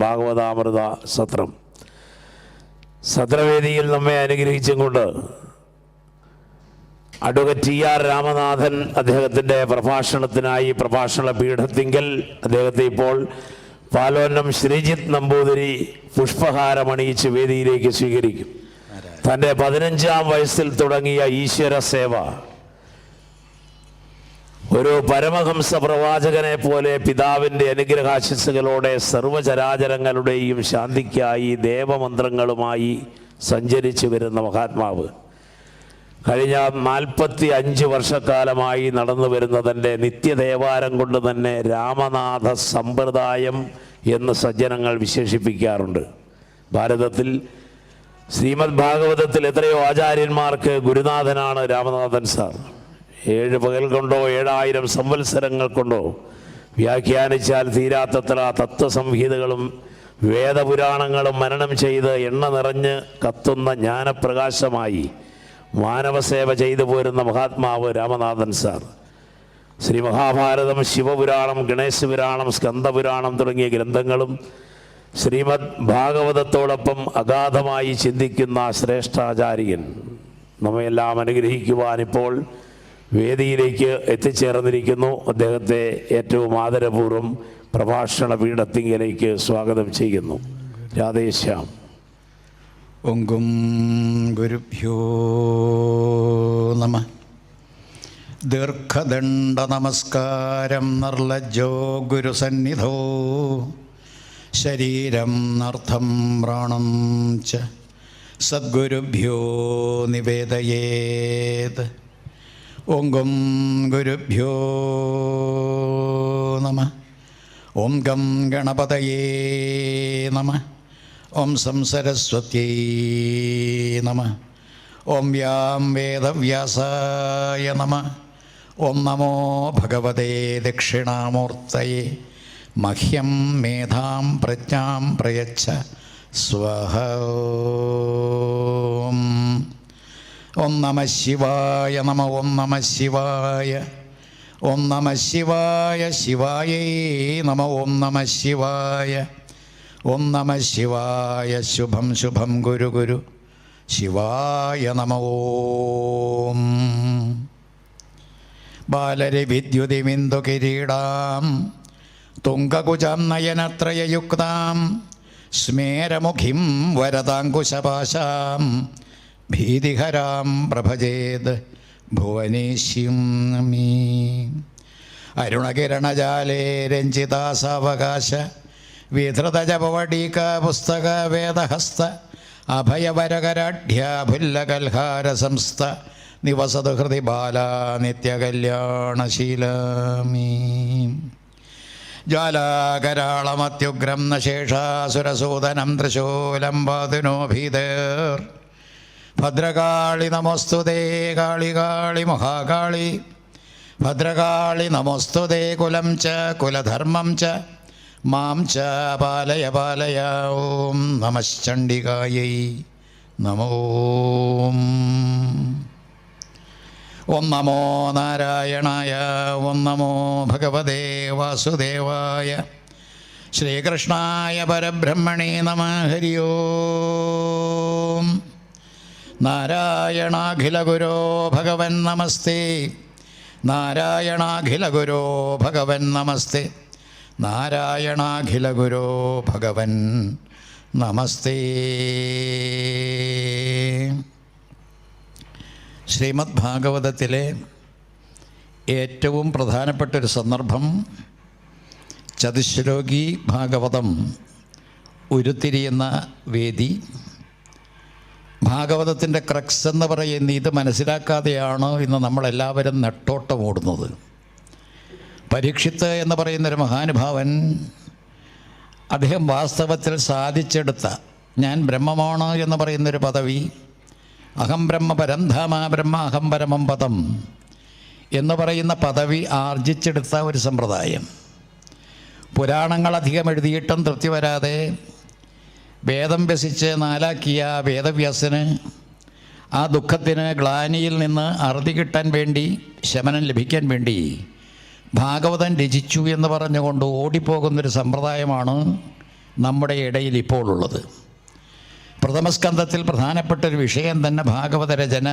ഭാഗവതാമൃത സത്രം. സത്രവേദിയിൽ നമ്മെ അനുഗ്രഹിച്ചും കൊണ്ട് അഡ്വക്കേറ്റ് TR രാമനാഥൻ അദ്ദേഹത്തിൻ്റെ പ്രഭാഷണത്തിനായി പ്രഭാഷണ പീഠത്തിങ്കൽ അദ്ദേഹത്തെ ഇപ്പോൾ പാലോന്നം ശ്രീജിത്ത് നമ്പൂതിരി പുഷ്പഹാരമണിയിച്ച് വേദിയിലേക്ക് സ്വീകരിക്കും. തൻ്റെ 15-ാം വയസ്സിൽ തുടങ്ങിയ ഈശ്വര സേവ ഒരു പരമഹംസ പ്രവാചകനെ പോലെ പിതാവിൻ്റെ അനുഗ്രഹാശിസ്സുകളോടെ സർവചരാചരങ്ങളുടെയും ശാന്തിക്കായി ദേവമന്ത്രങ്ങളുമായി സഞ്ചരിച്ചു വരുന്ന മഹാത്മാവ് കഴിഞ്ഞ 45 വർഷക്കാലമായി നടന്നു വരുന്നതിൻ്റെ നിത്യദേവാരം കൊണ്ട് തന്നെ രാമനാഥ സമ്പ്രദായം എന്ന് സജ്ജനങ്ങൾ വിശേഷിപ്പിക്കാറുണ്ട്. ഭാരതത്തിൽ ശ്രീമദ് ഭാഗവതത്തിൽ എത്രയോ ആചാര്യന്മാർക്ക് ഗുരുനാഥനാണ് രാമനാഥൻ സാർ. 7 പകൽ കൊണ്ടോ 7000 സംവത്സരങ്ങൾ കൊണ്ടോ വ്യാഖ്യാനിച്ചാൽ തീരാത്തത്ര തത്വസംഹിതകളും വേദപുരാണങ്ങളും മനനം ചെയ്ത് എണ്ണ നിറഞ്ഞ് കത്തുന്ന ജ്ഞാനപ്രകാശമായി മാനവസേവ ചെയ്തു പോരുന്ന മഹാത്മാവ് രാമനാഥൻ സാർ. ശ്രീ മഹാഭാരതം, ശിവപുരാണം, ഗണേശപുരാണം, സ്കന്ദപുരാണം തുടങ്ങിയ ഗ്രന്ഥങ്ങളും ശ്രീമദ് ഭാഗവതത്തോടൊപ്പം അഗാധമായി ചിന്തിക്കുന്ന ശ്രേഷ്ഠാചാര്യൻ നമ്മയെല്ലാം അനുഗ്രഹിക്കുവാൻ ഇപ്പോൾ വേദിയിലേക്ക് എത്തിച്ചേർന്നിരിക്കുന്നു. അദ്ദേഹത്തെ ഏറ്റവും ആദരപൂർവ്വം പ്രഭാഷണ പീഠത്തിങ്കിലേക്ക് സ്വാഗതം ചെയ്യുന്നു. രാധേശ്യാം. ഓം ഗുരുഭ്യോ നമഃ. ദീർഘദണ്ഡ നമസ്കാരം നിർലജ്ജോ ഗുരുസന്നിധോ ശരീരം നർത്ഥം പ്രാണം ച സദ്ഗുരുഭ്യോ നിവേദയേത്. ഓം ഗുരുഭ്യോ നമഃ. ഓം ഗം ഗണപതയേ നമഃ. ഓം സംസരസ്വത്യൈ നമഃ. ഓം വ്യാം വേദവ്യാസായ നമഃ. ഓം നമോ ഭഗവതേ ദക്ഷിണാമൂർത്തയേ. മഹ്യം മേധാം പ്രജ്ഞാം പ്രയച്ഛ സ്വഹ. ഓം നമഃ ശിവായ നമ. ഓം നമഃ ശിവായ. ഓം നമഃ ശിവായ ശിവായേ നമ. ഓം നമഃ ശിവായ. ഓം നമഃ ശിവായ. ശുഭം ശുഭം ഗുരു ഗുരു ശിവായ നമ. ഓം ബാലരവിദ്യുതിമിന്ദു കിരീടാം തുംഗകുജാം നയനത്രയയുക്താം സ്മേരമുഖിം വരദാങ്കുശപാശാം ഭീതിഹരാം പ്രഭജേത് ഭുവനേശ്യം മീ. അരുണകിരണജാലേ രഞ്ജിതാസാവകാശ വിധൃതജപവടീക പുസ്തക വേദഹസ്ത അഭയവരകരാഢ്യാഭുല്ലകൽഹാര സംസ്ഥ നിവസതു ഹൃദി ബാല നിത്യകല്യാണശീലമീ. ജ്വാലാകരാളമത്യുഗ്രം നശേഷാസുരസൂദനം ത്രിശൂലം പാതുനോ ഭീതേർ. ഭദ്രകാളി നമോസ്തുതേ. കാളി കാളി മഹാകാളി ഭദ്രകാളി നമോസ്തുതേ. കുലം ച കുലധർമ്മം ച മാം ച പാലയ പാലയ. ഓം നമശ്ചണ്ഡികായൈ നമോ. ഓം നമോ നാരായണായ. ഓം നമോ ഭഗവതേ വാസുദേവായ. ശ്രീകൃഷ്ണായ പരബ്രഹ്മണേ നമഃ. ഹരി ഓം. നാരായണാഖിലഗുരോ ഭഗവൻ നമസ്തേ. നാരായണാഖിലഗുരോ ഭഗവൻ നമസ്തേ. നാരായണാഖിലഗുരോ ഭഗവൻ നമസ്തേ. ശ്രീമദ് ഭാഗവതത്തിലെ ഏറ്റവും പ്രധാനപ്പെട്ടൊരു സന്ദർഭം ചതുശ്ലോകി ഭാഗവതം ഉരുത്തിരിയുന്ന വേദി. ഭാഗവതത്തിൻ്റെ ക്രക്സ് എന്ന് പറയുന്ന ഇത് മനസ്സിലാക്കാതെയാണ് ഇന്ന് നമ്മളെല്ലാവരും നെട്ടോട്ടം ഓടുന്നത്. പരീക്ഷിത്ത് എന്ന് പറയുന്നൊരു മഹാനുഭാവൻ, അദ്ദേഹം വാസ്തവത്തിൽ സാധിച്ചെടുത്ത ഞാൻ ബ്രഹ്മമാണ് എന്ന് പറയുന്നൊരു പദവി, അഹം ബ്രഹ്മ പരം ധാമ ബ്രഹ്മ അഹം പരമം പദം എന്ന് പറയുന്ന പദവി ആർജിച്ചെടുത്ത ഒരു സമ്പ്രദായം. പുരാണങ്ങളധികം എഴുതിയിട്ടും തൃപ്തി വരാതെ വേദം വ്യസിച്ച് നാലാക്കിയ വേദവ്യാസന് ആ ദുഃഖത്തിന് ഗ്ലാനിയിൽ നിന്ന് അറുതി കിട്ടാൻ വേണ്ടി, ശമനം ലഭിക്കാൻ വേണ്ടി ഭാഗവതം രചിച്ചു എന്ന് പറഞ്ഞുകൊണ്ട് ഓടിപ്പോകുന്നൊരു സമ്പ്രദായമാണ് നമ്മുടെ ഇടയിൽ ഇപ്പോൾ ഉള്ളത്. പ്രഥമസ്കന്ധത്തിൽ പ്രധാനപ്പെട്ടൊരു വിഷയം തന്നെ ഭാഗവത രചന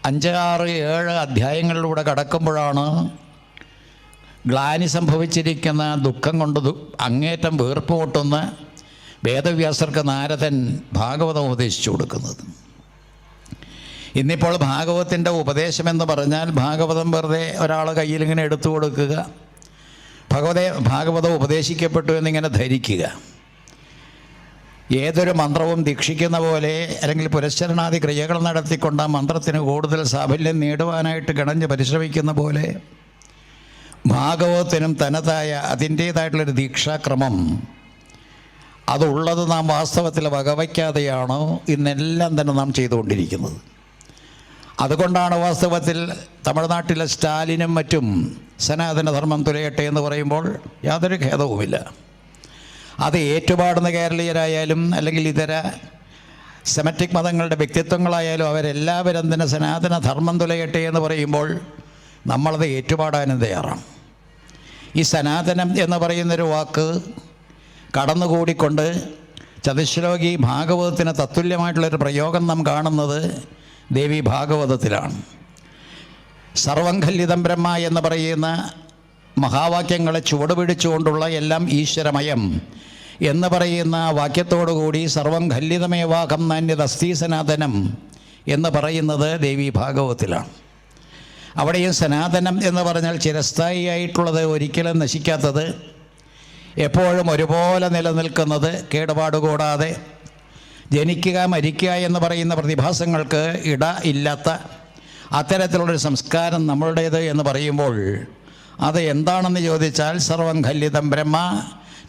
5, 6, 7 അധ്യായങ്ങളിലൂടെ കടക്കുമ്പോഴാണ് ഗ്ലാനി സംഭവിച്ചിരിക്കുന്ന ദുഃഖം കൊണ്ട് അങ്ങേറ്റം വീർപ്പ് മുട്ടുന്ന വേദവ്യാസർക്ക് നാരദൻ ഭാഗവതം ഉപദേശിച്ചു കൊടുക്കുന്നത്. ഇന്നിപ്പോൾ ഭാഗവതത്തിൻ്റെ ഉപദേശമെന്ന് പറഞ്ഞാൽ ഭാഗവതം വെറുതെ ഒരാൾ കയ്യിൽ ഇങ്ങനെ എടുത്തു കൊടുക്കുക, ഭാഗവതം ഉപദേശിക്കപ്പെട്ടു എന്നിങ്ങനെ ധരിക്കുക. ഏതൊരു മന്ത്രവും ദീക്ഷിക്കുന്ന പോലെ അല്ലെങ്കിൽ പുരസ്ചരണാദി ക്രിയകൾ നടത്തിക്കൊണ്ട് ആ മന്ത്രത്തിന് കൂടുതൽ സാഫല്യം നേടുവാനായിട്ട് കിണഞ്ഞ് പരിശ്രമിക്കുന്ന പോലെ ഭാഗവതത്തിനും തനതായ അതിൻ്റേതായിട്ടുള്ളൊരു ദീക്ഷാക്രമം അതുള്ളത് നാം വാസ്തവത്തിൽ വകവയ്ക്കാതെയാണ് ഇന്നെല്ലാം തന്നെ നാം ചെയ്തുകൊണ്ടിരിക്കുന്നത്. അതുകൊണ്ടാണ് വാസ്തവത്തിൽ തമിഴ്നാട്ടിലെ സ്റ്റാലിനും മറ്റും സനാതനധർമ്മം തുലയട്ടെ എന്ന് പറയുമ്പോൾ യാതൊരു ഖേദവുമില്ല. അത് ഏറ്റുപാടുന്ന കേരളീയരായാലും അല്ലെങ്കിൽ ഇതര സെമറ്റിക് മതങ്ങളുടെ വ്യക്തിത്വങ്ങളായാലും അവരെല്ലാവരും തന്നെ സനാതനധർമ്മം തുലയട്ടെ എന്ന് പറയുമ്പോൾ നമ്മളത് ഏറ്റുപാടാനും തയ്യാറാണ്. ഈ സനാതനം എന്ന് പറയുന്നൊരു വാക്ക് കടന്നുകൂടിക്കൊണ്ട് ചതുശ്ലോകി ഭാഗവതത്തിന് തത്തുല്യമായിട്ടുള്ളൊരു പ്രയോഗം നാം കാണുന്നത് ദേവി ഭാഗവതത്തിലാണ്. സർവം ഖല്ലിതം ബ്രഹ്മ എന്ന് പറയുന്ന മഹാവാക്യങ്ങളെ ചുവടുപിടിച്ചുകൊണ്ടുള്ള എല്ലാം ഈശ്വരമയം എന്ന് പറയുന്ന വാക്യത്തോടുകൂടി സർവം ഖല്ലിതമേവാകം നാന്യതസ്തി സനാതനം എന്ന് പറയുന്നത് ദേവി ഭാഗവതത്തിലാണ്. അവിടെയും സനാതനം എന്ന് പറഞ്ഞാൽ ചിരസ്ഥായിയായിട്ടുള്ളത്, ഒരിക്കലും നശിക്കാത്തത്, എപ്പോഴും ഒരുപോലെ നിലനിൽക്കുന്നത്, കേടുപാടുകൂടാതെ ജനിക്കുക മരിക്കുക എന്ന് പറയുന്ന പ്രതിഭാസങ്ങൾക്ക് ഇട ഇല്ലാത്ത അത്തരത്തിലുള്ളൊരു സംസ്കാരം നമ്മളുടേത് എന്ന് പറയുമ്പോൾ അത് എന്താണെന്ന് ചോദിച്ചാൽ സർവം ഖല്ലിതം ബ്രഹ്മ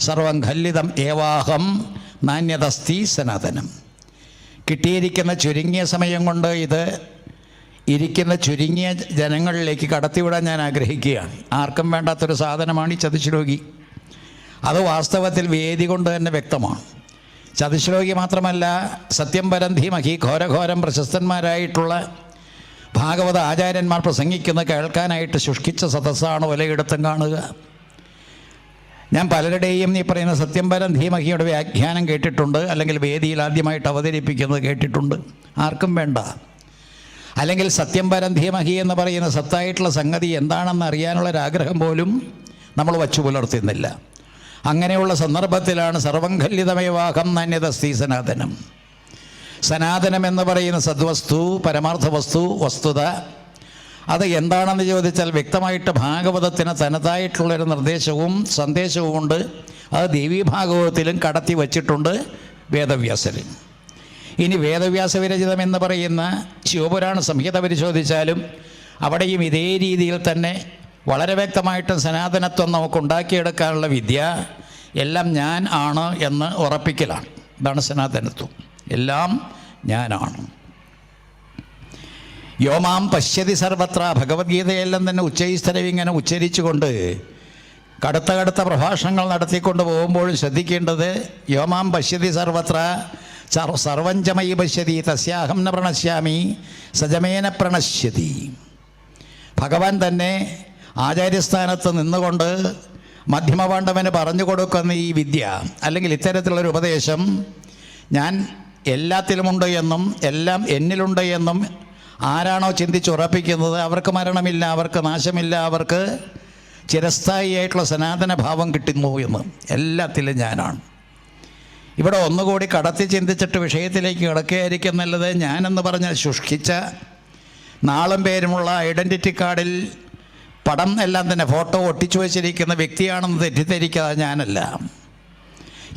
സർവം ഖല്ലിതം ഏവാഹം നാന്യതസ്തി സനാതനം. കിട്ടിയിരിക്കുന്ന ചുരുങ്ങിയ സമയം കൊണ്ട് ഇത് ഇരിക്കുന്ന ചുരുങ്ങിയ ജനങ്ങളിലേക്ക് കടത്തിവിടാൻ ഞാൻ ആഗ്രഹിക്കുകയാണ്. ആർക്കും വേണ്ടാത്തൊരു സാധനമാണ് ഈ ചതുശ്ലോകി. അത് വാസ്തവത്തിൽ വേദി കൊണ്ട് തന്നെ വ്യക്തമാണ്. ചതുശ്ലോകി മാത്രമല്ല, സത്യം പരം ധീമഹി ഘോരഘോരം പ്രശസ്തന്മാരായിട്ടുള്ള ഭാഗവത ആചാര്യന്മാർ പ്രസംഗിക്കുന്ന കേൾക്കാനായിട്ട് ശുഷ്കിച്ച സദസ്സാണ് പലയിടത്തും കാണുക. ഞാൻ പലരുടെയും ഈ പറയുന്ന സത്യം പരം ധീമഹിയുടെ വ്യാഖ്യാനം കേട്ടിട്ടുണ്ട്, അല്ലെങ്കിൽ വേദിയിൽ ആദ്യമായിട്ട് അവതരിപ്പിക്കുന്നത് കേട്ടിട്ടുണ്ട്. ആർക്കും വേണ്ട. അല്ലെങ്കിൽ സത്യം പരം ധീമഹി എന്ന് പറയുന്ന സത്തായിട്ടുള്ള സംഗതി എന്താണെന്ന് അറിയാനുള്ളൊരാഗ്രഹം പോലും നമ്മൾ വച്ചു പുലർത്തുന്നില്ല. അങ്ങനെയുള്ള സന്ദർഭത്തിലാണ് സർവം ഖല്ലിതമേവാഹം നാന്യതസ്തി സനാതനം. സനാതനം എന്ന് പറയുന്ന സദ്വസ്തു, പരമാർത്ഥ വസ്തു, വസ്തുത അത് എന്താണെന്ന് ചോദിച്ചാൽ വ്യക്തമായിട്ട് ഭാഗവതത്തിന് തനതായിട്ടുള്ളൊരു നിർദ്ദേശവും സന്ദേശവുമുണ്ട്. അത് ദേവീ ഭാഗവതത്തിലും കടത്തി വച്ചിട്ടുണ്ട് വേദവ്യാസരിൽ. ഇനി വേദവ്യാസ വിരചിതം എന്ന് പറയുന്ന ശിവപുരാണ സംഹിത പരിശോധിച്ചാലും അവിടെയും ഇതേ രീതിയിൽ തന്നെ വളരെ വ്യക്തമായിട്ടും സനാതനത്വം നമുക്കുണ്ടാക്കിയെടുക്കാനുള്ള വിദ്യ എല്ലാം ഞാൻ ആണ് എന്ന് ഉറപ്പിക്കലാണ്. ഇതാണ് സനാതനത്വം. എല്ലാം ഞാനാണ്. യോമാം പശ്യതി സർവത്ര. ഭഗവത്ഗീതയെല്ലാം തന്നെ ഉച്ചൈസ്തരം ഇങ്ങനെ ഉച്ചരിച്ചുകൊണ്ട് കടുത്ത പ്രഭാഷണങ്ങൾ നടത്തിക്കൊണ്ട് പോകുമ്പോഴും ശ്രദ്ധിക്കേണ്ടത് യോമാം പശ്യതി സർവത്ര സർവഞ്ചമയി പശ്യതി തസ്യാഹം ന പ്രണശ്യാമി സജമേന പ്രണശ്യതി. ഭഗവാൻ തന്നെ ആചാര്യസ്ഥാനത്ത് നിന്നുകൊണ്ട് മധ്യമപാണ്ഡവന് പറഞ്ഞു കൊടുക്കുന്ന ഈ വിദ്യ അല്ലെങ്കിൽ ഇത്തരത്തിലുള്ളൊരു ഉപദേശം ഞാൻ എല്ലാത്തിലുമുണ്ട് എന്നും എല്ലാം എന്നിലുണ്ട് എന്നും ആരാണോ ചിന്തിച്ചുറപ്പിക്കുന്നത് അവർക്ക് മരണമില്ല, അവർക്ക് നാശമില്ല, അവർക്ക് ചിരസ്ഥായിയായിട്ടുള്ള സനാതന ഭാവം കിട്ടുന്നു എന്ന്. എല്ലാത്തിലും ഞാനാണ്. ഇവിടെ ഒന്നുകൂടി കടത്തി ചിന്തിച്ചിട്ട് വിഷയത്തിലേക്ക് കിടക്കുകയായിരിക്കും നല്ലത്. ഞാനെന്ന് പറഞ്ഞാൽ ശുഷ്കിച്ച നാളും പേരുമുള്ള ഐഡൻറ്റിറ്റി കാർഡിൽ പടം എല്ലാം തന്നെ ഫോട്ടോ ഒട്ടിച്ചു വച്ചിരിക്കുന്ന വ്യക്തിയാണെന്ന് തെറ്റിദ്ധരിക്കാതെ ഞാനല്ല.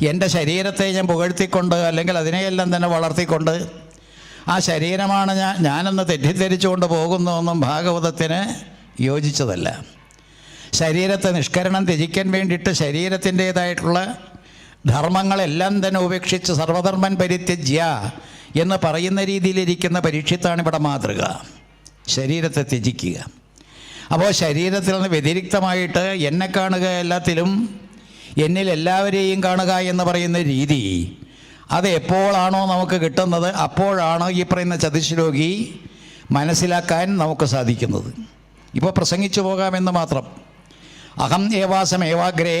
എൻ്റെ ശരീരത്തെ ഞാൻ പുകഴ്ത്തിക്കൊണ്ട് അല്ലെങ്കിൽ അതിനെയെല്ലാം തന്നെ വളർത്തിക്കൊണ്ട് ആ ശരീരമാണ് ഞാനെന്ന് തെറ്റിദ്ധരിച്ചുകൊണ്ട് പോകുന്നതൊന്നും ഭാഗവതത്തിന് യോജിച്ചതല്ല. ശരീരത്തെ നിഷ്കരണം ത്യജിക്കാൻ വേണ്ടിയിട്ട് ശരീരത്തിൻ്റേതായിട്ടുള്ള ധർമ്മങ്ങളെല്ലാം തന്നെ ഉപേക്ഷിച്ച് സർവധർമ്മൻ പരിത്യജ്യ എന്ന് പറയുന്ന രീതിയിലിരിക്കുന്ന പരീക്ഷിത്താണ് ഇവിടെ മാതൃക. ശരീരത്തെ ത്യജിക്കുക. അപ്പോൾ ശരീരത്തിൽ നിന്ന് വ്യതിരിക്തമായിട്ട് എന്നെ കാണുക, എല്ലാത്തിലും എന്നിൽ എല്ലാവരെയും കാണുക എന്ന് പറയുന്ന രീതി അത് എപ്പോഴാണോ നമുക്ക് കിട്ടുന്നത് അപ്പോഴാണ് ഈ പറയുന്ന ചതുശ്ലോകി മനസ്സിലാക്കാൻ നമുക്ക് സാധിക്കുന്നത്. ഇപ്പോൾ പ്രസംഗിച്ചു പോകാമെന്ന് മാത്രം. അഹം ഏവാസം ഏവാഗ്രേ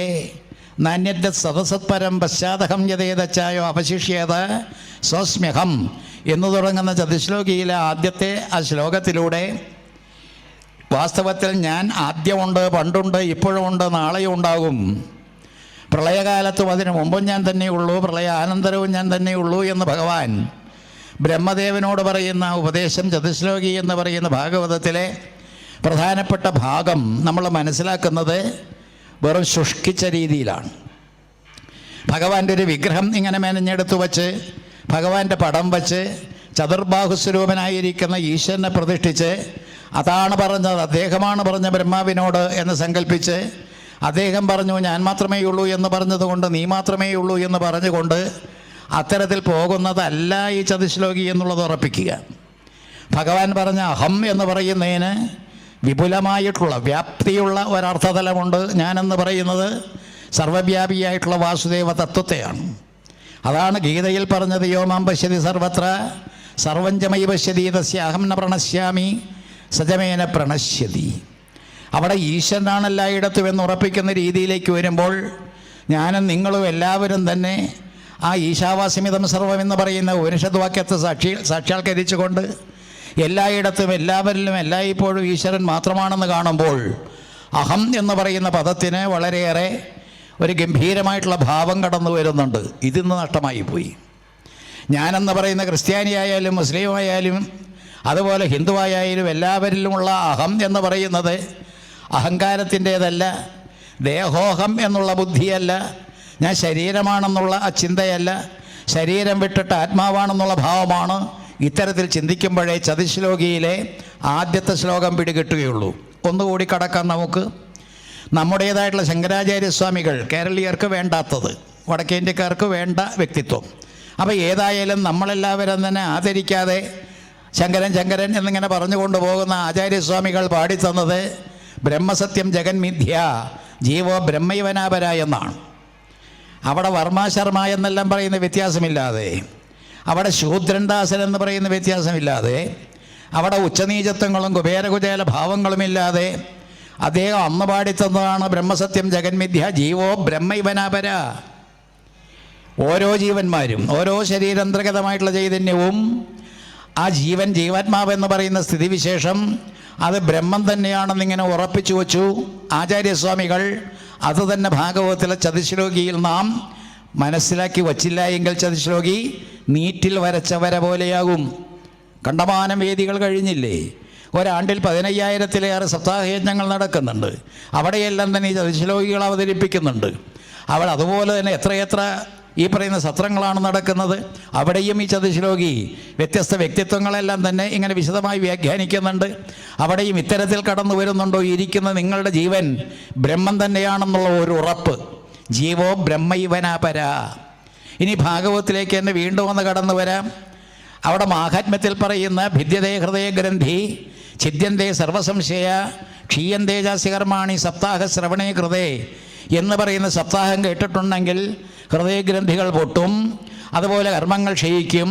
നാന്യന്റെ സദസത്പരം പശ്ചാത്തഹം യഥേതച്ചായോ അവശിഷ്യേത സ്വസ്മ്യഹം എന്ന് തുടങ്ങുന്ന ചതുശ്ലോകിയിലെ ആദ്യത്തെ ആ ശ്ലോകത്തിലൂടെ വാസ്തവത്തിൽ ഞാൻ ആദ്യമുണ്ട്, പണ്ടുണ്ട്, ഇപ്പോഴുമുണ്ട്, നാളെയും ഉണ്ടാകും, പ്രളയകാലത്തും അതിനു മുമ്പും ഞാൻ തന്നെയുള്ളൂ, പ്രളയാനന്തരവും ഞാൻ തന്നെയുള്ളൂ എന്ന് ഭഗവാൻ ബ്രഹ്മദേവനോട് പറയുന്ന ഉപദേശം ചതുശ്ലോകി എന്ന് പറയുന്ന ഭാഗവതത്തിലെ പ്രധാനപ്പെട്ട ഭാഗം നമ്മൾ മനസ്സിലാക്കുന്നത് വെറും ശുഷ്കിച്ച രീതിയിലാണ്. ഭഗവാന്റെ ഒരു വിഗ്രഹം ഇങ്ങനെ മെനഞ്ഞെടുത്ത് വച്ച്, ഭഗവാന്റെ പടം വച്ച്, ചതുർബാഹുസ്വരൂപനായിരിക്കുന്ന ഈശ്വരനെ പ്രതിഷ്ഠിച്ച്, അതാണ് പറഞ്ഞത്, അദ്ദേഹമാണ് പറഞ്ഞ ബ്രഹ്മാവിനോട് എന്ന് സങ്കല്പിച്ച്, അദ്ദേഹം പറഞ്ഞു ഞാൻ മാത്രമേ ഉള്ളൂ എന്ന് പറഞ്ഞതുകൊണ്ട് നീ മാത്രമേ ഉള്ളൂ എന്ന് പറഞ്ഞുകൊണ്ട് അത്തരത്തിൽ പോകുന്നതല്ല ഈ ചതുശ്ലോകി എന്നുള്ളത് ഉറപ്പിക്കുക. ഭഗവാൻ പറഞ്ഞ അഹം എന്ന് പറയുന്നതിന് വിപുലമായിട്ടുള്ള വ്യാപ്തിയുള്ള ഒരർത്ഥതലമുണ്ട്. ഞാനെന്ന് പറയുന്നത് സർവവ്യാപിയായിട്ടുള്ള വാസുദേവ തത്വത്തെയാണ്. അതാണ് ഗീതയിൽ പറഞ്ഞത്, യോ മാം പശ്യതി സർവത്ര സർവഞ്ചമൈ പശ്യതി തസ്യാഹം ന പ്രണശ്യാമി സജമേന പ്രണശ്യതി. അവിടെ ഈശ്വരനാണ് എല്ലായിടത്തും എന്ന് ഉറപ്പിക്കുന്ന രീതിയിലേക്ക് വരുമ്പോൾ ഞാനും നിങ്ങളും എല്ലാവരും തന്നെ ആ ഈശാവാസ്യമിതം സർവം എന്ന് പറയുന്ന ഉപനിഷദ് വാക്യത്തെ സാക്ഷാത്കരിച്ചുകൊണ്ട് എല്ലായിടത്തും എല്ലാവരിലും എല്ലായ്പ്പോഴും ഈശ്വരൻ മാത്രമാണെന്ന് കാണുമ്പോൾ അഹം എന്ന് പറയുന്ന പദത്തിന് വളരെയേറെ ഒരു ഗംഭീരമായിട്ടുള്ള ഭാവം കടന്നു വരുന്നുണ്ട്. ഇതിന്ന് നഷ്ടമായി പോയി. ഞാനെന്ന് പറയുന്ന ക്രിസ്ത്യാനിയായാലും മുസ്ലിമായാലും അതുപോലെ ഹിന്ദുവായാലും എല്ലാവരിലുമുള്ള അഹം എന്ന് പറയുന്നത് അഹങ്കാരത്തിൻ്റേതല്ല, ദേഹോഹം എന്നുള്ള ബുദ്ധിയല്ല, ഞാൻ ശരീരമാണെന്നുള്ള ആ ചിന്തയല്ല, ശരീരം വിട്ടിട്ട് ആത്മാവാണെന്നുള്ള ഭാവമാണ്. ഇത്തരത്തിൽ ചിന്തിക്കുമ്പോഴേ ചതുശ്ലോകിയിലെ ആദ്യത്തെ ശ്ലോകം പിടികിട്ടുകയുള്ളൂ. ഒന്നുകൂടി കടക്കാം നമുക്ക്. നമ്മുടേതായിട്ടുള്ള ശങ്കരാചാര്യസ്വാമികൾ കേരളീയർക്ക് വേണ്ടാത്തത്, വടക്കേന്ത്യക്കാർക്ക് വേണ്ട വ്യക്തിത്വം. അപ്പോൾ ഏതായാലും നമ്മളെല്ലാവരും തന്നെ ആദരിക്കാതെ ശങ്കരൻ ശങ്കരൻ എന്നിങ്ങനെ പറഞ്ഞുകൊണ്ട് പോകുന്ന ആചാര്യസ്വാമികൾ പാടിത്തന്നത് ബ്രഹ്മസത്യം ജഗന്മിഥ്യ ജീവോ ബ്രഹ്മൈവനാപര എന്നാണ്. അവിടെ വർമ്മശർമ്മ എന്നെല്ലാം പറയുന്ന വ്യത്യാസമില്ലാതെ, അവിടെ ശൂദ്രൻദാസൻ എന്ന് പറയുന്ന വ്യത്യാസമില്ലാതെ, അവിടെ ഉച്ചനീചത്വങ്ങളും കുബേരകുചേല ഭാവങ്ങളുമില്ലാതെ അദ്ദേഹം അന്ന് പാടിത്തന്നതാണ് ബ്രഹ്മസത്യം ജഗന്മിഥ്യ ജീവോ ബ്രഹ്മൈവനാപര. ഓരോ ജീവന്മാരും ഓരോ ശരീരാന്തർഗതമായിട്ടുള്ള ചൈതന്യവും ആ ജീവൻ ജീവാത്മാവെന്ന് പറയുന്ന സ്ഥിതിവിശേഷം അത് ബ്രഹ്മം തന്നെയാണെന്നിങ്ങനെ ഉറപ്പിച്ചു വച്ചു ആചാര്യസ്വാമികൾ. അതുതന്നെ ഭാഗവതത്തിലെ ചതുശ്ലോകിയിൽ നാം മനസ്സിലാക്കി വച്ചില്ല എങ്കിൽ ചതുശ്ലോകി നീറ്റിൽ വരച്ച വര പോലെയാകും. കണ്ടമാനം വേദികൾ കഴിഞ്ഞില്ലേ? ഒരാണ്ടിൽ 15,000-ലേറെ സപ്താഹയജ്ഞങ്ങൾ നടക്കുന്നുണ്ട്. അവിടെയെല്ലാം തന്നെ ഈ ചതുശ്ലോകികൾ അവതരിപ്പിക്കുന്നുണ്ട്. അവിടെ അതുപോലെ തന്നെ എത്രയെത്ര ഈ പറയുന്ന സത്രങ്ങളാണ് നടക്കുന്നത്. അവിടെയും ഈ ചതുശ്ലോകി വ്യത്യസ്ത വ്യക്തിത്വങ്ങളെല്ലാം തന്നെ ഇങ്ങനെ വിശദമായി വ്യാഖ്യാനിക്കുന്നുണ്ട്. അവിടെയും ഇത്തരത്തിൽ കടന്നു വരുന്നുണ്ടോ, ഇരിക്കുന്ന നിങ്ങളുടെ ജീവൻ ബ്രഹ്മം തന്നെയാണെന്നുള്ള ഒരു ഉറപ്പ്. ജീവോ ബ്രഹ്മൈവനാപര. ഇനി ഭാഗവതത്തിലേക്ക് തന്നെ വീണ്ടും ഒന്ന് കടന്നു വരാം. അവിടെ മാഹാത്മ്യത്തിൽ പറയുന്ന ഭിദ്യതേ ഹൃദയഗ്രന്ഥി ഛിദ്യന്തേ സർവസംശയ ക്ഷീയന്തേ ജാസ്യകർമാണി സപ്താഹ ശ്രവണേ കൃതേ എന്ന് പറയുന്ന സപ്താഹം കേട്ടിട്ടുണ്ടെങ്കിൽ ഹൃദയഗ്രന്ഥികൾ പൊട്ടും, അതുപോലെ കർമ്മങ്ങൾ ക്ഷയിക്കും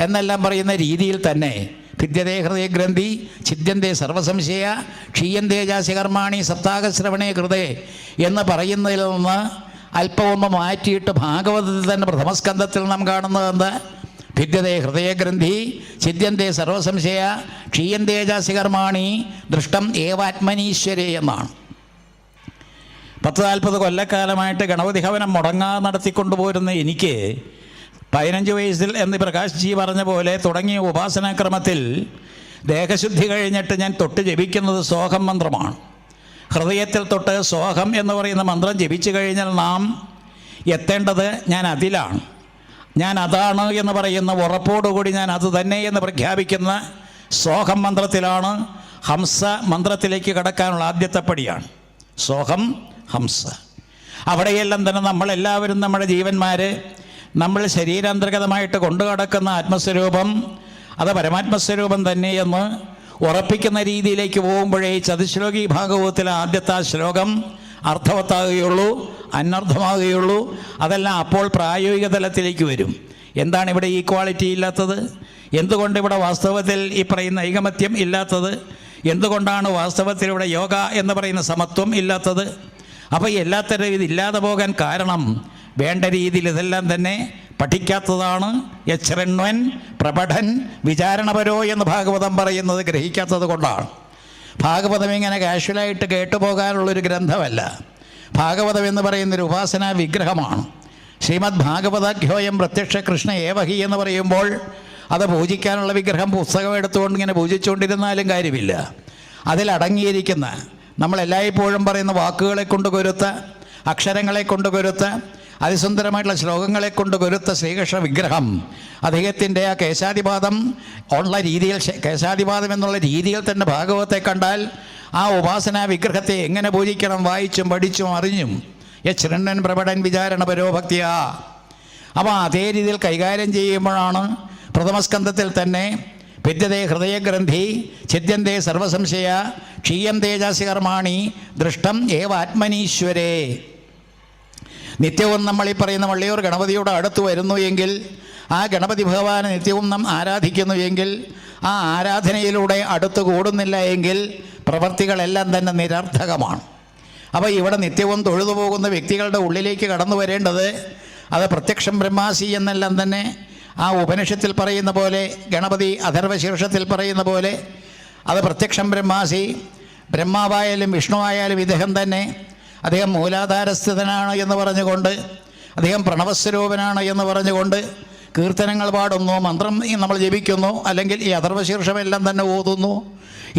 എന്നെല്ലാം പറയുന്ന രീതിയിൽ തന്നെ ഭിദ്യതേ ഹൃദയഗ്രന്ഥി ഛിദ്യന്തേ സർവസംശയ ക്ഷീയന്തേ ജാസ്യകർമാണി സപ്താഹ ശ്രവണേ കൃതേ എന്ന് പറയുന്നതിൽ നിന്ന് അല്പമൊന്ന് മാറ്റിയിട്ട് ഭാഗവതത്തിൽ തന്നെ പ്രഥമസ്കന്ധത്തിൽ നാം കാണുന്നത് ഭിദ്യതേ ഹൃദയഗ്രന്ഥി ഛിദ്യന്തേ സർവസംശയ ക്ഷീയന്തേ ജാസ്യകർമാണി ദൃഷ്ടം ഏവാത്മനീശ്വരേ എന്നാണ്. 40 കൊല്ലക്കാലമായിട്ട് ഗണപതി ഭവനം മുടങ്ങാതെ നടത്തിക്കൊണ്ടുപോരുന്ന എനിക്ക് 15 വയസ്സിൽ എന്ന് പ്രകാശ് ജി പറഞ്ഞ പോലെ തുടങ്ങിയ ഉപാസനാക്രമത്തിൽ ദേഹശുദ്ധി കഴിഞ്ഞിട്ട് ഞാൻ തൊട്ട് ജപിക്കുന്നത് സോഹം മന്ത്രമാണ്. ഹൃദയത്തിൽ തൊട്ട് സോഹം എന്ന് പറയുന്ന മന്ത്രം ജപിച്ചു കഴിഞ്ഞാൽ നാം എത്തേണ്ടത് ഞാൻ അതിലാണ്, ഞാൻ അതാണ് എന്ന് പറയുന്ന ഉറപ്പോടുകൂടി ഞാൻ അത് തന്നെ എന്ന് പ്രഖ്യാപിക്കുന്ന സോഹം മന്ത്രത്തിലാണ്. ഹംസ മന്ത്രത്തിലേക്ക് കടക്കാനുള്ള ആദ്യത്തെ പടിയാണ് സോഹം ഹംസ. അവിടെയെല്ലാം തന്നെ നമ്മളെല്ലാവരും നമ്മുടെ ജീവന്മാർ നമ്മൾ ശരീരാന്തർഗതമായിട്ട് കൊണ്ടു കടക്കുന്ന ആത്മസ്വരൂപം അത് പരമാത്മസ്വരൂപം തന്നെയെന്ന് ഉറപ്പിക്കുന്ന രീതിയിലേക്ക് പോകുമ്പോഴേ ചതുശ്ലോകി ഭാഗവതത്തിലെ ആദ്യത്തെ ശ്ലോകം അർത്ഥവത്താകുകയുള്ളൂ, അനർത്ഥമാകുകയുള്ളൂ. അതെല്ലാം അപ്പോൾ പ്രായോഗിക തലത്തിലേക്ക് വരും. എന്താണ് ഇവിടെ ഈക്വാളിറ്റി ഇല്ലാത്തത്? എന്തുകൊണ്ട് ഇവിടെ വാസ്തവത്തിൽ ഈ പറയുന്ന ഐകമത്യം ഇല്ലാത്തത്? എന്തുകൊണ്ടാണ് വാസ്തവത്തിൽ ഇവിടെ യോഗ എന്ന് പറയുന്ന സമത്വം ഇല്ലാത്തത്? അപ്പോൾ എല്ലാത്തരം ഇതില്ലാതെ പോകാൻ കാരണം വേണ്ട രീതിയിൽ ഇതെല്ലാം തന്നെ പഠിക്കാത്തതാണ്. യച്ഛരണ്വൻ പ്രപഠൻ വിചാരണപരോ എന്ന് ഭാഗവതം പറയുന്നത് ഗ്രഹിക്കാത്തത് കൊണ്ടാണ്. ഭാഗവതം ഇങ്ങനെ കാഷ്വലായിട്ട് കേട്ടുപോകാനുള്ളൊരു ഗ്രന്ഥമല്ല. ഭാഗവതം എന്ന് പറയുന്നൊരു ഉപാസനാ വിഗ്രഹമാണ്. ശ്രീമദ് ഭാഗവതാഖ്യോയം പ്രത്യക്ഷ കൃഷ്ണ ഏവഹി എന്ന് പറയുമ്പോൾ അത് പൂജിക്കാനുള്ള വിഗ്രഹം പുസ്തകം എടുത്തുകൊണ്ട് ഇങ്ങനെ പൂജിച്ചുകൊണ്ടിരുന്നാലും കാര്യമില്ല. അതിലടങ്ങിയിരിക്കുന്ന നമ്മളെല്ലായ്പ്പോഴും പറയുന്ന വാക്കുകളെ കൊണ്ട് കൊരുത്ത, അക്ഷരങ്ങളെ കൊണ്ട് കൊരുത്ത, അതിസുന്ദരമായിട്ടുള്ള ശ്ലോകങ്ങളെ കൊണ്ട് കൊരുത്ത ശ്രീകൃഷ്ണ വിഗ്രഹം അദ്ദേഹത്തിൻ്റെ ആ കേശാദിപാദം ഉള്ള രീതിയിൽ, കേശാദിപാദം എന്നുള്ള രീതിയിൽ തന്നെ ഭാഗവത്തെ കണ്ടാൽ ആ ഉപാസനാ വിഗ്രഹത്തെ എങ്ങനെ പൂജിക്കണം വായിച്ചും പഠിച്ചും അറിഞ്ഞും യച്ഛരണ്ണൻ പ്രപടൻ വിചാരണ പരോഭക്തിയ. അപ്പോൾ അതേ രീതിയിൽ കൈകാര്യം ചെയ്യുമ്പോഴാണ് പ്രഥമസ്കന്ധത്തിൽ തന്നെ ഭിദ്യതേ ഹൃദയഗ്രന്ഥി ഛിദ്യന്തേ സർവസംശയ ക്ഷീയം തേജാസി കർമാണി ദൃഷ്ടം ഏവ ആത്മനീശ്വരേ. നിത്യവും നമ്മൾ ഈ പറയുന്ന വള്ളിയൂർ ഗണപതിയോട് അടുത്ത് വരുന്നു എങ്കിൽ, ആ ഗണപതി ഭഗവാനെ നിത്യവും നാം ആരാധിക്കുന്നു എങ്കിൽ, ആ ആരാധനയിലൂടെ അടുത്ത് കൂടുന്നില്ല എങ്കിൽ പ്രവർത്തികളെല്ലാം തന്നെ നിരർത്ഥകമാണ്. അപ്പോൾ ഇവിടെ നിത്യവും തൊഴുതു പോകുന്ന വ്യക്തികളുടെ ഉള്ളിലേക്ക് കടന്നു വരേണ്ടത് അത് പ്രത്യക്ഷം ബ്രഹ്മാസി എന്നെല്ലാം തന്നെ ആ ഉപനിഷത്തിൽ പറയുന്ന പോലെ, ഗണപതി അഥർവശീർഷത്തിൽ പറയുന്ന പോലെ അത് പ്രത്യക്ഷം ബ്രഹ്മാസി. ബ്രഹ്മാവായാലും വിഷ്ണുവായാലും ഇദ്ദേഹം തന്നെ. അദ്ദേഹം മൂലാധാരസ്ഥിതനാണ് എന്ന് പറഞ്ഞുകൊണ്ട്, അദ്ദേഹം പ്രണവസ്വരൂപനാണ് എന്ന് പറഞ്ഞുകൊണ്ട് കീർത്തനങ്ങൾ പാടുന്നു, മന്ത്രം നമ്മൾ ജപിക്കുന്നു, അല്ലെങ്കിൽ ഈ അഥർവശീർഷമെല്ലാം തന്നെ ഓതുന്നു.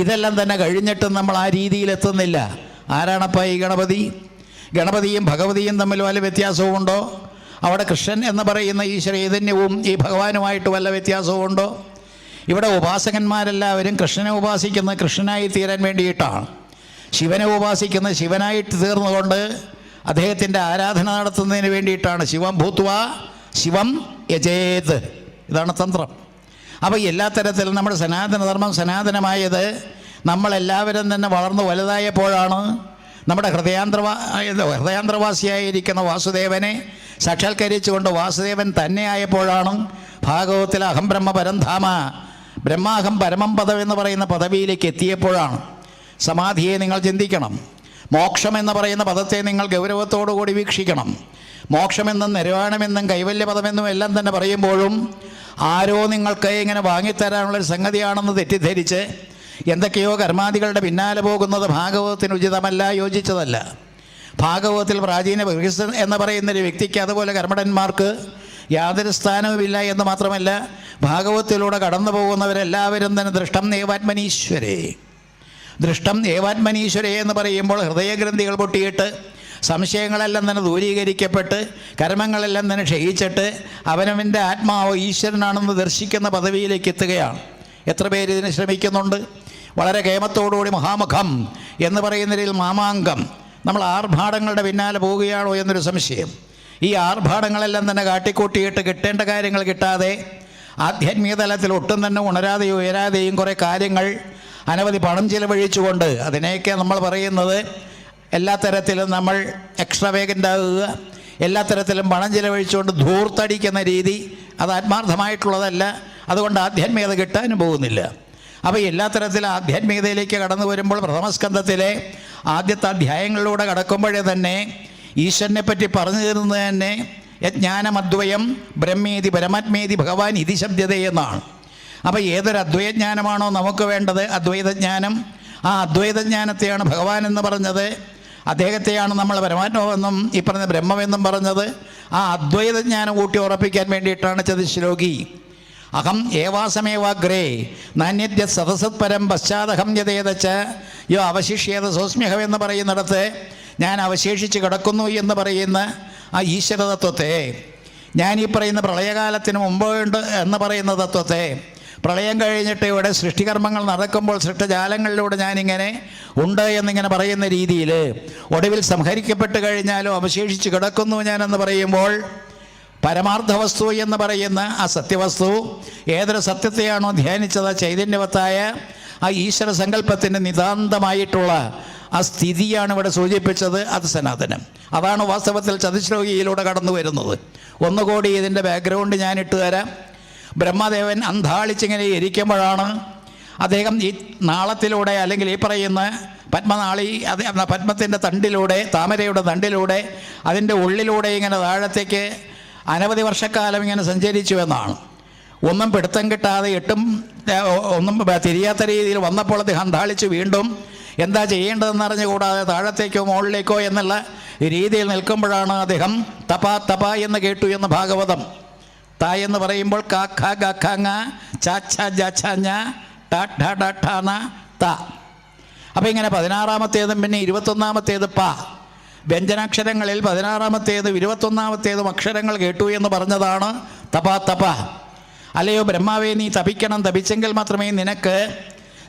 ഇതെല്ലാം തന്നെ കഴിഞ്ഞിട്ടും നമ്മൾ ആ രീതിയിലെത്തുന്നില്ല. ആരാണപ്പോൾ ഈ ഗണപതി? ഗണപതിയും ഭഗവതിയും തമ്മിൽ വല്ല വ്യത്യാസവും ഉണ്ടോ? അവിടെ കൃഷ്ണൻ എന്ന് പറയുന്ന ഈ ചൈതന്യവും ഈ ഭഗവാനുമായിട്ട് വല്ല വ്യത്യാസവും ഉണ്ടോ? ഇവിടെ ഉപാസകന്മാരെല്ലാവരും കൃഷ്ണനെ ഉപാസിക്കുന്നത് കൃഷ്ണനായി തീരാൻ വേണ്ടിയിട്ടാണ്. ശിവനെ ഉപാസിക്കുന്നത് ശിവനായിട്ട് തീർന്നുകൊണ്ട് അദ്ദേഹത്തിൻ്റെ ആരാധന നടത്തുന്നതിന് വേണ്ടിയിട്ടാണ്. ശിവം ഭൂത്വ ശിവം യജേത്, ഇതാണ് തന്ത്രം. അപ്പോൾ എല്ലാ തരത്തിലും നമ്മുടെ സനാതനധർമ്മം സനാതനമായത് നമ്മളെല്ലാവരും തന്നെ വളർന്നു വലുതായപ്പോഴാണ്. നമ്മുടെ ഹൃദയാന്തരവാസിയായിരിക്കുന്ന വാസുദേവനെ സാക്ഷാത്കരിച്ചുകൊണ്ട് വാസുദേവൻ തന്നെയായപ്പോഴാണ് ഭാഗവത്തിൽ അഹം ബ്രഹ്മ പരംധാമ, ബ്രഹ്മാഹം പരമം പദം എന്ന് പറയുന്ന പദവിയിലേക്ക് എത്തിയപ്പോഴാണ്. സമാധിയെ നിങ്ങൾ ചിന്തിക്കണം. മോക്ഷം എന്ന് പറയുന്ന പദത്തെ നിങ്ങൾ ഗൗരവത്തോടുകൂടി വീക്ഷിക്കണം. മോക്ഷമെന്നും നിർവാണമെന്നും കൈവല്യപദമെന്നും എല്ലാം തന്നെ പറയുമ്പോഴും ആരോ നിങ്ങൾക്ക് ഇങ്ങനെ വാങ്ങിത്തരാനുള്ളൊരു സംഗതിയാണെന്ന് തെറ്റിദ്ധരിച്ച് എന്തൊക്കെയോ കർമാദികളുടെ പിന്നാലെ പോകുന്നത് ഭാഗവതത്തിന് ഉചിതമല്ല, യോജിച്ചതല്ല. ഭാഗവതത്തിൽ പ്രാചീന ബൃഹസ്പതി എന്ന് പറയുന്നൊരു വ്യക്തിക്ക് അതുപോലെ കർമ്മടന്മാർക്ക് യാതൊരു സ്ഥാനവുമില്ല എന്ന് മാത്രമല്ല, ഭാഗവതത്തിലൂടെ കടന്നു പോകുന്നവരെല്ലാവരും തന്നെ ദൃഷ്ടം ഏവാത്മനീശ്വരേ. ദൃഷ്ടം ഏവാത്മനീശ്വരേ എന്ന് പറയുമ്പോൾ ഹൃദയഗ്രന്ഥികൾ പൊട്ടിയിട്ട് സംശയങ്ങളെല്ലാം തന്നെ ദൂരീകരിക്കപ്പെട്ട് കർമ്മങ്ങളെല്ലാം തന്നെ ക്ഷയിച്ചിട്ട് അവനവൻ്റെ ആത്മാവ് ഈശ്വരനാണെന്ന് ദർശിക്കുന്ന പദവിയിലേക്ക് എത്തുകയാണ്. എത്ര പേര് ഇതിന് ശ്രമിക്കുന്നുണ്ട്? വളരെ കേമത്തോടുകൂടി മഹാമുഖം എന്ന് പറയുന്നതിൽ മാമാങ്കം, നമ്മൾ ആർഭാടങ്ങളുടെ പിന്നാലെ പോവുകയാണോ എന്നൊരു സംശയം. ഈ ആർഭാടങ്ങളെല്ലാം തന്നെ കാട്ടിക്കൂട്ടിയിട്ട് കിട്ടേണ്ട കാര്യങ്ങൾ കിട്ടാതെ ആധ്യാത്മിക തലത്തിൽ ഒട്ടും തന്നെ ഉണരാതെയും ഉയരാതെയും കുറേ കാര്യങ്ങൾ അനവധി പണം ചിലവഴിച്ചുകൊണ്ട്, അതിനെയൊക്കെ നമ്മൾ പറയുന്നത് എല്ലാ തരത്തിലും നമ്മൾ എക്സ്ട്രാവേഗൻ്റ് ആകുക, എല്ലാ തരത്തിലും പണം ചിലവഴിച്ചുകൊണ്ട് ധൂർത്തടിക്കുന്ന രീതി, അത് ആത്മാർത്ഥമായിട്ടുള്ളതല്ല. അതുകൊണ്ട് ആധ്യാത്മികത കിട്ടാനും പോകുന്നില്ല. അപ്പോൾ എല്ലാ തരത്തിലും ആധ്യാത്മികതയിലേക്ക് കടന്നു വരുമ്പോൾ പ്രഥമസ്കന്ധത്തിലെ ആദ്യത്തെ അധ്യായങ്ങളിലൂടെ കടക്കുമ്പോഴേ തന്നെ ഈശ്വരനെ പറ്റി പറഞ്ഞു തരുന്നത് തന്നെ യജ്ഞാനമദ്വയം ബ്രഹ്മേതി പരമാത്മേതി ഭഗവാൻ ഇതി ശബ്ദത എന്നാണ്. അപ്പോൾ ഏതൊരു അദ്വൈതജ്ഞാനമാണോ നമുക്ക് വേണ്ടത്, അദ്വൈതജ്ഞാനം, ആ അദ്വൈതജ്ഞാനത്തെയാണ് ഭഗവാൻ എന്ന് പറഞ്ഞത്. അദ്ദേഹത്തെയാണ് നമ്മൾ പരമാത്മാവെന്നും ഈ പറഞ്ഞ ബ്രഹ്മമെന്നും പറഞ്ഞത്. ആ അദ്വൈതജ്ഞാനം കൂട്ടി ഉറപ്പിക്കാൻ വേണ്ടിയിട്ടാണ് ചതുശ്ലോകി. അഹം ഏവാസമേവാഗ്രേ നാന്യദ്യ സദസത് പരം പശ്ചാത്തഹം യഥേതച്ച യോ അവശിഷ്യേത സോസ്മ്യഹം എന്ന് പറയുന്നിടത്ത് ഞാൻ അവശേഷിച്ച് കിടക്കുന്നു എന്ന് പറയുന്ന ആ ഈശ്വരതത്വത്തെ, ഞാൻ ഈ പറയുന്ന പ്രളയകാലത്തിന് മുമ്പുണ്ട് എന്ന് പറയുന്ന തത്വത്തെ, പ്രളയം കഴിഞ്ഞിട്ട് ഇവിടെ സൃഷ്ടികർമ്മങ്ങൾ നടക്കുമ്പോൾ സൃഷ്ടജാലങ്ങളിലൂടെ ഞാനിങ്ങനെ ഉണ്ട് എന്നിങ്ങനെ പറയുന്ന രീതിയിൽ ഒടുവിൽ സംഹരിക്കപ്പെട്ട് കഴിഞ്ഞാലും അവശേഷിച്ച് കിടക്കുന്നു ഞാനെന്ന് പറയുമ്പോൾ പരമാർത്ഥ വസ്തു എന്ന് പറയുന്ന ആ സത്യവസ്തു ഏതൊരു സത്യത്തെയാണോ ധ്യാനിച്ചത്, ചൈതന്യവത്തായ ആ ഈശ്വര സങ്കല്പത്തിൻ്റെ നിതാന്തമായിട്ടുള്ള ആ സ്ഥിതിയാണ് ഇവിടെ സൂചിപ്പിച്ചത്. അത് സനാതനം. അതാണ് വാസ്തവത്തിൽ ചതുശ്ലോകിയിലൂടെ കടന്നു വരുന്നത്. ഒന്നുകൂടി ഇതിൻ്റെ ബാക്ക്ഗ്രൗണ്ട് ഞാൻ ഇട്ട് തരാം. ബ്രഹ്മദേവൻ അന്ധാളിച്ചിങ്ങനെ ഇരിക്കുമ്പോഴാണ് അദ്ദേഹം ഈ നാളത്തിലൂടെ അല്ലെങ്കിൽ ഈ പറയുന്ന പത്മനാളി അത് പത്മത്തിൻ്റെ തണ്ടിലൂടെ, താമരയുടെ തണ്ടിലൂടെ, അതിൻ്റെ ഉള്ളിലൂടെ ഇങ്ങനെ താഴത്തേക്ക് അനവധി വർഷക്കാലം ഇങ്ങനെ സഞ്ചരിച്ചു എന്നാണ്. ഒന്നും പിടുത്തം കിട്ടാതെ ഒന്നും തിരിയാത്ത രീതിയിൽ വന്നപ്പോൾ അദ്ദേഹം അന്താളിച്ച് വീണ്ടും എന്താ ചെയ്യേണ്ടതെന്ന് അറിഞ്ഞുകൂടാതെ താഴത്തേക്കോ മുകളിലേക്കോ എന്നുള്ള രീതിയിൽ നിൽക്കുമ്പോഴാണ് അദ്ദേഹം തപ തപ എന്ന് കേട്ടു എന്ന് ഭാഗവതം. ത എന്ന് പറയുമ്പോൾ ക ഖ ഗ ഖ ങ ച ഛ ജ ഛ ഞ ട ഠ ഡ ഠ ന ത. അപ്പം ഇങ്ങനെ 16-ാമത്തേതും പിന്നെ 21-ാമത്തേത് പ. വ്യഞ്ജനാക്ഷരങ്ങളിൽ 16-ാമത്തേതും 21-ാമത്തേതും അക്ഷരങ്ങൾ കേട്ടു എന്ന് പറഞ്ഞതാണ് തപ തപ. അല്ലയോ ബ്രഹ്മാവേ, നീ തപിക്കണം, തപിച്ചെങ്കിൽ മാത്രമേ നിനക്ക്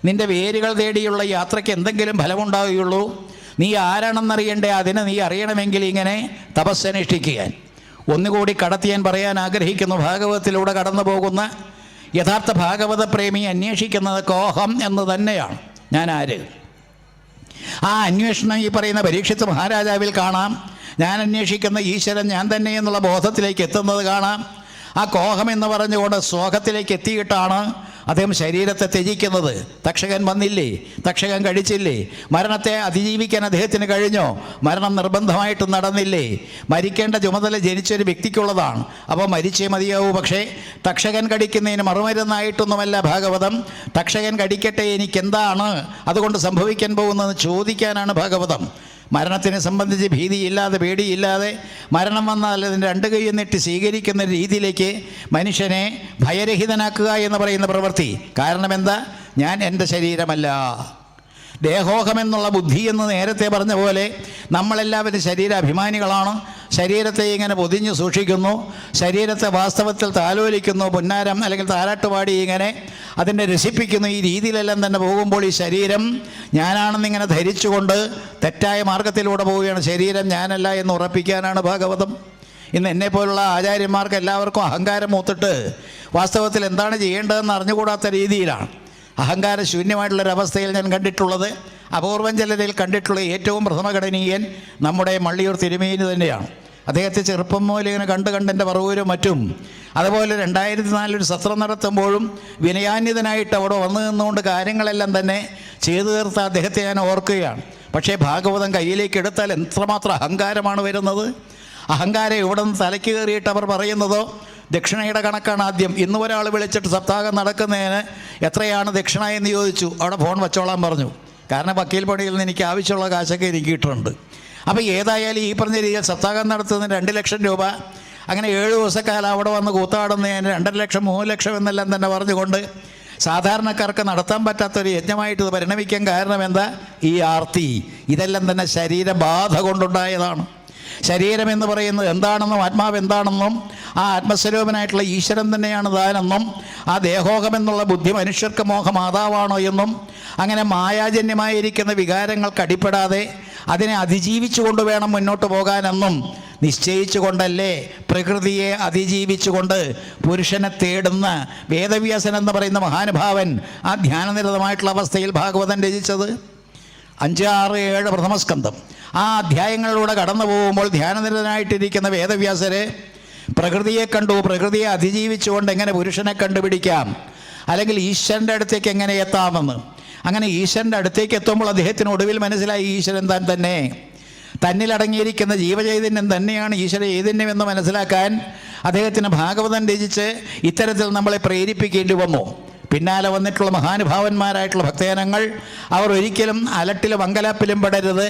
നിൻ്റെ വേരുകൾ തേടിയുള്ള യാത്രയ്ക്ക് എന്തെങ്കിലും ഫലമുണ്ടാവുകയുള്ളൂ. നീ ആരാണെന്നറിയണ്ടേ? അതിന് നീ അറിയണമെങ്കിൽ ഇങ്ങനെ തപസ്സനുഷ്ഠിക്കുക. ഒന്നുകൂടി കടത്തി ഞാൻ പറയാൻ ആഗ്രഹിക്കുന്നു. ഭാഗവതത്തിലൂടെ കടന്നു പോകുന്ന യഥാർത്ഥ ഭാഗവത പ്രേമി അന്വേഷിക്കുന്നത് കോഹം എന്ന് തന്നെയാണ്. ഞാൻ ആര്? ആ അന്വേഷണം ഈ പറയുന്ന പരീക്ഷിത്ത് മഹാരാജാവിൽ കാണാം. ഞാൻ അന്വേഷിക്കുന്ന ഈശ്വരൻ ഞാൻ തന്നെ എന്നുള്ള ബോധത്തിലേക്ക് എത്തുന്നത് കാണാം. ആ കോഹം എന്ന് പറഞ്ഞുകൊണ്ട് സ്വാഹത്തിലേക്ക് എത്തിയിട്ടാണ് അദ്ദേഹം ശരീരത്തെ ത്യജിക്കുന്നത്. തക്ഷകൻ വന്നില്ലേ? തക്ഷകൻ കഴിച്ചില്ലേ? മരണത്തെ അതിജീവിക്കാൻ അദ്ദേഹത്തിന് കഴിഞ്ഞോ? മരണം നിർബന്ധമായിട്ട് നടന്നില്ലേ? മരിക്കേണ്ട ചുമതല ജനിച്ചൊരു വ്യക്തിക്കുള്ളതാണ്. അപ്പോൾ മരിച്ചേ മതിയാവൂ. പക്ഷേ തക്ഷകൻ കടിക്കുന്നതിന് മറുമരുന്നായിട്ടൊന്നുമല്ല ഭാഗവതം. തക്ഷകൻ കടിക്കട്ടെ, എനിക്കെന്താണ് അതുകൊണ്ട് സംഭവിക്കാൻ പോകുന്നതെന്ന് ചോദിക്കാനാണ് ഭാഗവതം. മരണത്തിനെ സംബന്ധിച്ച് ഭീതിയില്ലാതെ, പേടിയില്ലാതെ, മരണം വന്നാൽ അതിൻ്റെ രണ്ട് കൈയും നീട്ടി സ്വീകരിക്കുന്ന രീതിയിലേക്ക് മനുഷ്യനെ ഭയരഹിതനാക്കുക എന്ന് പറയുന്ന പ്രവൃത്തി. കാരണം എന്താ? ഞാൻ എൻ്റെ ശരീരമല്ല. ദേഹോഹമെന്നുള്ള ബുദ്ധി എന്ന് നേരത്തെ പറഞ്ഞ പോലെ നമ്മളെല്ലാവരും ശരീരാഭിമാനികളാണ്. ശരീരത്തെ ഇങ്ങനെ പൊതിഞ്ഞ് സൂക്ഷിക്കുന്നു, ശരീരത്തെ വാസ്തവത്തിൽ താലോലിക്കുന്നു, പുന്നാരം അല്ലെങ്കിൽ താരാട്ടുപാടി ഇങ്ങനെ അതിനെ രസിപ്പിക്കുന്നു. ഈ രീതിയിലെല്ലാം തന്നെ പോകുമ്പോൾ ഈ ശരീരം ഞാനാണെന്നിങ്ങനെ ധരിച്ചുകൊണ്ട് തെറ്റായ മാർഗത്തിലൂടെ പോവുകയാണ്. ശരീരം ഞാനല്ല എന്ന് ഉറപ്പിക്കാനാണ് ഭാഗവതം. ഇന്ന് എന്നെപ്പോലുള്ള ആചാര്യന്മാർക്ക് എല്ലാവർക്കും അഹങ്കാരം മൂത്തിട്ട് വാസ്തവത്തിൽ എന്താണ് ചെയ്യേണ്ടതെന്ന് അറിഞ്ഞുകൂടാത്ത രീതിയിലാണ്. അഹങ്കാരശൂന്യമായിട്ടുള്ളൊരവസ്ഥയിൽ ഞാൻ കണ്ടിട്ടുള്ളത്, അപൂർവം ചിലരിൽ കണ്ടിട്ടുള്ള ഏറ്റവും പ്രഥമഘടനീയൻ നമ്മുടെ മള്ളിയൂർ തിരുമേനി തന്നെയാണ്. അദ്ദേഹത്തെ ചെറുപ്പം മുതൽ ഇങ്ങനെ കണ്ടെൻ്റെ പറവൂരും മറ്റും, അതുപോലെ 2004 ഒരു സത്രം നടത്തുമ്പോഴും വിനയാന്വിതനായിട്ട് അവിടെ വന്നു നിന്നുകൊണ്ട് കാര്യങ്ങളെല്ലാം തന്നെ ചെയ്തു തീർത്ത അദ്ദേഹത്തെ ഞാൻ ഓർക്കുകയാണ്. പക്ഷേ ഭാഗവതം കയ്യിലേക്ക് എടുത്താൽ എത്രമാത്രം അഹങ്കാരമാണ് വരുന്നത്. അഹങ്കാരം ഇവിടെ നിന്ന് തലയ്ക്ക് കയറിയിട്ട് അവർ പറയുന്നതോ ദക്ഷിണയുടെ കണക്കാണ് ആദ്യം. ഇന്ന് ഒരാൾ വിളിച്ചിട്ട് സപ്താഹം നടക്കുന്നതിന് എത്രയാണ് ദക്ഷിണ എന്ന് ചോദിച്ചു. അവിടെ ഫോൺ വച്ചോളാൻ പറഞ്ഞു. കാരണം വക്കീൽ പണിയിൽ നിന്ന് എനിക്ക് ആവശ്യമുള്ള കാശൊക്കെ എനിക്ക് കിട്ടുന്നുണ്ട്. അപ്പോൾ ഏതായാലും ഈ പറഞ്ഞ രീതിയിൽ സപ്താഹം നടത്തുന്നതിന് 2 ലക്ഷം രൂപ, അങ്ങനെ 7 ദിവസക്കാലം അവിടെ വന്ന് കൂത്താടുന്നതിന് 2.5 ലക്ഷം 3 ലക്ഷം എന്നെല്ലാം തന്നെ പറഞ്ഞുകൊണ്ട് സാധാരണക്കാർക്ക് നടത്താൻ പറ്റാത്തൊരു യജ്ഞമായിട്ട് ഇത് പരിണമിക്കാൻ കാരണം എന്താ? ഈ ആർത്തി. ഇതെല്ലാം തന്നെ ശരീരബാധ കൊണ്ടുണ്ടായതാണ്. ശരീരം എന്ന് പറയുന്നത് എന്താണെന്നും ആത്മാവ് എന്താണെന്നും ആ ആത്മസ്വരൂപനായിട്ടുള്ള ഈശ്വരൻ തന്നെയാണ് താനെന്നും ആ ദേഹോഹമെന്നുള്ള ബുദ്ധി മനുഷ്യർക്ക് മോഹമാതാവാണോ എന്നും അങ്ങനെ മായാജന്യമായിരിക്കുന്ന വികാരങ്ങൾക്ക് അടിപ്പെടാതെ അതിനെ അതിജീവിച്ചുകൊണ്ട് വേണം മുന്നോട്ട് പോകാനെന്നും നിശ്ചയിച്ചു കൊണ്ടല്ലേ പ്രകൃതിയെ അതിജീവിച്ചുകൊണ്ട് പുരുഷനെ തേടുന്ന വേദവ്യാസൻ എന്ന് പറയുന്ന മഹാനുഭാവൻ ആ ധ്യാനനിരതമായിട്ടുള്ള അവസ്ഥയിൽ ഭാഗവതം രചിച്ചത്. 5, 6, 7 പ്രഥമസ്കന്ധം ആ അധ്യായങ്ങളിലൂടെ കടന്നു പോകുമ്പോൾ ധ്യാനനിരതനായിട്ടിരിക്കുന്ന വേദവ്യാസരെ പ്രകൃതിയെ കണ്ടു. പ്രകൃതിയെ അതിജീവിച്ചുകൊണ്ട് എങ്ങനെ പുരുഷനെ കണ്ടുപിടിക്കാം, അല്ലെങ്കിൽ ഈശ്വരൻ്റെ അടുത്തേക്ക് എങ്ങനെ എത്താമെന്ന്. അങ്ങനെ ഈശ്വരൻ്റെ അടുത്തേക്ക് എത്തുമ്പോൾ അദ്ദേഹത്തിന് ഒടുവിൽ മനസ്സിലായി ഈശ്വരൻ താൻ തന്നെ, തന്നിലടങ്ങിയിരിക്കുന്ന ജീവചൈതന്യം തന്നെയാണ് ഈശ്വര ചൈതന്യം എന്ന് മനസ്സിലാക്കാൻ അദ്ദേഹത്തിന് ഭാഗവതം രചിച്ച് ഇത്തരത്തിൽ നമ്മളെ പ്രേരിപ്പിക്കേണ്ടി വന്നു. പിന്നാലെ വന്നിട്ടുള്ള മഹാനുഭാവന്മാരായിട്ടുള്ള ഭക്തജനങ്ങൾ അവർ ഒരിക്കലും അലട്ടിലും അങ്കലാപ്പിലും പെടരുത്,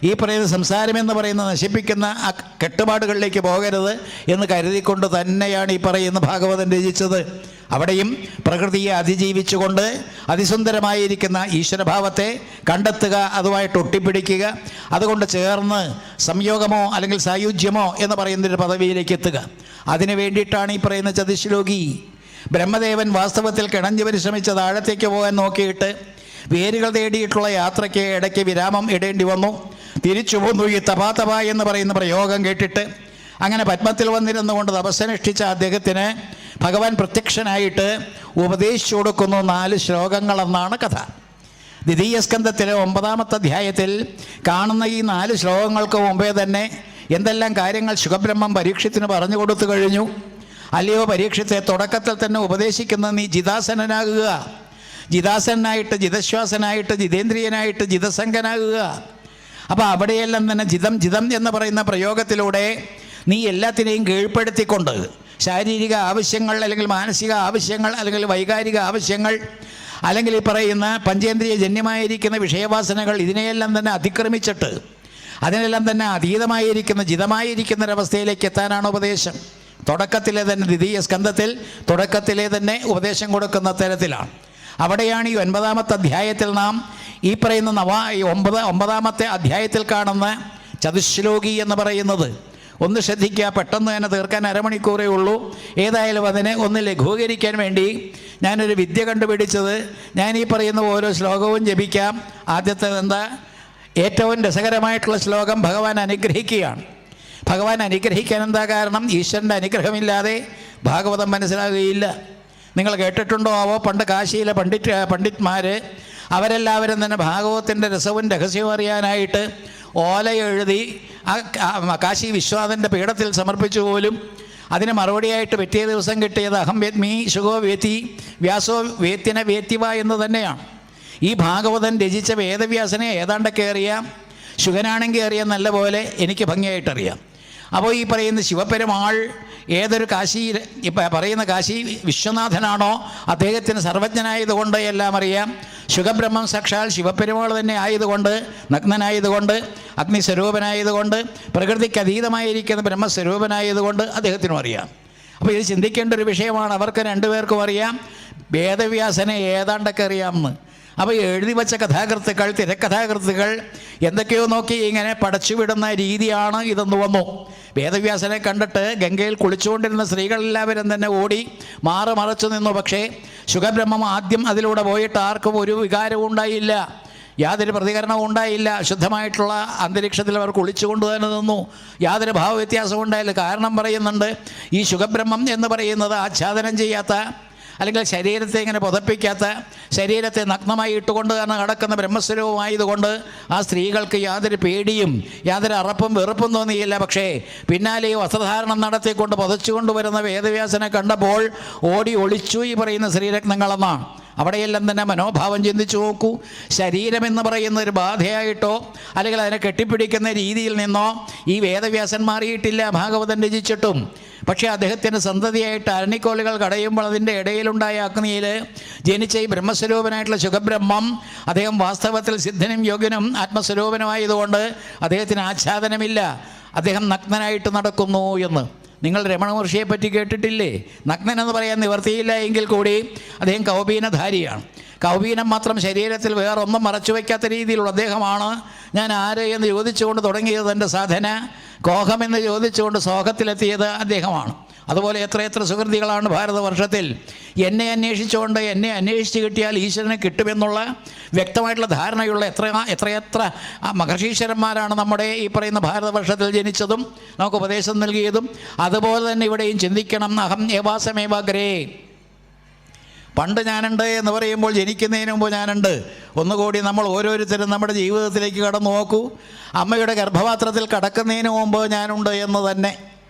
ഈ പറയുന്ന സംസാരമെന്ന് പറയുന്ന നശിപ്പിക്കുന്ന ആ കെട്ടുപാടുകളിലേക്ക് പോകരുത് എന്ന് കരുതിക്കൊണ്ട് തന്നെയാണ് ഈ പറയുന്ന ഭാഗവതം രചിച്ചത്. അവിടെയും പ്രകൃതിയെ അതിജീവിച്ചുകൊണ്ട് അതിസുന്ദരമായിരിക്കുന്ന ഈശ്വരഭാവത്തെ കണ്ടെത്തുക, അതുമായിട്ട് ഒട്ടിപ്പിടിക്കുക, അതുകൊണ്ട് ചേർന്ന് സംയോഗമോ അല്ലെങ്കിൽ സായുജ്യമോ എന്ന് പറയുന്നൊരു പദവിയിലേക്ക് എത്തുക. അതിനു വേണ്ടിയിട്ടാണ് ഈ പറയുന്ന ചതുശ്ലോകി. ബ്രഹ്മദേവൻ വാസ്തവത്തിൽ കിണഞ്ഞു പരിശ്രമിച്ച താഴത്തേക്ക് പോകാൻ നോക്കിയിട്ട് വേരുകൾ തേടിയിട്ടുള്ള യാത്രയ്ക്ക് ഇടയ്ക്ക് വിരാമം ഇടേണ്ടി വന്നു. തിരിച്ചു പോന്നു ഈ തപാതപ എന്ന് പറയുന്ന പ്രയോഗം കേട്ടിട്ട്. അങ്ങനെ പത്മത്തിൽ വന്നിരുന്നുകൊണ്ട് തപസ്സനുഷ്ഠിച്ച അദ്ദേഹത്തിന് ഭഗവാൻ പ്രത്യക്ഷനായിട്ട് ഉപദേശിച്ചു കൊടുക്കുന്നു 4 ശ്ലോകങ്ങളെന്നാണ് കഥ. ദ്വിതീയ സ്കന്ധത്തിലെ 9-ാമത്തെ അധ്യായത്തിൽ കാണുന്ന ഈ 4 ശ്ലോകങ്ങൾക്ക് മുമ്പേ തന്നെ എന്തെല്ലാം കാര്യങ്ങൾ ശുഖബ്രഹ്മം പരീക്ഷത്തിന് പറഞ്ഞു കൊടുത്തു കഴിഞ്ഞു. അല്ലയോ പരീക്ഷത്തെ, തുടക്കത്തിൽ തന്നെ ഉപദേശിക്കുന്ന നീ ജിതാസനനാകുക, ജിതാസനായിട്ട്, ജിതശ്വാസനായിട്ട്, ജിതേന്ദ്രിയനായിട്ട്, ജിതസംഗനാകുക. അപ്പോൾ അവിടെയെല്ലാം തന്നെ ജിതം ജിതം എന്ന് പറയുന്ന പ്രയോഗത്തിലൂടെ നീ എല്ലാത്തിനെയും കീഴ്പ്പെടുത്തിക്കൊണ്ട് ശാരീരിക ആവശ്യങ്ങൾ, അല്ലെങ്കിൽ മാനസിക ആവശ്യങ്ങൾ, അല്ലെങ്കിൽ വൈകാരിക ആവശ്യങ്ങൾ, അല്ലെങ്കിൽ ഈ പറയുന്ന പഞ്ചേന്ദ്രിയ ജന്യമായിരിക്കുന്ന വിഷയവാസനകൾ, ഇതിനെയെല്ലാം തന്നെ അതിക്രമിച്ചിട്ട് അതിനെല്ലാം തന്നെ അതീതമായിരിക്കുന്ന ജിതമായിരിക്കുന്ന ഒരവസ്ഥയിലേക്ക് എത്താനാണ് ഉപദേശം. തുടക്കത്തിലെ തന്നെ ദ്വിതീയ സ്കന്ധത്തിൽ തുടക്കത്തിലെ തന്നെ ഉപദേശം കൊടുക്കുന്ന തരത്തിലാണ്. അവിടെയാണ് ഈ 9-ാമത്തെ അധ്യായത്തിൽ നാം ഈ പറയുന്ന ഒമ്പതാമത്തെ അധ്യായത്തിൽ കാണുന്ന ചതുശ്ലോകി എന്ന് പറയുന്നത്. ഒന്ന് ശ്രദ്ധിക്കുക, പെട്ടെന്ന് തന്നെ തീർക്കാൻ അരമണിക്കൂറേ ഉള്ളൂ. ഏതായാലും അതിനെ ഒന്ന് ലഘൂകരിക്കാൻ വേണ്ടി ഞാനൊരു വിദ്യ കണ്ടുപിടിച്ചത്, ഞാൻ ഈ പറയുന്ന ഓരോ ശ്ലോകവും ജപിക്കാം. ആദ്യത്തേത് എന്താ? ഏറ്റവും രസകരമായിട്ടുള്ള ശ്ലോകം ഭഗവാൻ അനുഗ്രഹിക്കുകയാണ്. ഭഗവാൻ അനുഗ്രഹിക്കാൻ എന്താ കാരണം? ഈശ്വരൻ്റെ അനുഗ്രഹമില്ലാതെ ഭാഗവതം മനസ്സിലാകുകയില്ല. നിങ്ങൾ കേട്ടിട്ടുണ്ടോ ആവോ, പണ്ട് കാശിയിലെ പണ്ഡിറ്റ്മാർ അവരെല്ലാവരും തന്നെ ഭാഗവതത്തിൻ്റെ രസവും രഹസ്യവും അറിയാനായിട്ട് ഓല എഴുതി കാശി വിശ്വനാഥൻ്റെ പീഠത്തിൽ സമർപ്പിച്ചു പോലും. അതിന് മറുപടിയായിട്ട് പിറ്റേ ദിവസം കിട്ടിയത് അഹം വേത്മി ശുഗോ വേത്തി വ്യാസോ വേത്തിന വേത്തിവ എന്ന് തന്നെയാണ്. ഈ ഭാഗവതൻ രചിച്ച വേദവ്യാസനെ ഏതാണ്ടൊക്കെ അറിയാം, ശുഗനാണെങ്കിൽ അറിയാം, നല്ല പോലെ എനിക്ക് ഭംഗിയായിട്ടറിയാം. അപ്പോൾ ഈ പറയുന്ന ശിവപെരുമാൾ ഏതൊരു കാശി പറയുന്ന കാശി വിശ്വനാഥനാണോ അദ്ദേഹത്തിന് സർവജ്ഞനായതുകൊണ്ട് എല്ലാം അറിയാം. ശുഖബ്രഹ്മം സാക്ഷാൽ ശിവപെരുമാൾ തന്നെ ആയതുകൊണ്ട്, നഗ്നനായതുകൊണ്ട്, അഗ്നിസ്വരൂപനായതുകൊണ്ട്, പ്രകൃതിക്ക് അതീതമായിരിക്കുന്ന ബ്രഹ്മസ്വരൂപനായതുകൊണ്ട് അദ്ദേഹത്തിനും അറിയാം. അപ്പോൾ ഇത് ചിന്തിക്കേണ്ട ഒരു വിഷയമാണ്. അവർക്ക് രണ്ടുപേർക്കും അറിയാം, വേദവ്യാസനെ ഏതാണ്ടൊക്കെ അറിയാമെന്ന്. അപ്പോൾ എഴുതി വച്ച കഥാകൃത്തുക്കൾ, തിരക്കഥാകൃത്തുക്കൾ എന്തൊക്കെയോ നോക്കി ഇങ്ങനെ പടച്ചുവിടുന്ന രീതിയാണ് ഇതെന്ന് വന്നു. വേദവ്യാസനെ കണ്ടിട്ട് ഗംഗയിൽ കുളിച്ചുകൊണ്ടിരുന്ന സ്ത്രീകളെല്ലാവരും തന്നെ ഓടി മറച്ചു നിന്നു. പക്ഷേ ശുഖബ്രഹ്മം ആദ്യം അതിലൂടെ പോയിട്ട് ആർക്കും ഒരു വികാരവും ഉണ്ടായില്ല, യാതൊരു പ്രതികരണവും ഉണ്ടായില്ല. ശുദ്ധമായിട്ടുള്ള അന്തരീക്ഷത്തിൽ അവർ കുളിച്ചുകൊണ്ട് തന്നെ നിന്നു. യാതൊരു ഭാവവ്യത്യാസവും ഉണ്ടായില്ല. കാരണം പറയുന്നുണ്ട്, ഈ ശുഖബ്രഹ്മം എന്ന് പറയുന്നത് ആച്ഛാദനം ചെയ്യാത്ത, അല്ലെങ്കിൽ ശരീരത്തെ ഇങ്ങനെ പുതപ്പിക്കാത്ത, ശരീരത്തെ നഗ്നമായി ഇട്ടുകൊണ്ട് തന്നെ നടക്കുന്ന ബ്രഹ്മസ്വരൂപമായതുകൊണ്ട് ആ സ്ത്രീകൾക്ക് യാതൊരു പേടിയും യാതൊരു അറപ്പും വെറുപ്പും തോന്നിയില്ല. പക്ഷേ പിന്നാലെ ഈ വസ്ത്രധാരണം നടത്തിക്കൊണ്ട് പുതച്ചുകൊണ്ട് വരുന്ന വേദവ്യാസനെ കണ്ടപ്പോൾ ഓടി ഒളിച്ചു ഈ പറയുന്ന ശ്രീരത്നങ്ങളെന്നാണ്. അവിടെയെല്ലാം തന്നെ മനോഭാവം ചിന്തിച്ചു നോക്കൂ. ശരീരമെന്ന് പറയുന്ന ഒരു ബാധയായിട്ടോ അല്ലെങ്കിൽ അതിനെ കെട്ടിപ്പിടിക്കുന്ന രീതിയിൽ നിന്നോ ഈ വേദവ്യാസൻ മാറിയിട്ടില്ല ഭാഗവതം രചിച്ചിട്ടും. പക്ഷേ അദ്ദേഹത്തിൻ്റെ സന്തതിയായിട്ട് അരണിക്കോലുകൾ കടയുമ്പോൾ അതിൻ്റെ ഇടയിലുണ്ടായ അഗ്നിയിൽ ജനിച്ച ഈ ബ്രഹ്മസ്വരൂപനായിട്ടുള്ള ശുഖബ്രഹ്മം അദ്ദേഹം വാസ്തവത്തിൽ സിദ്ധനും യോഗ്യനും ആത്മസ്വരൂപനുമായതുകൊണ്ട് അദ്ദേഹത്തിന് ആച്ഛാദനമില്ല. അദ്ദേഹം നഗ്നനായിട്ട് നടക്കുന്നു എന്ന്. നിങ്ങൾ രമണ മഹർഷിയെ പറ്റി കേട്ടിട്ടില്ലേ? നഗ്നൻ എന്ന് പറയാൻ നിവർത്തിയില്ല എങ്കിൽ കൂടി അദ്ദേഹം കൗപീനധാരിയാണ്. കൗപീനം മാത്രം ശരീരത്തിൽ വേറൊന്നും മറച്ചു വയ്ക്കാത്ത രീതിയിലുള്ള അദ്ദേഹമാണ്. ഞാൻ ആര് എന്ന് ചോദിച്ചുകൊണ്ട് തുടങ്ങിയത് എൻ്റെ സാധന, കോഹമെന്ന് ചോദിച്ചുകൊണ്ട് സോഹത്തിലെത്തിയത് അദ്ദേഹമാണ്. അതുപോലെ എത്രയെത്ര സുഹൃത്തികളാണ് ഭാരതവർഷത്തിൽ എന്നെ അന്വേഷിച്ചുകൊണ്ട്, എന്നെ അന്വേഷിച്ച് കിട്ടിയാൽ ഈശ്വരനെ കിട്ടുമെന്നുള്ള വ്യക്തമായിട്ടുള്ള ധാരണയുള്ള എത്രയെത്ര മഹർഷീശ്വരന്മാരാണ് നമ്മുടെ ഈ പറയുന്ന ഭാരതവർഷത്തിൽ ജനിച്ചതും നമുക്ക് ഉപദേശം നൽകിയതും. അതുപോലെ തന്നെ ഇവിടെയും ചിന്തിക്കണം, അഹം ഏവാസമേവാഗ്രേ. പണ്ട് ഞാനുണ്ട് എന്ന് പറയുമ്പോൾ ജനിക്കുന്നതിന് മുമ്പ് ഞാനുണ്ട്. ഒന്നുകൂടി നമ്മൾ ഓരോരുത്തരും നമ്മുടെ ജീവിതത്തിലേക്ക് കടന്നു നോക്കൂ. അമ്മയുടെ ഗർഭപാത്രത്തിൽ കടക്കുന്നതിന് മുമ്പ് ഞാനുണ്ട് എന്ന് തന്നെ.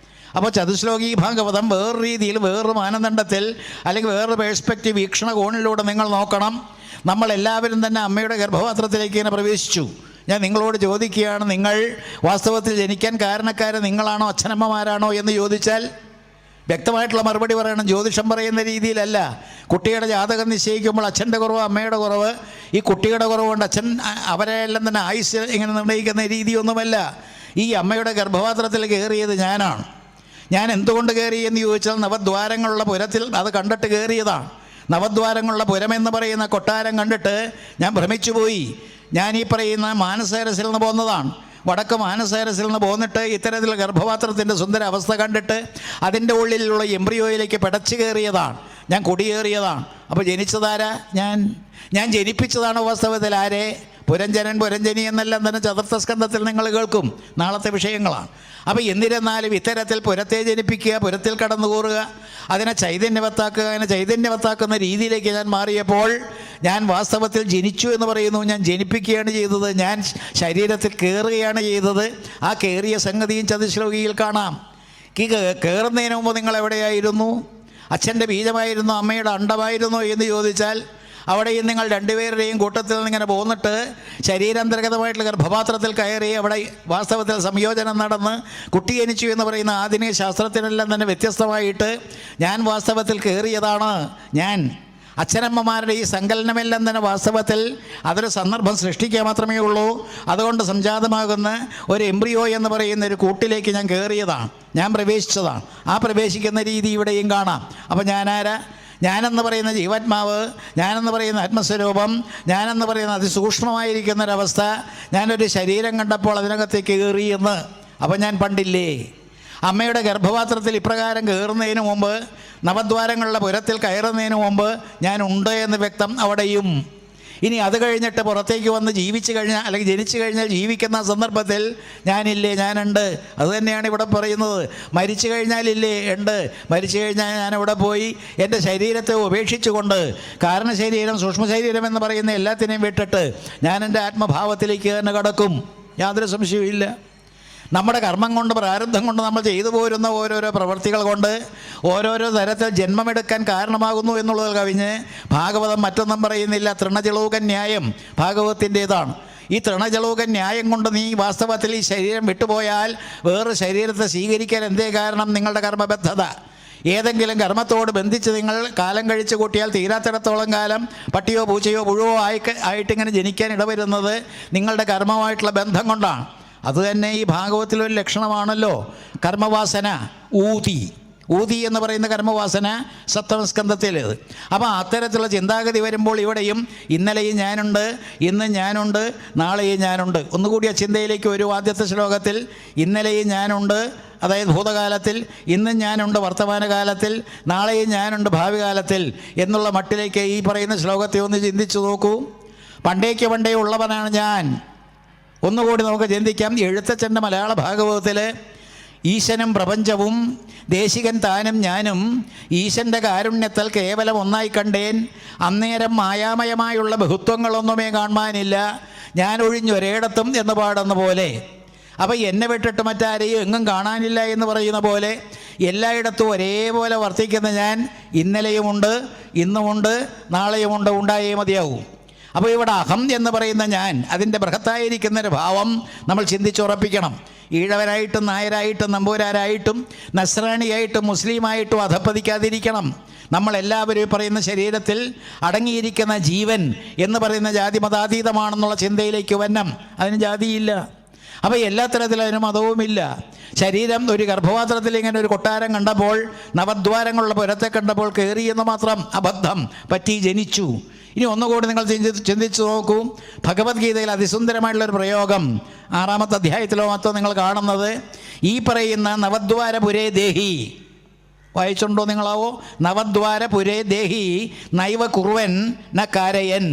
അപ്പോൾ ചതുശ്ലോകി ഭാഗവതം വേറൊരു രീതിയിൽ, വേറൊരു മാനദണ്ഡത്തിൽ, അല്ലെങ്കിൽ വേറൊരു പേഴ്സ്പെക്റ്റീവ് വീക്ഷണകോണിലൂടെ നിങ്ങൾ നോക്കണം. നമ്മളെല്ലാവരും തന്നെ അമ്മയുടെ ഗർഭപാത്രത്തിലേക്ക് ഇങ്ങനെ പ്രവേശിച്ചു. ഞാൻ നിങ്ങളോട് ചോദിക്കുകയാണ്, നിങ്ങൾ വാസ്തവത്തിൽ ജനിക്കാൻ കാരണക്കാർ നിങ്ങളാണോ അച്ഛനമ്മമാരാണോ എന്ന് ചോദിച്ചാൽ വ്യക്തമായിട്ടുള്ള മറുപടി പറയണം. ജ്യോതിഷം പറയുന്ന രീതിയിലല്ല. കുട്ടിയുടെ ജാതകം നിശ്ചയിക്കുമ്പോൾ അച്ഛൻ്റെ കുറവ് അമ്മയുടെ കുറവ്, ഈ കുട്ടിയുടെ കുറവ് കൊണ്ട് അച്ഛൻ അവരെല്ലാം തന്നെ ആയുസ് ഇങ്ങനെ നിർണ്ണയിക്കുന്ന രീതിയൊന്നുമല്ല. ഈ അമ്മയുടെ ഗർഭപാത്രത്തിൽ കയറിയത് ഞാനാണ്. ഞാൻ എന്തുകൊണ്ട് കയറി എന്ന് ചോദിച്ചാൽ നവദ്വാരങ്ങളുള്ള പുരത്തിൽ അത് കണ്ടിട്ട് കയറിയതാണ്. നവദ്വാരങ്ങളുള്ള പുരമെന്ന് പറയുന്ന കൊട്ടാരം കണ്ടിട്ട് ഞാൻ ഭ്രമിച്ചുപോയി. ഞാൻ ഈ പറയുന്ന മാനസേരസിൽ നിന്ന് പോന്നതാണ്. വടക്ക് മാനസേരസിൽ നിന്ന് പോന്നിട്ട് ഇത്തരത്തിൽ ഗർഭപാത്രത്തിൻ്റെ സുന്ദര അവസ്ഥ കണ്ടിട്ട് അതിൻ്റെ ഉള്ളിലുള്ള എംബ്രിയോയിലേക്ക് പിടച്ചു കയറിയതാണ്. ഞാൻ കുടിയേറിയതാണ്. അപ്പോൾ ജനിച്ചതാരാ? ഞാൻ ജനിപ്പിച്ചതാണ് വാസ്തവത്തിൽ ആരെ? പുരഞ്ജനൻ, പുരഞ്ജനി എന്നെല്ലാം തന്നെ ചതുർത്ഥ സ്കന്ധത്തിൽ നിങ്ങൾ കേൾക്കും. നാളത്തെ വിഷയങ്ങളാണ്. അപ്പോൾ എന്നിരുന്നാലും ഇത്തരത്തിൽ പുരത്തെ ജനിപ്പിക്കുക, പുരത്തിൽ കടന്നുകൂറുക, അതിനെ ചൈതന്യവത്താക്കുക, അതിനെ ചൈതന്യവത്താക്കുന്ന രീതിയിലേക്ക് ഞാൻ മാറിയപ്പോൾ ഞാൻ വാസ്തവത്തിൽ ജനിച്ചു എന്ന് പറയുന്നു. ഞാൻ ജനിപ്പിക്കുകയാണ് ചെയ്തത്. ഞാൻ ശരീരത്തിൽ കയറുകയാണ് ചെയ്തത്. ആ കയറിയ സംഗതിയും ചതുശ്ലോകിയിൽ കാണാം. കയറുന്നതിന് മുമ്പ് നിങ്ങൾ എവിടെയായിരുന്നു? അച്ഛൻ്റെ ബീജമായിരുന്നു, അമ്മയുടെ അണ്ടമായിരുന്നോ എന്ന് ചോദിച്ചാൽ അവിടെയും നിങ്ങൾ രണ്ടുപേരുടെയും കൂട്ടത്തിൽ നിന്ന് ഇങ്ങനെ പോന്നിട്ട് ശരീരാന്തർഗതമായിട്ടുള്ള ഗർഭപാത്രത്തിൽ കയറി അവിടെ വാസ്തവത്തിൽ സംയോജനം നടന്ന് കുട്ടി ജനിച്ചു എന്ന് പറയുന്ന ആധുനിക ശാസ്ത്രത്തിനെല്ലാം തന്നെ വ്യത്യസ്തമായിട്ട് ഞാൻ വാസ്തവത്തിൽ കയറിയതാണ്. ഞാൻ അച്ഛനമ്മമാരുടെ ഈ സങ്കലനമെല്ലാം തന്നെ വാസ്തവത്തിൽ അതൊരു സന്ദർഭം സൃഷ്ടിക്കുക മാത്രമേ ഉള്ളൂ. അതുകൊണ്ട് സംജാതമാകുന്ന ഒരു എംബ്രിയോ എന്ന് പറയുന്ന ഒരു കൂട്ടിലേക്ക് ഞാൻ കയറിയതാണ്, ഞാൻ പ്രവേശിച്ചതാണ്. ആ പ്രവേശിക്കുന്ന രീതി ഇവിടെയും കാണാം. അപ്പോൾ ഞാനാരാ? ഞാനെന്ന് പറയുന്ന ജീവാത്മാവ്, ഞാനെന്ന് പറയുന്ന ആത്മസ്വരൂപം, ഞാനെന്ന് പറയുന്ന അതിസൂക്ഷ്മമായിരിക്കുന്നൊരവസ്ഥ, ഞാനൊരു ശരീരം കണ്ടപ്പോൾ അതിനകത്തേക്ക് കയറിയെന്ന്. അപ്പം ഞാൻ പണ്ടില്ലേ അമ്മയുടെ ഗർഭപാത്രത്തിൽ ഇപ്രകാരം കയറുന്നതിന് മുമ്പ്, നവദ്വാരങ്ങളുടെ പുരത്തിൽ കയറുന്നതിന് മുമ്പ് ഞാൻ ഉണ്ട് എന്ന് വ്യക്തം അവിടെയും. ഇനി അത് കഴിഞ്ഞിട്ട് പുറത്തേക്ക് വന്ന് ജീവിച്ചു കഴിഞ്ഞാൽ അല്ലെങ്കിൽ ജനിച്ചു കഴിഞ്ഞാൽ ജീവിക്കുന്ന സന്ദർഭത്തിൽ ഞാനില്ലേ? ഞാനുണ്ട്. അതുതന്നെയാണ് ഇവിടെ പറയുന്നത്. മരിച്ചു കഴിഞ്ഞാലില്ലേ? ഉണ്ട്. മരിച്ചു കഴിഞ്ഞാൽ ഞാനിവിടെ പോയി എൻ്റെ ശരീരത്തെ ഉപേക്ഷിച്ചുകൊണ്ട് കാരണശരീരം സൂക്ഷ്മശരീരം എന്ന് പറയുന്ന എല്ലാത്തിനെയും വിട്ടിട്ട് ഞാൻ എൻ്റെ ആത്മഭാവത്തിലേക്ക് തന്നെ കടക്കും. യാതൊരു സംശയവും ഇല്ല. നമ്മുടെ കർമ്മം കൊണ്ട്, പ്രാരബ്ധം കൊണ്ട് നമ്മൾ ചെയ്തു പോരുന്ന ഓരോരോ പ്രവൃത്തികൾ കൊണ്ട് ഓരോരോ തരത്തിൽ ജന്മമെടുക്കാൻ കാരണമാകുന്നു എന്നുള്ളത് കവിഞ്ഞ് ഭാഗവതം മറ്റൊന്നും പറയുന്നില്ല. തൃണജളൂക ന്യായം ഭാഗവതത്തിൻ്റേതാണ്. ഈ തൃണജളൂക ന്യായം കൊണ്ട് നീ വാസ്തവത്തിൽ ഈ ശരീരം വിട്ടുപോയാൽ വേറെ ശരീരത്തെ സ്വീകരിക്കാൻ എന്തേ കാരണം? നിങ്ങളുടെ കർമ്മബദ്ധത. ഏതെങ്കിലും കർമ്മത്തോട് ബന്ധിച്ച് നിങ്ങൾ കാലം കഴിച്ചു കൂട്ടിയാൽ തീരാത്തിടത്തോളം കാലം പട്ടിയോ പൂച്ചയോ പുഴുവോ ആയിട്ടിങ്ങനെ ജനിക്കാൻ ഇടവരുന്നത് നിങ്ങളുടെ കർമ്മമായിട്ടുള്ള ബന്ധം കൊണ്ടാണ്. അതുതന്നെ ഈ ഭാഗവത്തിലൊരു ലക്ഷണമാണല്ലോ കർമ്മവാസന. ഊതി എന്ന് പറയുന്ന കർമ്മവാസന സപ്തമസ്കന്ധത്തിലേത്. അപ്പോൾ അത്തരത്തിലുള്ള ചിന്താഗതി വരുമ്പോൾ ഇവിടെയും ഇന്നലെയും ഞാനുണ്ട്, ഇന്നും ഞാനുണ്ട്, നാളെയും ഞാനുണ്ട്. ഒന്നുകൂടി ആ ചിന്തയിലേക്ക് ഒരു ആദ്യത്തെ ശ്ലോകത്തിൽ ഇന്നലെയും ഞാനുണ്ട്, അതായത് ഭൂതകാലത്തിൽ, ഇന്നും ഞാനുണ്ട് വർത്തമാനകാലത്തിൽ, നാളെയും ഞാനുണ്ട് ഭാവി കാലത്തിൽ എന്നുള്ള മട്ടിലേക്ക് ഈ പറയുന്ന ശ്ലോകത്തെ ഒന്ന് ചിന്തിച്ചു നോക്കൂ. പണ്ടേ ഉള്ളവനാണ് ഞാൻ. ഒന്നുകൂടി നമുക്ക് ചിന്തിക്കാം. എഴുത്തച്ഛൻ്റെ മലയാള ഭാഗവതത്തിൽ ഈശനും പ്രപഞ്ചവും ദേശികൻ താനും ഞാനും ഈശൻ്റെ കാരുണ്യത്താൽ കേവലം ഒന്നായി കണ്ടേൻ, അന്നേരം മായാമയമായുള്ള ബഹുത്വങ്ങളൊന്നുമേ കാണുവാനില്ല, ഞാൻ ഒഴിഞ്ഞൊരേടത്തും എന്ന് പാടുന്ന പോലെ. അപ്പോൾ എന്നെ വിട്ടിട്ട് മറ്റാരെയും എങ്ങും കാണാനില്ല എന്ന് പറയുന്ന പോലെ എല്ലായിടത്തും ഒരേപോലെ വർത്തിക്കുന്ന ഞാൻ ഇന്നലെയുമുണ്ട്, ഇന്നുമുണ്ട്, നാളെയുമുണ്ട്, ഉണ്ടായേ മതിയാവും. അപ്പോൾ ഇവിടെ അഹം എന്ന് പറയുന്ന ഞാൻ, അതിൻ്റെ ബൃഹത്തായിരിക്കുന്നൊരു ഭാവം നമ്മൾ ചിന്തിച്ചുറപ്പിക്കണം. ഈഴവരായിട്ടും നായരായിട്ടും നമ്പൂരാരായിട്ടും നസ്രാണിയായിട്ടും മുസ്ലിമായിട്ടും അധപ്പതിക്കാതിരിക്കണം. നമ്മളെല്ലാവരും പറയുന്ന ശരീരത്തിൽ അടങ്ങിയിരിക്കുന്ന ജീവൻ എന്ന് പറയുന്ന ജാതി മതാതീതമാണെന്നുള്ള ചിന്തയിലേക്ക് വന്നം. അതിന് ജാതിയില്ല. അപ്പോൾ എല്ലാ തരത്തിലും അതിന് മതവുമില്ല. ശരീരം ഒരു ഗർഭപാത്രത്തിൽ ഇങ്ങനെ ഒരു കൊട്ടാരം കണ്ടപ്പോൾ, നവദ്വാരങ്ങളുള്ള പുരത്തെ കണ്ടപ്പോൾ കയറിയെന്ന് മാത്രം. അബദ്ധം പറ്റി, ജനിച്ചു. ഇനി ഒന്നുകൂടി നിങ്ങൾ ചിന്തിച്ചു നോക്കൂ. ഭഗവത്ഗീതയിൽ അതിസുന്ദരമായിട്ടുള്ളൊരു പ്രയോഗം 6-ാമത്തെ അധ്യായത്തിലോ മറ്റോ നിങ്ങൾ കാണുന്നത് ഈ പറയുന്ന നവദ്വാര പുരേ ദേഹി. വായിച്ചുണ്ടോ നിങ്ങളാവോ? നവദ്വാര പുരേ ദേഹി നൈവ കുറുവൻ ന കാരയൻ.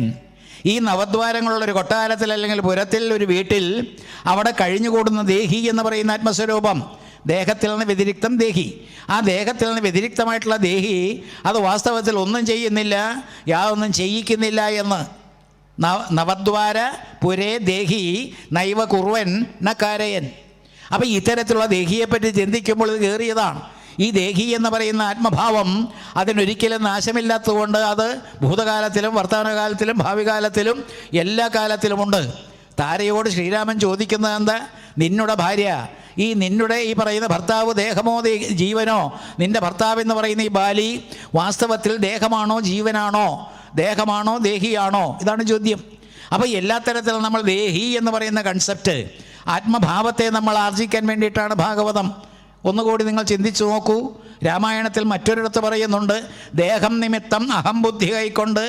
ഈ നവദ്വാരങ്ങളുള്ളൊരു കൊട്ടാരത്തിൽ അല്ലെങ്കിൽ പുരത്തിൽ, ഒരു വീട്ടിൽ അവിടെ കഴിഞ്ഞുകൂടുന്ന ദേഹി എന്ന് പറയുന്ന ആത്മസ്വരൂപം, ദേഹത്തിൽ നിന്ന് വ്യതിരിക്തം ദേഹി. ആ ദേഹത്തിൽ നിന്ന് വ്യതിരിക്തമായിട്ടുള്ള ദേഹി അത് വാസ്തവത്തിൽ ഒന്നും ചെയ്യുന്നില്ല, യാതൊന്നും ചെയ്യിക്കുന്നില്ല എന്ന്. നവദ്വാര പുരേ ദേഹി നൈവ കുറുവൻ ന കാരയൻ. അപ്പം ഇത്തരത്തിലുള്ള ദേഹിയെപ്പറ്റി ചിന്തിക്കുമ്പോൾ ഇത് കയറിയതാണ്. ഈ ദേഹി എന്ന് പറയുന്ന ആത്മഭാവം അതിനൊരിക്കലും നാശമില്ലാത്തതുകൊണ്ട് അത് ഭൂതകാലത്തിലും വർത്തമാനകാലത്തിലും ഭാവി കാലത്തിലും എല്ലാ കാലത്തിലുമുണ്ട്. താരയോട് ശ്രീരാമൻ ചോദിക്കുന്നത് എന്താ? നിന്നുടെ ഭാര്യ, നിന്നുടെ ഈ പറയുന്ന ഭർത്താവ് ദേഹമോ ജീവനോ? നിൻ്റെ ഭർത്താവ് എന്ന് പറയുന്ന ഈ ബാലി വാസ്തവത്തിൽ ദേഹമാണോ ജീവനാണോ? ദേഹമാണോ ദേഹിയാണോ? ഇതാണ് ചോദ്യം. അപ്പോൾ എല്ലാ തരത്തിലും നമ്മൾ ദേഹി എന്ന് പറയുന്ന കൺസെപ്റ്റ്, ആത്മഭാവത്തെ നമ്മൾ ആർജിക്കാൻ വേണ്ടിയിട്ടാണ് ഭാഗവതം. ഒന്നുകൂടി നിങ്ങൾ ചിന്തിച്ചു നോക്കൂ. രാമായണത്തിൽ മറ്റൊരിടത്ത് പറയുന്നുണ്ട്, ദേഹം നിമിത്തം അഹംബുദ്ധി കൈക്കൊണ്ട്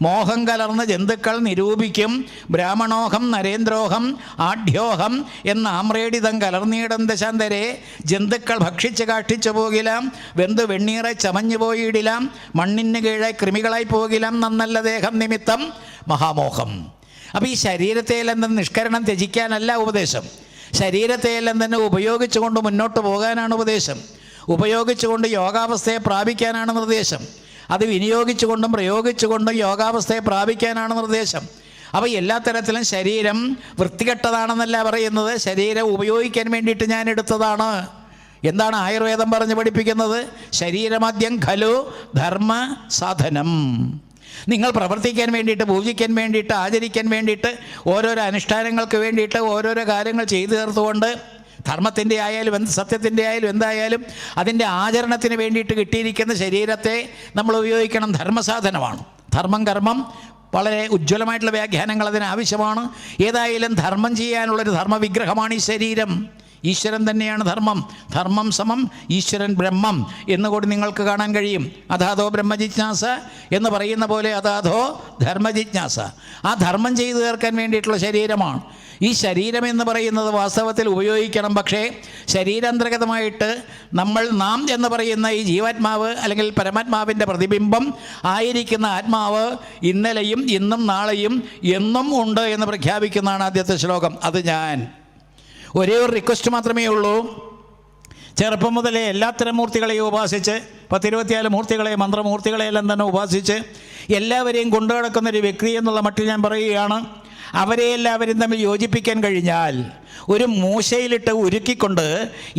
മോഹം കലർന്ന് ജന്തുക്കൾ നിരൂപിക്കും ബ്രാഹ്മണോഹം നരേന്ദ്രോഹം ആഢ്യോഹം എന്ന ആമ്രേഡിതം കലർന്നീടം ദശാന്തരെ ജന്തുക്കൾ ഭക്ഷിച്ച് കാഷ്ടിച്ചു പോകിലാം, വെന്ത് വെണ്ണീറെ ചമഞ്ഞു പോയിടിലാം, മണ്ണിന് കീഴെ കൃമികളായി പോകിലാം, നന്നല്ല ദേഹം നിമിത്തം മഹാമോഹം. അപ്പോൾ ഈ ശരീരത്തെയെല്ലാം തന്നെ നിഷ്കരണം ത്യജിക്കാനല്ല ഉപദേശം. ശരീരത്തെയെല്ലാം തന്നെ ഉപയോഗിച്ചുകൊണ്ട് മുന്നോട്ട് പോകാനാണ് ഉപദേശം. ഉപയോഗിച്ചുകൊണ്ട് യോഗാവസ്ഥയെ പ്രാപിക്കാനാണ് നിർദ്ദേശം. അത് വിനിയോഗിച്ചുകൊണ്ടും പ്രയോഗിച്ചുകൊണ്ടും യോഗാവസ്ഥയെ പ്രാപിക്കാനാണ് നിർദ്ദേശം. അപ്പോൾ എല്ലാ തരത്തിലും ശരീരം വൃത്തികെട്ടതാണെന്നല്ല പറയുന്നത്, ശരീരം ഉപയോഗിക്കാൻ വേണ്ടിയിട്ട് ഞാൻ എടുത്തതാണ്. എന്താണ് ആയുർവേദം പറഞ്ഞ് പഠിപ്പിക്കുന്നത്? ശരീരമദ്യം ഖലു ധർമ്മ സാധനം. നിങ്ങൾ പ്രവർത്തിക്കാൻ വേണ്ടിയിട്ട്, പൂജിക്കാൻ വേണ്ടിയിട്ട്, ആചരിക്കാൻ വേണ്ടിയിട്ട്, ഓരോരോ അനുഷ്ഠാനങ്ങൾക്ക് വേണ്ടിയിട്ട് ഓരോരോ കാര്യങ്ങൾ ചെയ്തു തീർത്തുകൊണ്ട് ധർമ്മത്തിൻ്റെ ആയാലും സത്യത്തിൻ്റെ ആയാലും എന്തായാലും അതിൻ്റെ ആചരണത്തിന് വേണ്ടിയിട്ട് കിട്ടിയിരിക്കുന്ന ശരീരത്തെ നമ്മൾ ഉപയോഗിക്കണം. ധർമ്മസാധനമാണ്. ധർമ്മം, കർമ്മം, വളരെ ഉജ്ജ്വലമായിട്ടുള്ള വ്യാഖ്യാനങ്ങൾ അതിനാവശ്യമാണ്. ഏതായാലും ധർമ്മം ചെയ്യാനുള്ളൊരു ധർമ്മവിഗ്രഹമാണ് ഈ ശരീരം. ഈശ്വരൻ തന്നെയാണ് ധർമ്മം. ധർമ്മം സമം ഈശ്വരൻ ബ്രഹ്മം എന്നുകൂടി നിങ്ങൾക്ക് കാണാൻ കഴിയും. അതാധോ ബ്രഹ്മജിജ്ഞാസ എന്ന് പറയുന്ന പോലെ അതാധോ ധർമ്മജിജ്ഞാസ. ആ ധർമ്മം ചെയ്തു തീർക്കാൻ വേണ്ടിയിട്ടുള്ള ശരീരമാണ്. ഈ ശരീരം എന്ന് പറയുന്നത് വാസ്തവത്തിൽ ഉപയോഗിക്കണം. പക്ഷേ ശരീരാന്തർഗതമായിട്ട് നാം എന്ന് പറയുന്ന ഈ ജീവാത്മാവ് അല്ലെങ്കിൽ പരമാത്മാവിൻ്റെ പ്രതിബിംബം ആയിരിക്കുന്ന ആത്മാവ് ഇന്നലെയും ഇന്നും നാളെയും എന്നും ഉണ്ട് എന്ന് പ്രഖ്യാപിക്കുന്നതാണ് ആദ്യത്തെ ശ്ലോകം. അത് ഞാൻ. ഒരേ ഒരു റിക്വസ്റ്റ് മാത്രമേ ഉള്ളൂ. ചെറുപ്പം മുതലേ എല്ലാത്തരം മൂർത്തികളെയും ഉപാസിച്ച് 10-24 മൂർത്തികളെ, മന്ത്രമൂർത്തികളെയെല്ലാം തന്നെ ഉപാസിച്ച് എല്ലാവരെയും കൊണ്ടു നടക്കുന്നൊരു വ്യക്തി എന്നുള്ള മട്ടിൽ ഞാൻ പറയുകയാണ്. അവരെ എല്ലാവരും തമ്മിൽ യോജിപ്പിക്കാൻ കഴിഞ്ഞാൽ, ഒരു മൂശയിലിട്ട് ഉരുക്കിക്കൊണ്ട്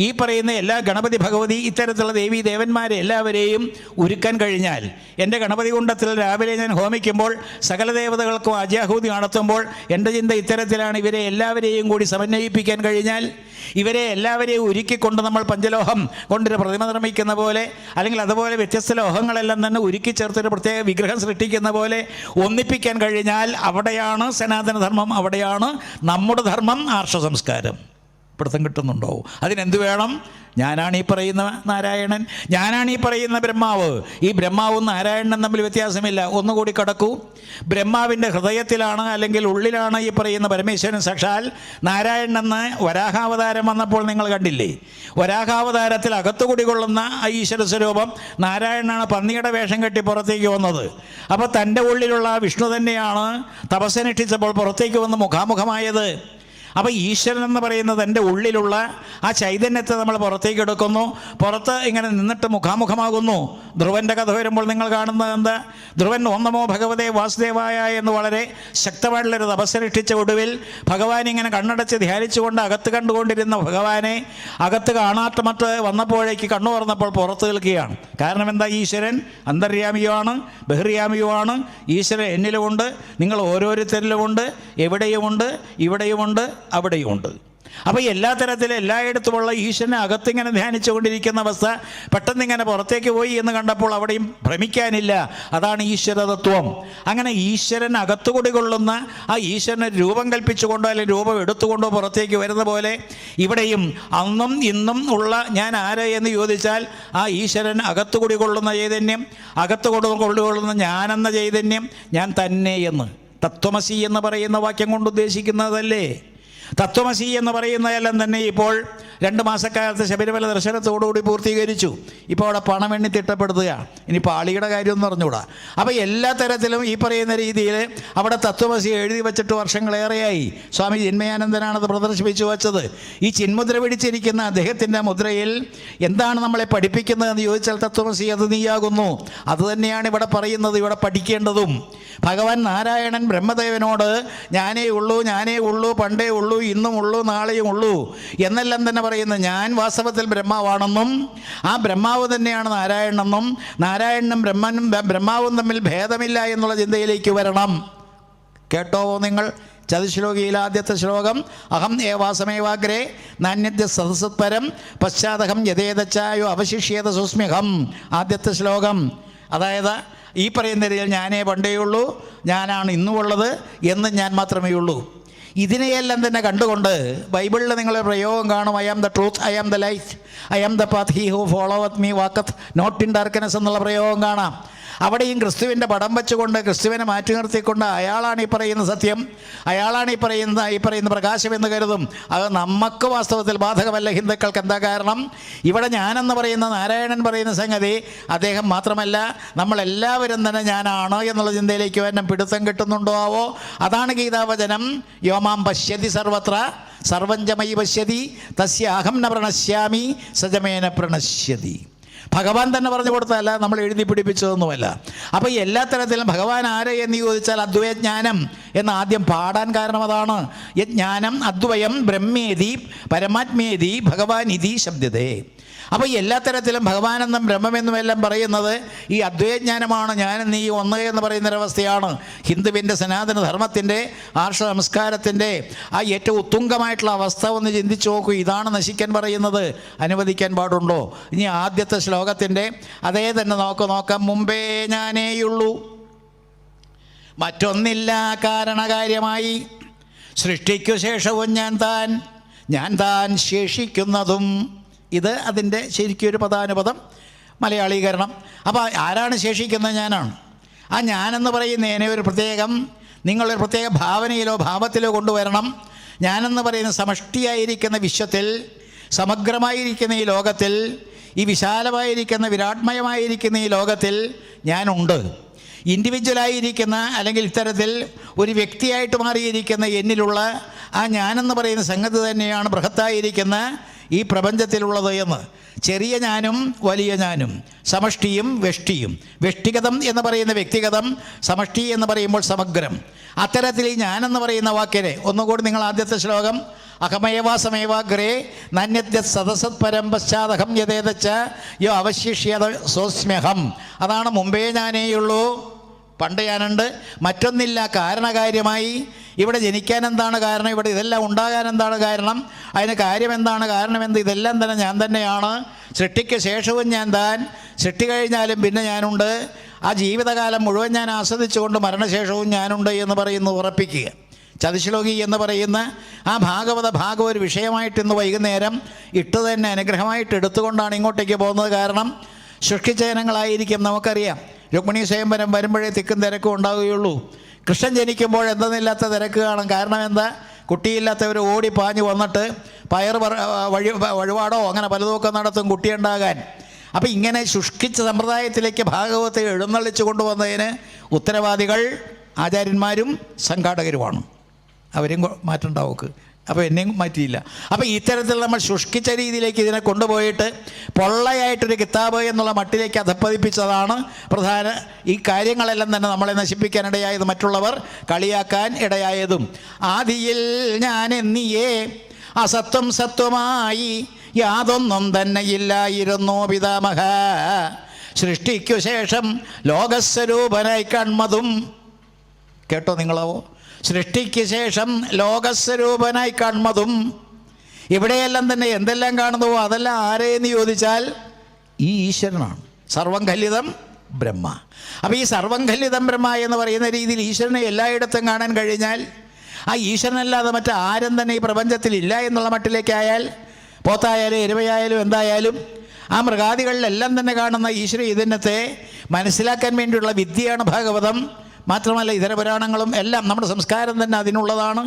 ഈ പറയുന്ന എല്ലാ ഗണപതി, ഭഗവതി, ഇത്തരത്തിലുള്ള ദേവീ ദേവന്മാരെ എല്ലാവരെയും ഉരുക്കാൻ കഴിഞ്ഞാൽ, എൻ്റെ ഗണപതി കുണ്ടത്തിൽ രാവിലെ ഞാൻ ഹോമിക്കുമ്പോൾ സകല ദേവതകൾക്കും അജാഹൂതി നടത്തുമ്പോൾ എൻ്റെ ചിന്ത ഇത്തരത്തിലാണ്. ഇവരെ എല്ലാവരെയും കൂടി സമന്വയിപ്പിക്കാൻ കഴിഞ്ഞാൽ, ഇവരെ എല്ലാവരെയും ഉരുക്കിക്കൊണ്ട് നമ്മൾ പഞ്ചലോഹം കൊണ്ടൊരു പ്രതിമ നിർമ്മിക്കുന്ന പോലെ, അല്ലെങ്കിൽ അതുപോലെ വ്യത്യസ്ത ലോഹങ്ങളെല്ലാം തന്നെ ഉരുക്കി ചേർത്തൊരു പ്രത്യേക വിഗ്രഹം സൃഷ്ടിക്കുന്ന പോലെ ഒന്നിപ്പിക്കാൻ കഴിഞ്ഞാൽ അവിടെയാണ് സനാതനധർമ്മം, അവിടെയാണ് നമ്മുടെ ധർമ്മം, ആർഷ സംസ്കാരം. പിടുത്തം കിട്ടുന്നുണ്ടോ? അതിനെന്ത് വേണം? ഞാനാണ് ഈ പറയുന്ന നാരായണൻ, ഞാനാണ് ഈ പറയുന്ന ബ്രഹ്മാവ്. ഈ ബ്രഹ്മാവും നാരായണനും തമ്മിൽ വ്യത്യാസമില്ല. ഒന്നുകൂടി കടക്കൂ. ബ്രഹ്മാവിൻ്റെ ഹൃദയത്തിലാണ് അല്ലെങ്കിൽ ഉള്ളിലാണ് ഈ പറയുന്ന പരമേശ്വരൻ സാക്ഷാൽ. നാരായണനെന്ന് വരാഹാവതാരം വന്നപ്പോൾ നിങ്ങൾ കണ്ടില്ലേ? വരാഹാവതാരത്തിൽ അകത്തുകൂടി കൊള്ളുന്ന ഈശ്വര സ്വരൂപം നാരായണനാണ് പന്നിയുടെ വേഷം കെട്ടി പുറത്തേക്ക് വന്നത്. അപ്പോൾ തൻ്റെ ഉള്ളിലുള്ള വിഷ്ണു തന്നെയാണ് തപസ്സനുഷ്ഠിച്ചപ്പോൾ പുറത്തേക്ക് വന്ന് മുഖാമുഖമായത്. അപ്പോൾ ഈശ്വരൻ എന്ന് പറയുന്നത് എൻ്റെ ഉള്ളിലുള്ള ആ ചൈതന്യത്തെ നമ്മൾ പുറത്തേക്ക് എടുക്കുന്നു. പുറത്ത് ഇങ്ങനെ നിന്നിട്ട് മുഖാമുഖമാകുന്നു. ധ്രുവൻ്റെ കഥ വരുമ്പോൾ നിങ്ങൾ കാണുന്നത് എന്താ? ധ്രുവൻ ഓം നമോ ഭഗവതേ വാസുദേവായ എന്ന് വളരെ ശക്തമായിട്ടുള്ളൊരു തപസ്സനുഷ്ഠിച്ച ഒടുവിൽ ഭഗവാൻ ഇങ്ങനെ കണ്ണടച്ച് ധ്യാനിച്ചുകൊണ്ട് അകത്ത് കണ്ടുകൊണ്ടിരുന്ന ഭഗവാനെ അകത്ത് കാണാട്ടമറ്റ് വന്നപ്പോഴേക്ക് കണ്ണു തുറന്നപ്പോൾ പുറത്ത് നിൽക്കുകയാണ്. കാരണം എന്താ? ഈശ്വരൻ അന്തര്യാമിയുമാണ്, ബഹിർയാമിയുമാണ്. ഈശ്വരൻ എന്നിലുമുണ്ട്, നിങ്ങൾ ഓരോരുത്തരിലുമുണ്ട്, എവിടെയുമുണ്ട്, ഇവിടെയുമുണ്ട്, അവിടെയുമുണ്ട്. അപ്പോൾ എല്ലാ തരത്തിലും എല്ലായിടത്തുമുള്ള ഈശ്വരനെ അകത്തിങ്ങനെ ധ്യാനിച്ചു കൊണ്ടിരിക്കുന്ന അവസ്ഥ പെട്ടെന്നിങ്ങനെ പുറത്തേക്ക് പോയി എന്ന് കണ്ടപ്പോൾ അവിടെയും ഭ്രമിക്കാനില്ല. അതാണ് ഈശ്വരതത്വം. അങ്ങനെ ഈശ്വരൻ അകത്തുകൂടി കൊള്ളുന്ന ആ ഈശ്വരനെ രൂപം കൽപ്പിച്ചുകൊണ്ടോ അല്ലെങ്കിൽ രൂപം എടുത്തുകൊണ്ടോ പുറത്തേക്ക് വരുന്ന പോലെ ഇവിടെയും അന്നും ഇന്നും ഉള്ള ഞാൻ ആര് എന്ന് ചോദിച്ചാൽ ആ ഈശ്വരൻ അകത്തുകൂടി കൊള്ളുന്ന ചൈതന്യം, അകത്തുകൊള്ളുന്ന ഞാനെന്ന ചൈതന്യം, ഞാൻ തന്നെ എന്ന് തത്വമസി എന്ന് പറയുന്ന വാക്യം കൊണ്ട് ഉദ്ദേശിക്കുന്നതല്ലേ? തത്വമസി എന്ന് പറയുന്നതെല്ലാം തന്നെ ഇപ്പോൾ 2 മാസക്കാലത്ത് ശബരിമല ദർശനത്തോടുകൂടി പൂർത്തീകരിച്ചു. ഇപ്പോൾ അവിടെ പണം എണ്ണി തിട്ടപ്പെടുത്തുകയാണ്. ഇനി പാളിയുടെ കാര്യമൊന്നും അറിഞ്ഞുകൂടാ. അപ്പോൾ എല്ലാ തരത്തിലും ഈ പറയുന്ന രീതിയിൽ അവിടെ തത്വമസി എഴുതി വച്ചിട്ട് വർഷങ്ങളേറെയായി. സ്വാമി ചിന്മയാനന്ദനാണത് പ്രദർശിപ്പിച്ചു വച്ചത്. ഈ ചിന്മുദ്ര പിടിച്ചിരിക്കുന്ന അദ്ദേഹത്തിൻ്റെ മുദ്രയിൽ എന്താണ് നമ്മളെ പഠിപ്പിക്കുന്നതെന്ന് ചോദിച്ചാൽ തത്വമസി അത് നീയാകുന്നു. അതുതന്നെയാണ് ഇവിടെ പറയുന്നത്, ഇവിടെ പഠിക്കേണ്ടതും. ഭഗവാൻ നാരായണൻ ബ്രഹ്മദേവനോട് ഞാനേ ഉള്ളൂ, പണ്ടേ ഉള്ളൂ, ഇന്നും ഉള്ളൂ, നാളെയും ഉള്ളൂ എന്നെല്ലാം തന്നെ പറയുന്ന ഞാൻ വാസ്തവത്തിൽ ബ്രഹ്മാവാണെന്നും ആ ബ്രഹ്മാവ് തന്നെയാണ് നാരായണനെന്നും നാരായണനും ബ്രഹ്മാവും തമ്മിൽ ഭേദമില്ല എന്നുള്ള ചിന്തയിലേക്ക് വരണം. കേട്ടോ നിങ്ങൾ? ചതുശ്ലോകിയിൽ ആദ്യത്തെ ശ്ലോകം അഹം ഏവാസമേവാഗ്രേ നാന്യദ്യ സദസത്പരം പശ്ചാത്തഹം യഥേതച്ചായോ അവശിഷ്യേത സുസ്മ്യഹം. ആദ്യത്തെ ശ്ലോകം. അതായത് ഈ പറയുന്ന രീതിയിൽ ഞാനേ പണ്ടേയുള്ളൂ, ഞാനാണ് ഇന്നുമുള്ളത്, എന്ന് ഞാൻ മാത്രമേ ഉള്ളൂ. ഇതിനെയെല്ലാം തന്നെ കണ്ടുകൊണ്ട് ബൈബിളിൽ നിങ്ങളെ പ്രയോഗം കാണും. I am the truth, I am the light, I am the path, he who followeth me walketh not in darkness എന്നുള്ള പ്രയോഗം കാണാം. അവിടെയും ക്രിസ്തുവിൻ്റെ പടം വെച്ചുകൊണ്ട് ക്രിസ്തുവിനെ മാറ്റി നിർത്തിക്കൊണ്ട് അയാളാണ് ഈ പറയുന്ന സത്യം, അയാളാണ് ഈ പറയുന്ന പ്രകാശം എന്ന് കരുതും. അത് നമുക്ക് വാസ്തവത്തിൽ ബാധകമല്ല. ഹിന്ദുക്കൾക്ക് എന്താ കാരണം? ഇവിടെ ഞാനെന്ന് പറയുന്ന നാരായണൻ പറയുന്ന സംഗതി അദ്ദേഹം മാത്രമല്ല, നമ്മളെല്ലാവരും തന്നെ ഞാനാണ് എന്നുള്ള ചിന്തയിലേക്ക് വരണം. പിടുത്തം കിട്ടുന്നുണ്ടോ ആവോ? അതാണ് ഗീതാവചനം. യോമാം പശ്യതി സർവത്ര സർവഞ്ചമയി പശ്യതി തസ്യാഹം ന പ്രണശ്യാമി സജമേന പ്രണശ്യതി. ഭഗവാൻ തന്നെ പറഞ്ഞു കൊടുത്തതല്ല, നമ്മൾ എഴുതി പിടിപ്പിച്ചതൊന്നുമല്ല. അപ്പോൾ എല്ലാ തരത്തിലും ഭഗവാൻ ആര് എന്ന് ചോദിച്ചാൽ അദ്വൈതജ്ഞാനം എന്ന് ആദ്യം പാടാൻ കാരണം അതാണ്. യജ്ഞാനം അദ്വയം ബ്രഹ്മേതി പരമാത്മേതി ഭഗവാൻ ഇതി ശബ്ദതേ. അപ്പോൾ എല്ലാ തരത്തിലും ഭഗവാനെന്നും ബ്രഹ്മമെന്നും എല്ലാം പറയുന്നത് ഈ അദ്വൈജ്ഞാനമാണ്. ഞാനും നീ ഒന്ന് എന്ന് പറയുന്നൊരവസ്ഥയാണ്. ഹിന്ദുവിൻ്റെ സനാതന ധർമ്മത്തിൻ്റെ ആർഷ സംസ്കാരത്തിൻ്റെ ആ ഏറ്റവും ഉത്തുംഗമായിട്ടുള്ള അവസ്ഥ ഒന്ന് ചിന്തിച്ചു നോക്കൂ. ഇതാണ് നശിക്കാൻ പറയുന്നത്. അനുവദിക്കാൻ പാടുണ്ടോ? ഇനി ആദ്യത്തെ ശ്ലോകത്തിൻ്റെ അതേ തന്നെ നോക്കാം. മുമ്പേ ഞാനേയുള്ളൂ, മറ്റൊന്നില്ല കാരണകാര്യമായി, സൃഷ്ടിക്കു ശേഷവും ഞാൻ താൻ ശേഷിക്കുന്നതും. ഇത് അതിൻ്റെ ശരിക്കും ഒരു പദാനുപദം മലയാളീകരണം. അപ്പോൾ ആരാണ് ശേഷിക്കുന്നത്? ഞാനാണ്. ആ ഞാനെന്ന് പറയുന്നതിനെ ഒരു പ്രത്യേകം നിങ്ങളൊരു പ്രത്യേക ഭാവനയിലോ ഭാവത്തിലോ കൊണ്ടുവരണം. ഞാനെന്ന് പറയുന്ന സമഷ്ടിയായിരിക്കുന്ന വിശ്വത്തിൽ, സമഗ്രമായിരിക്കുന്ന ഈ ലോകത്തിൽ, ഈ വിശാലമായിരിക്കുന്ന വിരാട്മയമായിരിക്കുന്ന ഈ ലോകത്തിൽ ഞാനുണ്ട്. ഇൻഡിവിജ്വലായിരിക്കുന്ന അല്ലെങ്കിൽ ഇത്തരത്തിൽ ഒരു വ്യക്തിയായിട്ട് മാറിയിരിക്കുന്ന എന്നിലുള്ള ആ ഞാനെന്ന് പറയുന്ന സംഗതി തന്നെയാണ് ബൃഹത്തായിരിക്കുന്ന ഈ പ്രപഞ്ചത്തിലുള്ളത് എന്ന്. ചെറിയ ഞാനും വലിയ ഞാനും, സമഷ്ടിയും വെഷ്ടിയും. വെഷ്ടിഗതം എന്ന് പറയുന്ന വ്യക്തിഗതം, സമഷ്ടി എന്ന് പറയുമ്പോൾ സമഗ്രം. അത്തരത്തിൽ ഈ ഞാനെന്ന് പറയുന്ന വാക്കിനെ ഒന്നുകൂടി നിങ്ങൾ ആദ്യത്തെ ശ്ലോകം അഹമേവാസമേവാഗ്രേ നന്യദ്യ സദസത് പരം പശ്ചാത്തഹം യഥേതച്ച യോ അവശിഷ്യത് സോസ്മ്യഹം. അതാണ് മുമ്പേ ഞാനേയുള്ളൂ, പണ്ട് ഞാനുണ്ട്, മറ്റൊന്നില്ല കാരണകാര്യമായി. ഇവിടെ ജനിക്കാൻ എന്താണ് കാരണം? ഇവിടെ ഇതെല്ലാം ഉണ്ടാകാൻ എന്താണ് കാരണം? അതിന് കാര്യം എന്താണ്? കാരണം എന്ത്? ഇതെല്ലാം തന്നെ ഞാൻ തന്നെയാണ്. സൃഷ്ടിക്ക് ശേഷവും ഞാൻ താൻ, സൃഷ്ടി കഴിഞ്ഞാലും പിന്നെ ഞാനുണ്ട്. ആ ജീവിതകാലം മുഴുവൻ ഞാൻ ആസ്വദിച്ചുകൊണ്ട് മരണശേഷവും ഞാനുണ്ട് എന്ന് പറയുന്നത് ഉറപ്പിക്കുക. ചതുശ്ലോകി എന്ന് പറയുന്ന ആ ഭാഗവത ഒരു വിഷയമായിട്ട് ഇന്ന് വൈകുന്നേരം ഇട്ട് തന്നെ അനുഗ്രഹമായിട്ട് എടുത്തുകൊണ്ടാണ് ഇങ്ങോട്ടേക്ക് പോകുന്നത്. കാരണം സൃഷ്ടിച്ചയനങ്ങളായിരിക്കും. നമുക്കറിയാം, രുക്മിണി സ്വയംവരം വരുമ്പോഴേ തിക്കും തിരക്കും ഉണ്ടാവുകയുള്ളൂ. കൃഷ്ണൻ ജനിക്കുമ്പോൾ എന്തെന്നില്ലാത്ത തിരക്ക് കാണും. കാരണം എന്താ? കുട്ടിയില്ലാത്തവർ ഓടി പാഞ്ഞു വന്നിട്ട് വഴിപാടോ അങ്ങനെ പലതുമൊക്കെ നടത്തും കുട്ടിയുണ്ടാകാൻ. അപ്പം ഇങ്ങനെ ശുഷ്കിച്ച സമ്പ്രദായത്തിലേക്ക് ഭാഗവത്തെ എഴുന്നള്ളിച്ചു കൊണ്ടുവന്നതിന് ഉത്തരവാദികൾ ആചാര്യന്മാരും സംഘാടകരുമാണ്. അവരെയും മാറ്റണ്ടാവുക്ക്. അപ്പോൾ എന്നെയും മാറ്റിയില്ല. അപ്പോൾ ഇത്തരത്തിൽ നമ്മൾ ശുഷ്കിച്ച രീതിയിലേക്ക് ഇതിനെ കൊണ്ടുപോയിട്ട് പൊള്ളയായിട്ടൊരു കിതാബ് എന്നുള്ള മട്ടിലേക്ക് അധപ്പതിപ്പിച്ചതാണ് പ്രധാന. ഈ കാര്യങ്ങളെല്ലാം തന്നെ നമ്മളെ നശിപ്പിക്കാനിടയായത്, മറ്റുള്ളവർ കളിയാക്കാൻ ഇടയായതും. ആദിയിൽ ഞാൻ എന്നിയേ അസത്വം സത്വമായി യാതൊന്നും തന്നെയില്ലായിരുന്നു പിതാമഹ, സൃഷ്ടിക്കു ശേഷം ലോകസ്വരൂപനായി കൺമതും. കേട്ടോ നിങ്ങളാവോ? സൃഷ്ടിക്ക് ശേഷം ലോകസ്വരൂപനായി കൺമതും. ഇവിടെയെല്ലാം തന്നെ എന്തെല്ലാം കാണുന്നുവോ അതെല്ലാം ആരെയെന്ന് ചോദിച്ചാൽ ഈ ഈശ്വരനാണ്. സർവം ഖല്ലിതം ബ്രഹ്മ. അപ്പോൾ ഈ സർവം ഖല്ലിതം ബ്രഹ്മ എന്ന് പറയുന്ന രീതിയിൽ ഈശ്വരനെ എല്ലായിടത്തും കാണാൻ കഴിഞ്ഞാൽ ആ ഈശ്വരനല്ലാതെ മറ്റാരും തന്നെ ഈ പ്രപഞ്ചത്തിൽ ഇല്ല എന്നുള്ള മട്ടിലേക്കായാൽ, പോത്തായാലും എരുമയായാലും എന്തായാലും ആ മൃഗാദികളിലെല്ലാം തന്നെ കാണുന്ന ഈശ്വര ചൈതന്യത്തെ മനസ്സിലാക്കാൻ വേണ്ടിയുള്ള വിദ്യയാണ് ഭാഗവതം. മാത്രമല്ല ഇതര പുരാണങ്ങളും എല്ലാം നമ്മുടെ സംസ്കാരം തന്നെ അതിനുള്ളതാണ്.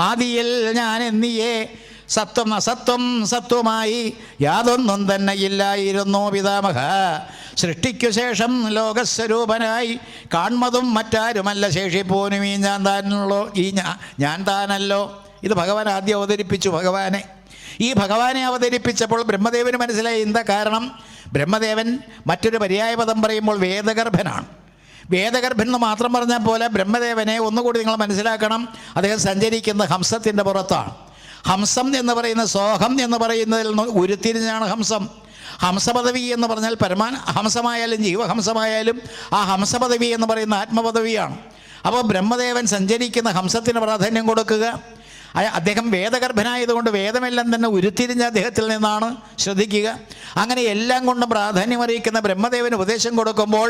ആദിയിൽ ഞാൻ എന്നിയേ സത്വം അസത്വം സത്വമായി യാതൊന്നും തന്നെ ഇല്ലായിരുന്നു പിതാമഹ, സൃഷ്ടിക്കു ശേഷം ലോകസ്വരൂപനായി കാൺമതും മറ്റാരുമല്ല ശേഷിപ്പോനും ഈ ഞാൻ താനല്ലോ, ഈ ഞാൻ താനല്ലോ. ഇത് ഭഗവാൻ ആദ്യം അവതരിപ്പിച്ചു. ഈ ഭഗവാനെ അവതരിപ്പിച്ചപ്പോൾ ബ്രഹ്മദേവന് മനസ്സിലായി എന്താ കാരണം. ബ്രഹ്മദേവൻ മറ്റൊരു പര്യായപദം പറയുമ്പോൾ വേദഗർഭനാണ്. വേദഗർഭൻ എന്ന് മാത്രം പറഞ്ഞാൽ പോലെ ബ്രഹ്മദേവനെ ഒന്നുകൂടി നിങ്ങൾ മനസ്സിലാക്കണം. അദ്ദേഹം സഞ്ചരിക്കുന്ന ഹംസത്തിൻ്റെ പുറത്താണ്. ഹംസം എന്ന് പറയുന്ന സോഹം എന്ന് പറയുന്നതിൽ നിന്ന് ഉരുത്തിരിഞ്ഞാണ് ഹംസം. ഹംസപദവി എന്ന് പറഞ്ഞാൽ ഹംസമായാലും ജീവഹംസമായാലും ആ ഹംസപദവി എന്ന് പറയുന്ന ആത്മപദവിയാണ്. അപ്പോൾ ബ്രഹ്മദേവൻ സഞ്ചരിക്കുന്ന ഹംസത്തിന് പ്രാധാന്യം കൊടുക്കുക. അദ്ദേഹം വേദഗർഭനായതുകൊണ്ട് വേദമെല്ലാം തന്നെ ഉരുത്തിരിഞ്ഞ അദ്ദേഹത്തിൽ നിന്നാണ്. ശ്രദ്ധിക്കുക. അങ്ങനെ എല്ലാം കൊണ്ടും പ്രാധാന്യമറിയിക്കുന്ന ബ്രഹ്മദേവന് ഉപദേശം കൊടുക്കുമ്പോൾ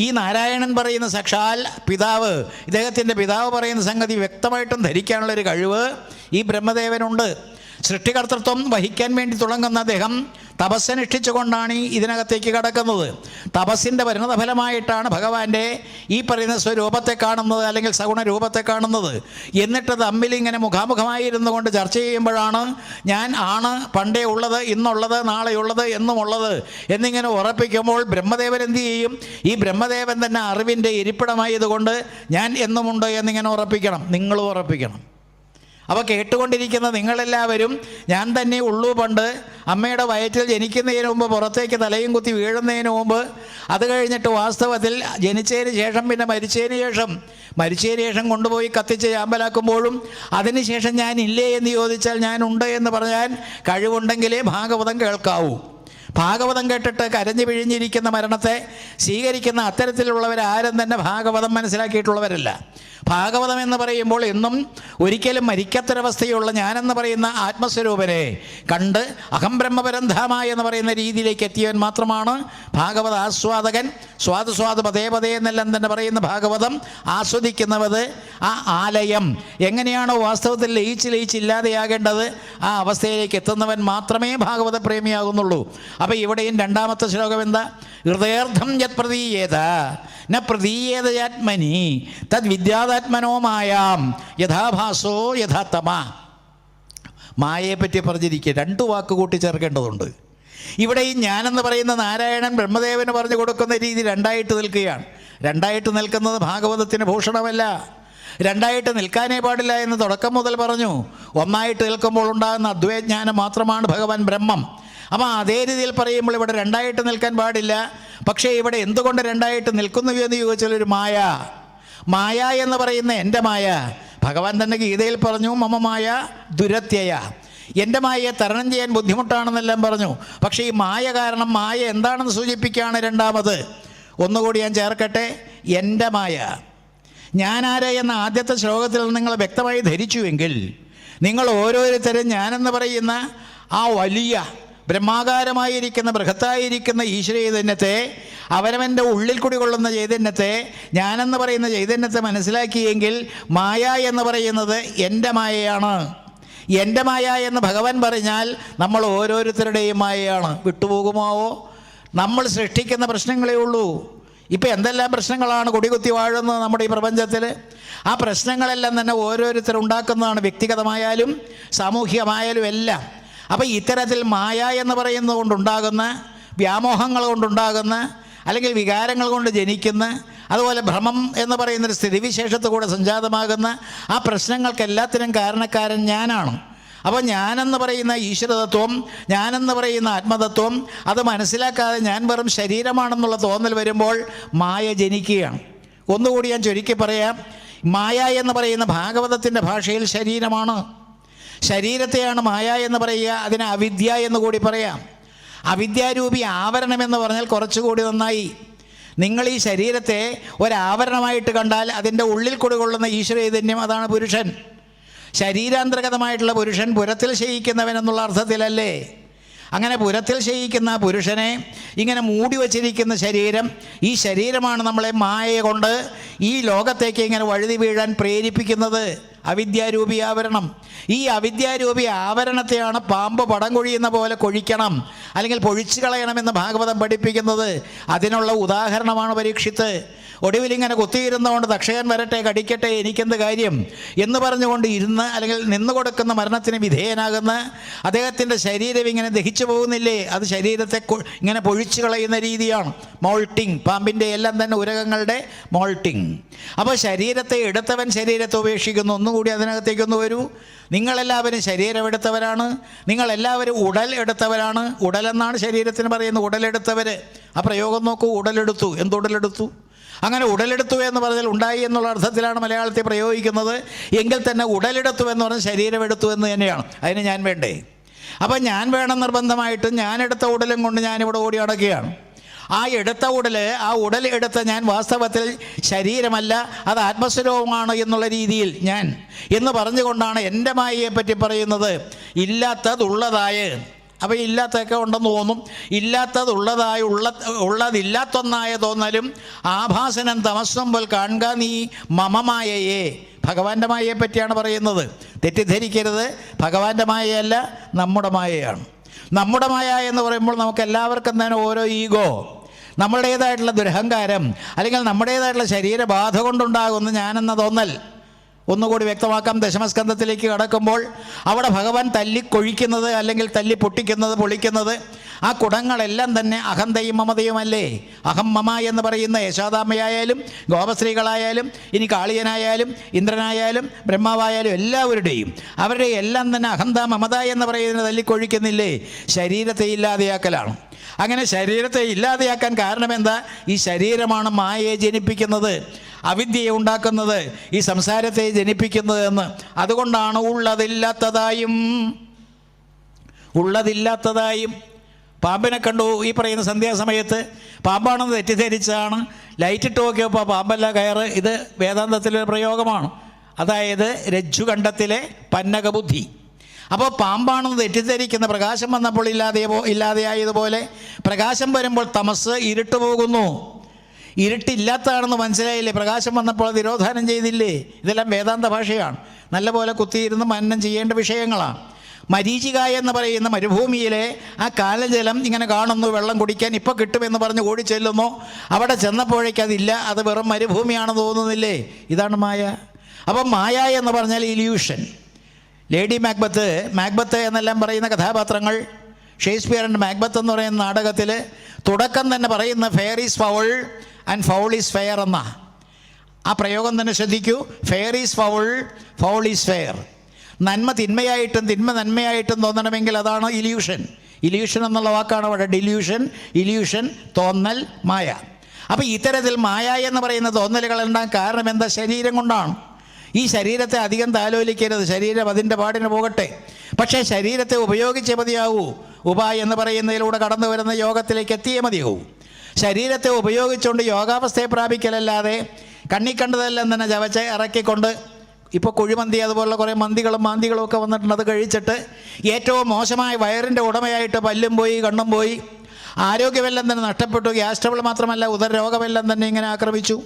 ഈ നാരായണൻ പറയുന്ന സാക്ഷാൽ പിതാവ്, ഇദ്ദേഹത്തിൻ്റെ പിതാവ് പറയുന്ന സംഗതി വ്യക്തമായിട്ടും ധരിക്കാനുള്ളൊരു കഴിവ് ഈ ബ്രഹ്മദേവനുണ്ട്. സൃഷ്ടികർത്തൃത്വം വഹിക്കാൻ വേണ്ടി തുടങ്ങുന്ന അദ്ദേഹം തപസ്സനുഷ്ഠിച്ചുകൊണ്ടാണ് ഇതിനകത്തേക്ക് കടക്കുന്നത്. തപസ്സിൻ്റെ പരിണതഫലമായിട്ടാണ് ഭഗവാന്റെ ഈ പറയുന്ന സ്വരൂപത്തെ കാണുന്നത്, അല്ലെങ്കിൽ സഗുണ രൂപത്തെ കാണുന്നത്. എന്നിട്ട് തമ്മിലിങ്ങനെ മുഖാമുഖമായിരുന്നു കൊണ്ട് ചർച്ച ചെയ്യുമ്പോഴാണ് ഞാൻ ആണ് പണ്ടേ ഉള്ളത്, ഇന്നുള്ളത്, നാളെയുള്ളത്, എന്നുമുള്ളത് എന്നിങ്ങനെ ഉറപ്പിക്കുമ്പോൾ ബ്രഹ്മദേവൻ എന്ത് ചെയ്യും? ഈ ബ്രഹ്മദേവൻ തന്നെ അറിവിൻ്റെ ഇരിപ്പിടമായതുകൊണ്ട് ഞാൻ എന്നുമുണ്ട് എന്നിങ്ങനെ ഉറപ്പിക്കണം. നിങ്ങളും ഉറപ്പിക്കണം. അപ്പോൾ കേട്ടുകൊണ്ടിരിക്കുന്ന നിങ്ങളെല്ലാവരും ഞാൻ തന്നെ ഉള്ളൂ പണ്ട് അമ്മയുടെ വയറ്റിൽ ജനിക്കുന്നതിന് മുമ്പ് പുറത്തേക്ക് തലയും കുത്തി വീഴുന്നതിന് മുമ്പ്, അത് കഴിഞ്ഞിട്ട് വാസ്തവത്തിൽ ജനിച്ചതിന് ശേഷം പിന്നെ മരിച്ചതിന് ശേഷം കൊണ്ടുപോയി കത്തിച്ച് ചാമ്പലാക്കുമ്പോഴും അതിനുശേഷം ഞാൻ ഇല്ലേ എന്ന് ചോദിച്ചാൽ ഞാനുണ്ട് എന്ന് പറഞ്ഞാൽ കഴിവുണ്ടെങ്കിലേ ഭാഗവതം കേൾക്കാവൂ. ഭാഗവതം കേട്ടിട്ട് കരഞ്ഞു പിഴിഞ്ഞിരിക്കുന്ന മരണത്തെ സ്വീകരിക്കുന്ന അത്തരത്തിലുള്ളവരാരും തന്നെ ഭാഗവതം മനസ്സിലാക്കിയിട്ടുള്ളവരല്ല. ഭാഗവതം എന്ന് പറയുമ്പോൾ എന്നും ഒരിക്കലും മരിക്കാത്തൊരവസ്ഥയുള്ള ഞാനെന്ന് പറയുന്ന ആത്മസ്വരൂപനെ കണ്ട് അഹം ബ്രഹ്മപരന്ധാമ എന്ന് പറയുന്ന രീതിയിലേക്ക് എത്തിയവൻ മാത്രമാണ് ഭാഗവത ആസ്വാദകൻ. സ്വാദ് പതേ പതേ എന്നെല്ലാം തന്നെ പറയുന്ന ഭാഗവതം ആസ്വദിക്കുന്നവത്. ആ ആലയം എങ്ങനെയാണോ വാസ്തവത്തിൽ ലയിച്ചില്ലാതെയാകേണ്ടത് ആ അവസ്ഥയിലേക്ക് എത്തുന്നവൻ മാത്രമേ ഭാഗവത പ്രേമിയാകുന്നുള്ളൂ. അപ്പോൾ ഇവിടെയും രണ്ടാമത്തെ ശ്ലോകം എന്താ? ഹൃദയാർത്ഥം യത് പ്രതീയേത ന പ്രതീയേതയാത്മനി തദ് വിദ്യാതാത്മനോ മായാം യഥാഭാസോ യഥാത്തമ. മായയെപ്പറ്റി പറഞ്ഞിരിക്കുക, 2 വാക്ക് കൂട്ടിച്ചേർക്കേണ്ടതുണ്ട്. ഇവിടെ ഈ ഞാനെന്ന് പറയുന്ന നാരായണൻ ബ്രഹ്മദേവന് പറഞ്ഞു കൊടുക്കുന്ന രീതി രണ്ടായിട്ട് നിൽക്കുകയാണ്. രണ്ടായിട്ട് നിൽക്കുന്നത് ഭാഗവതത്തിന് ഭൂഷണമല്ല. രണ്ടായിട്ട് നിൽക്കാനേ പാടില്ല എന്ന് തുടക്കം മുതൽ പറഞ്ഞു. ഒന്നായിട്ട് നിൽക്കുമ്പോൾ ഉണ്ടാകുന്ന അദ്വൈജ്ഞാനം മാത്രമാണ് ഭഗവാൻ ബ്രഹ്മം. അപ്പോൾ അതേ രീതിയിൽ പറയുമ്പോൾ ഇവിടെ രണ്ടായിട്ട് നിൽക്കാൻ പാടില്ല. പക്ഷേ ഇവിടെ എന്തുകൊണ്ട് രണ്ടായിട്ട് നിൽക്കുന്നു എന്ന് ചോദിച്ചാൽ ഒരു മായ എന്ന് പറയുന്ന എൻ്റെ മായ, ഭഗവാൻ തന്നെ ഗീതയിൽ പറഞ്ഞു മമ മായ ദുരത്യയ, എൻ്റെ മായയെ തരണം ചെയ്യാൻ ബുദ്ധിമുട്ടാണെന്നെല്ലാം പറഞ്ഞു. പക്ഷേ ഈ മായ കാരണം മായ എന്താണെന്ന് സൂചിപ്പിക്കുകയാണ് രണ്ടാമത്. ഒന്നുകൂടി ഞാൻ ചേർക്കട്ടെ, എൻ്റെ മായ. ഞാനാര് എന്ന ആദ്യത്തെ ശ്ലോകത്തിൽ നിങ്ങൾ വ്യക്തമായി ധരിച്ചുവെങ്കിൽ നിങ്ങൾ ഓരോരുത്തരും ഞാനെന്ന് പറയുന്ന ആ വലിയ ബ്രഹ്മാകാരമായിരിക്കുന്ന ബൃഹത്തായിരിക്കുന്ന ഈശ്വര ചൈതന്യത്തെ, അവനവൻ്റെ ഉള്ളിൽ കൂടി കൊള്ളുന്ന ചൈതന്യത്തെ, ഞാനെന്ന് പറയുന്ന ചൈതന്യത്തെ മനസ്സിലാക്കിയെങ്കിൽ മായ എന്ന് പറയുന്നത് എൻ്റെ മായയാണ്. എൻ്റെ മായ എന്ന് ഭഗവാൻ പറഞ്ഞാൽ നമ്മൾ ഓരോരുത്തരുടെയും മായയാണ്. വിട്ടുപോകുമോ? നമ്മൾ സൃഷ്ടിക്കുന്ന പ്രശ്നങ്ങളേ ഉള്ളൂ. ഇപ്പം എന്തെല്ലാം പ്രശ്നങ്ങളാണ് കൊടികുത്തി വാഴുന്നത് നമ്മുടെ ഈ പ്രപഞ്ചത്തിൽ. ആ പ്രശ്നങ്ങളെല്ലാം തന്നെ ഓരോരുത്തരുണ്ടാക്കുന്നതാണ്, വ്യക്തിഗതമായാലും സാമൂഹികമായാലും എല്ലാം. അപ്പോൾ ഇത്തരത്തിൽ മായ എന്ന് പറയുന്നത് കൊണ്ടുണ്ടാകുന്ന വ്യാമോഹങ്ങൾ കൊണ്ടുണ്ടാകുന്ന അല്ലെങ്കിൽ വികാരങ്ങൾ കൊണ്ട് ജനിക്കുന്ന, അതുപോലെ ഭ്രമം എന്ന് പറയുന്നൊരു സ്ഥിതിവിശേഷത്തു കൂടെ സംജാതമാകുന്ന ആ പ്രശ്നങ്ങൾക്കെല്ലാത്തിനും കാരണക്കാരൻ ഞാനാണ്. അപ്പോൾ ഞാനെന്ന് പറയുന്ന ഈശ്വരതത്വം, ഞാനെന്ന് പറയുന്ന ആത്മതത്വം അത് മനസ്സിലാക്കാതെ ഞാൻ വെറും ശരീരമാണെന്നുള്ള തോന്നൽ വരുമ്പോൾ മായ ജനിക്കുകയാണ്. ഒന്നുകൂടി ഞാൻ ചുരുക്കി പറയാം. മായ എന്ന് പറയുന്ന ഭാഗവതത്തിൻ്റെ ഭാഷയിൽ ശരീരമാണ്. ശരീരത്തെയാണ് മായ എന്ന് പറയുക. അതിനെ അവിദ്യ എന്ന് കൂടി പറയാം. അവിദ്യാരൂപി ആവരണമെന്ന് പറഞ്ഞാൽ കുറച്ചുകൂടി നന്നായി. നിങ്ങൾ ഈ ശരീരത്തെ ഒരാവരണമായിട്ട് കണ്ടാൽ അതിൻ്റെ ഉള്ളിൽ കൂടി കൊള്ളുന്ന ഈശ്വര ചൈതന്യം, അതാണ് പുരുഷൻ. ശരീരാന്തർഗതമായിട്ടുള്ള പുരുഷൻ പുരത്തിൽ ശയിക്കുന്നവൻ എന്നുള്ള അർത്ഥത്തിലല്ലേ. അങ്ങനെ പുരത്തിൽ ശയിക്കുന്ന പുരുഷനെ ഇങ്ങനെ മൂടി വച്ചിരിക്കുന്ന ശരീരം, ഈ ശരീരമാണ് നമ്മളെ മായ കൊണ്ട് ഈ ലോകത്തേക്ക് ഇങ്ങനെ വഴുതി വീഴാൻ പ്രേരിപ്പിക്കുന്നത്. അവിദ്യാരൂപി ആവരണം. ഈ അവിദ്യാരൂപി ആവരണത്തെയാണ് പാമ്പ് പടം കൊഴിയുന്ന പോലെ കൊഴിക്കണം, അല്ലെങ്കിൽ പൊഴിച്ചു കളയണമെന്ന് ഭാഗവതം പഠിപ്പിക്കുന്നത്. അതിനുള്ള ഉദാഹരണമാണ് പരീക്ഷിത്ത്. ഒടുവിലിങ്ങനെ കുത്തിയിരുന്നുകൊണ്ട് തക്ഷകൻ വരട്ടെ കടിക്കട്ടെ എനിക്കെന്ത് കാര്യം എന്ന് പറഞ്ഞുകൊണ്ട് ഇരുന്ന് അല്ലെങ്കിൽ നിന്ന് കൊടുക്കുന്ന മരണത്തിന് വിധേയനാകുന്ന അദ്ദേഹത്തിൻ്റെ ശരീരം ഇങ്ങനെ ദഹിച്ചു പോകുന്നില്ലേ, അത് ശരീരത്തെ ഇങ്ങനെ പൊഴിച്ചു കളയുന്ന രീതിയാണ്. മോൾട്ടിങ്, പാമ്പിൻ്റെ എല്ലാം തന്നെ ഉരകങ്ങളുടെ മോൾട്ടിങ്. അപ്പോൾ ശരീരത്തെ എടുത്തവൻ ശരീരത്തെ ഉപേക്ഷിക്കുന്നു. ഒന്നുകൂടി അതിനകത്തേക്കൊന്ന് വരൂ. നിങ്ങളെല്ലാവരും ശരീരമെടുത്തവരാണ്, നിങ്ങളെല്ലാവരും ഉടൽ എടുത്തവരാണ്. ഉടലെന്നാണ് ശരീരത്തിന് പറയുന്നത്, ഉടലെടുത്തവർ. ആ പ്രയോഗം നോക്കൂ, ഉടലെടുത്തു. എന്തുടലെടുത്തു? അങ്ങനെ ഉടലെടുത്തു എന്ന് പറഞ്ഞാൽ ഉണ്ടായി എന്നുള്ള അർത്ഥത്തിലാണ് മലയാളത്തിൽ പ്രയോഗിക്കുന്നത്. എങ്കിൽ തന്നെ ഉടലെടുത്തു എന്ന് പറഞ്ഞാൽ ശരീരമെടുത്തു എന്ന് തന്നെയാണ്. അതിന് ഞാൻ വേണ്ടേ? അപ്പം ഞാൻ വേണം നിർബന്ധമായിട്ടും. ഞാനെടുത്ത ഉടലും കൊണ്ട് ഞാനിവിടെ ഓടി നടക്കുകയാണ്. ആ എടുത്ത ആ ഉടൽ എടുത്ത ഞാൻ വാസ്തവത്തിൽ ശരീരമല്ല, അത് ആത്മസ്വരൂപമാണ് എന്നുള്ള രീതിയിൽ ഞാൻ എന്ന് പറഞ്ഞുകൊണ്ടാണ് എൻ്റെ മായയെപ്പറ്റി പറയുന്നത്. ഇല്ലാത്തതുള്ളതായ, അപ്പോൾ ഇല്ലാത്തതൊക്കെ ഉണ്ടെന്ന് തോന്നും. ഇല്ലാത്തതുള്ളതായ ഉള്ളതില്ലാത്തൊന്നായ തോന്നലും ആഭാസനം തമസ്വമ്പൽ കാണുക നീ മമമായയെ. ഭഗവാന്റെ മായയെ പറ്റിയാണ് പറയുന്നത്. തെറ്റിദ്ധരിക്കരുത്, ഭഗവാന്റെ മായയല്ല, നമ്മുടെ മായയാണ്. നമ്മുടെ മായ എന്ന് പറയുമ്പോൾ നമുക്ക് എല്ലാവർക്കും തന്നെ ഓരോ ഈഗോ, നമ്മുടേതായിട്ടുള്ള ദുരഹങ്കാരം, അല്ലെങ്കിൽ നമ്മുടേതായിട്ടുള്ള ശരീരബാധ കൊണ്ടുണ്ടാകുന്ന ഞാനെന്ന തോന്നൽ ഒന്നുകൂടി വ്യക്തമാക്കാം. ദശമസ്കന്ധത്തിലേക്ക് കടക്കുമ്പോൾ അവിടെ ഭഗവാൻ തല്ലിക്കൊഴിക്കുന്നത് അല്ലെങ്കിൽ തല്ലി പൊട്ടിക്കുന്നത് പൊളിക്കുന്നത് ആ കുടങ്ങളെല്ലാം തന്നെ അഹന്തയും മമതയുമല്ലേ. അഹം മമ എന്ന് പറയുന്ന യശോദാമ്മയായാലും ഗോപസ്ത്രീകളായാലും ഇനി കാളിയനായാലും ഇന്ദ്രനായാലും ബ്രഹ്മാവായാലും എല്ലാവരുടെയും അവരുടെ എല്ലാം തന്നെ അഹന്ത മമത എന്ന് പറയുന്നത് തല്ലിക്കൊഴിക്കുന്നില്ലേ? ശരീരത്തെ ഇല്ലാതെയാക്കലാണ്. അങ്ങനെ ശരീരത്തെ ഇല്ലാതെയാക്കാൻ കാരണം എന്താ? ഈ ശരീരമാണ് മായയെ ജനിപ്പിക്കുന്നത്, അവിദ്യയെ ഉണ്ടാക്കുന്നത്, ഈ സംസാരത്തെ ജനിപ്പിക്കുന്നത് എന്ന്. അതുകൊണ്ടാണ് ഉള്ളതില്ലാത്തതായും പാമ്പിനെ കണ്ടു ഈ പറയുന്ന സന്ധ്യാസമയത്ത് പാമ്പാണെന്ന് തെറ്റിദ്ധരിച്ചാണ് ലൈറ്റ് ഇട്ട് നോക്കിയപ്പോൾ പാമ്പല്ല കയറ്. ഇത് വേദാന്തത്തിലൊരു പ്രയോഗമാണ്. അതായത് രജ്ജുകണ്ഠത്തിലെ പന്നകബുദ്ധി. അപ്പോൾ പാമ്പാണെന്ന് തെറ്റിദ്ധരിക്കുന്ന പ്രകാശം വന്നപ്പോൾ ഇല്ലാതെയായതുപോലെ പ്രകാശം വരുമ്പോൾ തമസ് ഇരുട്ട് പോകുന്നു. ഇരുട്ടില്ലാത്തതാണെന്ന് മനസ്സിലായില്ലേ? പ്രകാശം വന്നപ്പോൾ തിരോധാനം ചെയ്തില്ലേ? ഇതെല്ലാം വേദാന്ത ഭാഷയാണ്. നല്ലപോലെ കുത്തിയിരുന്ന് മനനം ചെയ്യേണ്ട വിഷയങ്ങളാണ്. മരീചിക എന്ന് പറയുന്ന മരുഭൂമിയിലെ ആ കാലജലം ഇങ്ങനെ കാണുന്നു, വെള്ളം കുടിക്കാൻ ഇപ്പോൾ കിട്ടുമെന്ന് പറഞ്ഞ് ഓടിച്ചെല്ലുന്നു. അവിടെ ചെന്നപ്പോഴേക്ക് അതില്ല, അത് വെറും മരുഭൂമിയാണെന്ന് തോന്നുന്നില്ലേ? ഇതാണ് മായ. അപ്പം മായ എന്ന് പറഞ്ഞാൽ ഇല്യൂഷൻ. ലേഡി മാക്ബത്ത് എന്നെല്ലാം പറയുന്ന കഥാപാത്രങ്ങൾ ഷേക്സ്പിയറിൻ്റെ മാക്ബത്ത് എന്ന് പറയുന്ന നാടകത്തിൽ തുടക്കം തന്നെ പറയുന്ന fair is foul and foul is fair എന്ന ആ പ്രയോഗം തന്നെ ശ്രദ്ധിക്കൂ. Fair is foul, foul is fair. നന്മ തിന്മയായിട്ടും തിന്മ നന്മയായിട്ടും തോന്നണമെങ്കിൽ അതാണ് ഇല്യൂഷൻ. ഇല്യൂഷൻ എന്നുള്ള വാക്കാണ് അവിടെ. ഇല്യൂഷൻ തോന്നൽ, മായ. അപ്പോൾ ഇത്തരത്തിൽ മായ എന്ന് പറയുന്ന തോന്നലുകൾ ഉണ്ടാകാൻ കാരണം എന്താ? ശരീരം കൊണ്ടാണ്. ഈ ശരീരത്തെ അധികം താലോലിക്കരുത്. ശരീരം അതിൻ്റെ പാടിന് പോകട്ടെ. പക്ഷേ ശരീരത്തെ ഉപയോഗിച്ചേ മതിയാവൂ. എന്ന് പറയുന്നതിലൂടെ കടന്നു വരുന്ന യോഗത്തിലേക്ക് എത്തിയേ മതിയാവൂ. ശരീരത്തെ ഉപയോഗിച്ചുകൊണ്ട് യോഗാവസ്ഥയെ പ്രാപിക്കലല്ലാതെ കണ്ണിക്കണ്ടതെല്ലാം തന്നെ ചവച്ച് ഇറക്കിക്കൊണ്ട് ഇപ്പോൾ കുഴിമന്തി അതുപോലുള്ള കുറേ മന്തികളും മാന്തികളും ഒക്കെ വന്നിട്ടുണ്ട്. അത് കഴിച്ചിട്ട് ഏറ്റവും മോശമായ വയറിൻ്റെ ഉടമയായിട്ട് പല്ലും പോയി കണ്ണും പോയി ആരോഗ്യമെല്ലാം തന്നെ നഷ്ടപ്പെട്ടു. ഗ്യാസ് ട്രബിൾ മാത്രമല്ല ഉദരരോഗമെല്ലാം തന്നെ ഇങ്ങനെ ആക്രമിച്ചു.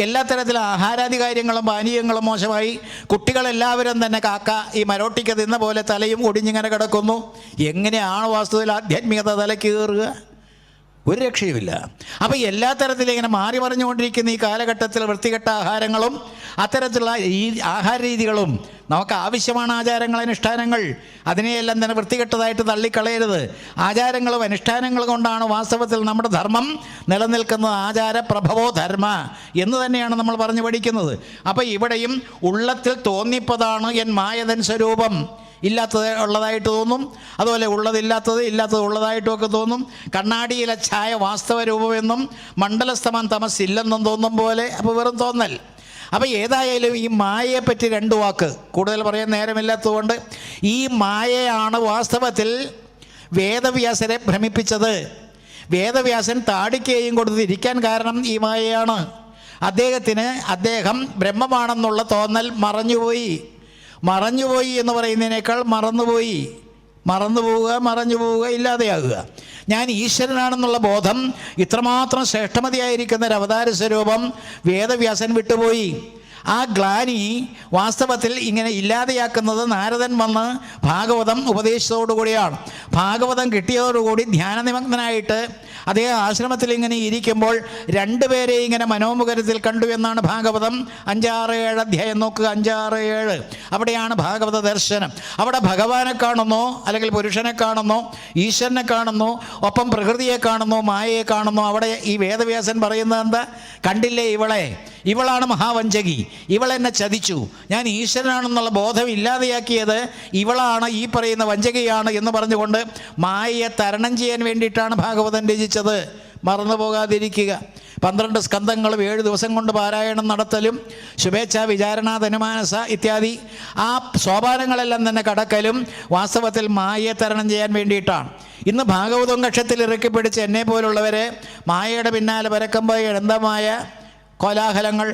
എല്ലാ തരത്തിലും ആഹാരാദി കാര്യങ്ങളും പാനീയങ്ങളും മോശമായി. കുട്ടികളെല്ലാവരും തന്നെ കാക്ക ഈ മരോട്ടിക്ക് തിന്ന പോലെ തലയും ഒടിഞ്ഞിങ്ങനെ കിടക്കുന്നു. എങ്ങനെയാണ് വാസ്തുവിൽ ആധ്യാത്മികത തലയ്ക്ക് കയറുക? ഒരു രക്ഷയുമില്ല. അപ്പോൾ എല്ലാ തരത്തിലും ഇങ്ങനെ മാറി മറിഞ്ഞുകൊണ്ടിരിക്കുന്ന ഈ കാലഘട്ടത്തിൽ വൃത്തികെട്ട ആഹാരങ്ങളും അത്തരത്തിലുള്ള ഈ ആഹാര രീതികളും നമുക്ക് ആവശ്യമാണ്. ആചാരങ്ങൾ, അനുഷ്ഠാനങ്ങൾ, അതിനെയെല്ലാം തന്നെ വൃത്തികെട്ടതായിട്ട് തള്ളിക്കളയരുത്. ആചാരങ്ങളും അനുഷ്ഠാനങ്ങളും കൊണ്ടാണ് വാസ്തവത്തിൽ നമ്മുടെ ധർമ്മം നിലനിൽക്കുന്നത്. ആചാര പ്രഭവോ ധർമ്മ എന്ന് തന്നെയാണ് നമ്മൾ പറഞ്ഞു പഠിക്കുന്നത്. അപ്പോൾ ഇവിടെയും ഉള്ളത്തിൽ തോന്നിപ്പതാണ് എൻ മായതൻ സ്വരൂപം. ഇല്ലാത്തത് ഉള്ളതായിട്ട് തോന്നും, അതുപോലെ ഇല്ലാത്തത് ഉള്ളതായിട്ടുമൊക്കെ തോന്നും. കണ്ണാടിയിലെ ഛായ വാസ്തവ രൂപമെന്നും മണ്ഡലസ്തമം തമസില്ലെന്നും തോന്നും പോലെ. അപ്പോൾ വെറും തോന്നൽ. അപ്പോൾ ഏതായാലും ഈ മായയെപ്പറ്റി രണ്ട് വാക്ക് കൂടുതൽ പറയാൻ നേരമില്ലാത്തതുകൊണ്ട് ഈ മായയാണ് വാസ്തവത്തിൽ വേദവ്യാസരെ ഭ്രമിപ്പിച്ചത്. വേദവ്യാസൻ താടിക്കേയും കൊടുത്തിരിക്കാൻ കാരണം ഈ മായയാണ്. അദ്ദേഹം ബ്രഹ്മമാണെന്നുള്ള തോന്നൽ മറഞ്ഞുപോയി എന്ന് പറയുന്നതിനേക്കാൾ മറന്നുപോവുക ഇല്ലാതെയാകുക. ഞാൻ ഈശ്വരനാണെന്നുള്ള ബോധം ഇത്രമാത്രം ശ്രേഷ്ഠമതിയായിരിക്കുന്ന ഒരു അവതാര സ്വരൂപം വേദവ്യാസൻ വിട്ടുപോയി. ആ ഗ്ലാനി വാസ്തവത്തിൽ ഇങ്ങനെ ഇല്ലാതെയാക്കുന്നത് നാരദൻ വന്ന് ഭാഗവതം ഉപദേശിച്ചതോടുകൂടിയാണ്. ഭാഗവതം കിട്ടിയതോടുകൂടി ധ്യാനനിമഗ്നനായിട്ട് അദ്ദേഹം ആശ്രമത്തിൽ ഇങ്ങനെ ഇരിക്കുമ്പോൾ രണ്ടുപേരെ ഇങ്ങനെ മനോമുഖരത്തിൽ കണ്ടു എന്നാണ് ഭാഗവതം 5-6-7 അധ്യായം നോക്കുക. 5-6-7 അവിടെയാണ് ഭാഗവത ദർശനം. അവിടെ ഭഗവാനെ കാണുന്നു, അല്ലെങ്കിൽ പുരുഷനെ കാണുന്നു, ഈശ്വരനെ കാണുന്നു, ഒപ്പം പ്രകൃതിയെ കാണുന്നു, മായയെ കാണുന്നു. അവിടെ ഈ വേദവ്യാസൻ പറയുന്നത് എന്താ? കണ്ടില്ലേ ഇവളാണ് മഹാവഞ്ചകി, ഇവളെന്നെ ചതിച്ചു, ഞാൻ ഈശ്വരനാണെന്നുള്ള ബോധം ഇല്ലാതെയാക്കിയത് ഇവളാണ്, ഈ പറയുന്ന വഞ്ചകയാണ് എന്ന് പറഞ്ഞുകൊണ്ട് മായയെ തരണം ചെയ്യാൻ വേണ്ടിയിട്ടാണ് ഭാഗവതം രചിച്ചത്. മറന്നു പോകാതിരിക്കുക. 12 സ്കന്ധങ്ങളും 7 ദിവസം കൊണ്ട് പാരായണം നടത്തലും ശുഭേച്ഛ വിചാരണ ധനുമാനസ ഇത്യാദി ആ സോപാനങ്ങളെല്ലാം തന്നെ കടക്കലും വാസ്തവത്തിൽ മായയെ തരണം ചെയ്യാൻ വേണ്ടിയിട്ടാണ്. ഇന്ന് ഭാഗവതം കക്ഷത്തിൽ ഇറക്കി പിടിച്ച് എന്നെ പോലുള്ളവരെ മായയുടെ പിന്നാലെ പരക്കമ്പോയ അനന്തമായ കോലാഹലങ്ങൾ,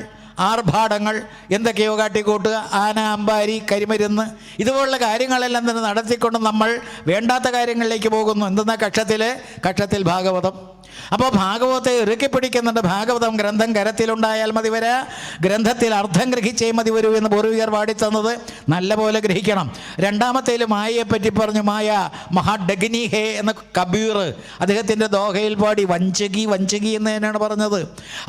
ആർഭാടങ്ങൾ, എന്തൊക്കെയോ കാട്ടിക്കൂട്ടുക, ആന, അമ്പാരി, കരിമരുന്ന്, ഇതുപോലുള്ള കാര്യങ്ങളെല്ലാം തന്നെ നടത്തിക്കൊണ്ട് നമ്മൾ വേണ്ടാത്ത കാര്യങ്ങളിലേക്ക് പോകുന്നു. എന്തെന്നാ കക്ഷത്തിൽ ഭാഗവതം. അപ്പോൾ ഭാഗവതത്തെ ഇറുക്കി പിടിക്കുന്നുണ്ട്. ഭാഗവതം ഗ്രന്ഥം കരത്തിലുണ്ടായാൽ മതി വരാ, ഗ്രന്ഥത്തിൽ അർത്ഥം ഗ്രഹിച്ചേ മതി വരൂ എന്ന് പൂർവികർ പാടിത്തന്നത് നല്ലപോലെ ഗ്രഹിക്കണം. രണ്ടാമത്തേൽ മായയെപ്പറ്റി പറഞ്ഞു. മായ മഹാഡഗ്നി ഹേ എന്ന കബീർ അദ്ദേഹത്തിൻ്റെ ദോഹയിൽ പാടി വഞ്ചകി വഞ്ചകി എന്ന് തന്നെയാണ് പറഞ്ഞത്.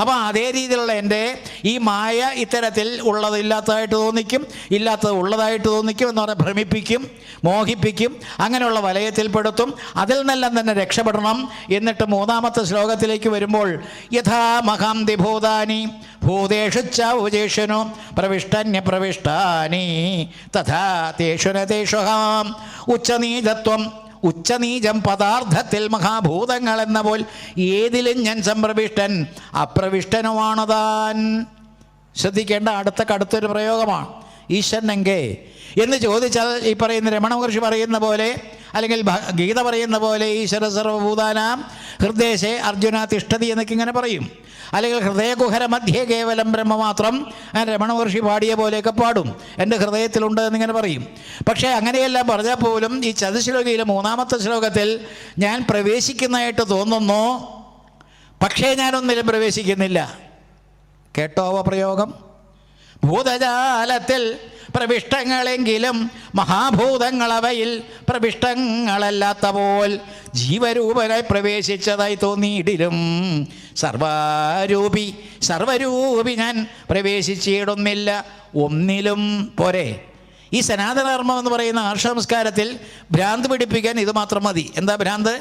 അപ്പോൾ അതേ രീതിയിലുള്ള എൻ്റെ ഈ മായ ഇത്തരത്തിൽ ഉള്ളത് ഇല്ലാത്തതായിട്ട് തോന്നിക്കും, ഇല്ലാത്തത് ഉള്ളതായിട്ട് തോന്നിക്കും എന്ന് പറഞ്ഞാൽ ഭ്രമിപ്പിക്കും, മോഹിപ്പിക്കും, അങ്ങനെയുള്ള വലയത്തിൽപ്പെടുത്തും. അതിൽ നിന്നെല്ലാം തന്നെ രക്ഷപ്പെടണം. എന്നിട്ട് മൂന്നാമത്തെ ശ്ലോകത്തിലേക്ക് വരുമ്പോൾ യഥാ മഹാന്തി ഭൂതാനി ഭൂതേഷു ചൗജേഷു പ്രവിഷ്ടന്യ പ്രവിഷ്ടാനി തഥാ തേഷു തേഷുഹാം ഉച്ചനീചത്വം. ഉച്ചനീചം പദാർത്ഥത്തിൽ മഹാഭൂതങ്ങൾ എന്ന പോൽ ഏതിലും ഞാൻ സംപ്രവിഷ്ടൻ അപ്രവിഷ്ടനുമാണതാൻ. ശ്രദ്ധിക്കേണ്ട അടുത്തൊരു പ്രയോഗമാണ്. ഈശ്വരനെങ്കേ എന്ന് ചോദിച്ചാൽ ഈ പറയുന്ന രമണ മഹർഷി പറയുന്ന പോലെ അല്ലെങ്കിൽ ഗീത പറയുന്ന പോലെ ഈശ്വര സർവഭൂതാനാം ഹൃദയശേ അർജുന തിഷ്ഠതി എന്നൊക്കെ ഇങ്ങനെ പറയും. അല്ലെങ്കിൽ ഹൃദയകുഹര മധ്യേ കേവലം ബ്രഹ്മ മാത്രം രമണ മഹർഷി പാടിയ പോലെയൊക്കെ പാടും. എൻ്റെ ഹൃദയത്തിലുണ്ട് എന്നിങ്ങനെ പറയും. പക്ഷേ അങ്ങനെയെല്ലാം പറഞ്ഞാൽ പോലും ഈ ചതുശ്ലോകിയിലെ മൂന്നാമത്തെ ശ്ലോകത്തിൽ ഞാൻ പ്രവേശിക്കുന്നതായിട്ട് തോന്നുന്നു, പക്ഷേ ഞാനൊന്നിലും പ്രവേശിക്കുന്നില്ല. കേട്ടോ പ്രയോഗം? ഭൂതജാലത്തിൽ പ്രവിഷ്ടങ്ങളെങ്കിലും മഹാഭൂതങ്ങളവയിൽ പ്രവിഷ്ടങ്ങളല്ലാത്ത പോൽ ജീവരൂപനായി പ്രവേശിച്ചതായി തോന്നിയിടിലും സർവരൂപി ഞാൻ പ്രവേശിച്ചിടുന്നില്ല ഒന്നിലും. പോരെ? ഈ സനാതനധർമ്മം എന്ന് പറയുന്ന ആർഷസംസ്കാരത്തിൽ ഭ്രാന്ത് പിടിപ്പിക്കാൻ ഇത് മാത്രം മതി. എന്താ ഭ്രാന്ത്?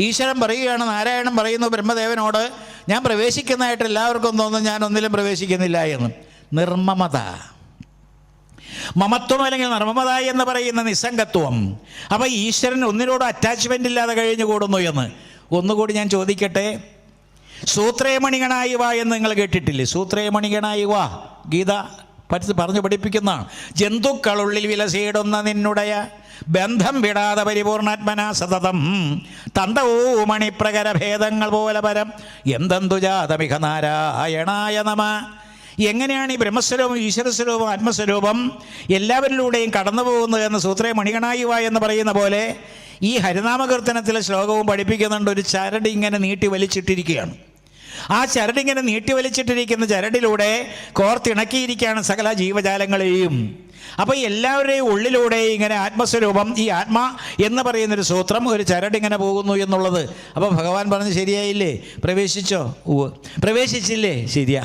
ഈശ്വരൻ പറയുകയാണ്, നാരായണൻ പറയുന്നു ബ്രഹ്മദേവനോട്, ഞാൻ പ്രവേശിക്കുന്നതായിട്ട് എല്ലാവർക്കും തോന്നുന്നു ഞാൻ ഒന്നിലും പ്രവേശിക്കുന്നില്ല എന്ന്. നിർമ്മമത, മമത്വം അല്ലെങ്കിൽ നിർമ്മമത എന്ന് പറയുന്ന നിസ്സംഗത്വം. അപ്പോൾ ഈശ്വരൻ ഒന്നിനോടും അറ്റാച്ച്മെൻ്റ് ഇല്ലാതെ കഴിഞ്ഞു കൂടുന്നു എന്ന്. ഒന്നുകൂടി ഞാൻ ചോദിക്കട്ടെ, സൂത്രേമണികണായി വാ എന്ന് നിങ്ങൾ കേട്ടിട്ടില്ലേ? സൂത്രേമണികണായി വാ ഗീത പറഞ്ഞു പഠിപ്പിക്കുന്നതാണ്. ജന്തുക്കളുള്ളിൽ വിലസിയിടുന്ന നിന്നുടയ ബന്ധം വിടാതെ പരിപൂർണാത്മന സതതം തന്തവൂമണിപ്രകര ഭേദങ്ങൾ പോലെ പരം എന്തെന്തു ജാതമിക നാരായണായ നമ. എങ്ങനെയാണ് ഈ ബ്രഹ്മസ്വരൂപം, ഈശ്വരസ്വരൂപം, ആത്മസ്വരൂപം എല്ലാവരിലൂടെയും കടന്നു പോകുന്നത് എന്ന് സൂത്രേ മണികണായി വാ എന്ന് പറയുന്ന പോലെ ഈ ഹരിനാമകീർത്തനത്തിലെ ശ്ലോകവും പഠിപ്പിക്കുന്നുണ്ട്. ഒരു ചരട് ഇങ്ങനെ നീട്ടി വലിച്ചിട്ടിരിക്കുകയാണ്. ആ ചരടിങ്ങനെ നീട്ടി വലിച്ചിട്ടിരിക്കുന്ന ചരടിലൂടെ കോർത്തിണക്കിയിരിക്കുകയാണ് സകല ജീവജാലങ്ങളെയും. അപ്പോൾ എല്ലാവരുടെയും ഉള്ളിലൂടെ ഇങ്ങനെ ആത്മസ്വരൂപം, ഈ ആത്മാ എന്ന് പറയുന്നൊരു സൂത്രം, ഒരു ചരടിങ്ങനെ പോകുന്നു എന്നുള്ളത്. അപ്പോൾ ഭഗവാൻ പറഞ്ഞ് ശരിയായില്ലേ? പ്രവേശിച്ചോ? പ്രവേശിച്ചില്ലേ? ശരിയാ.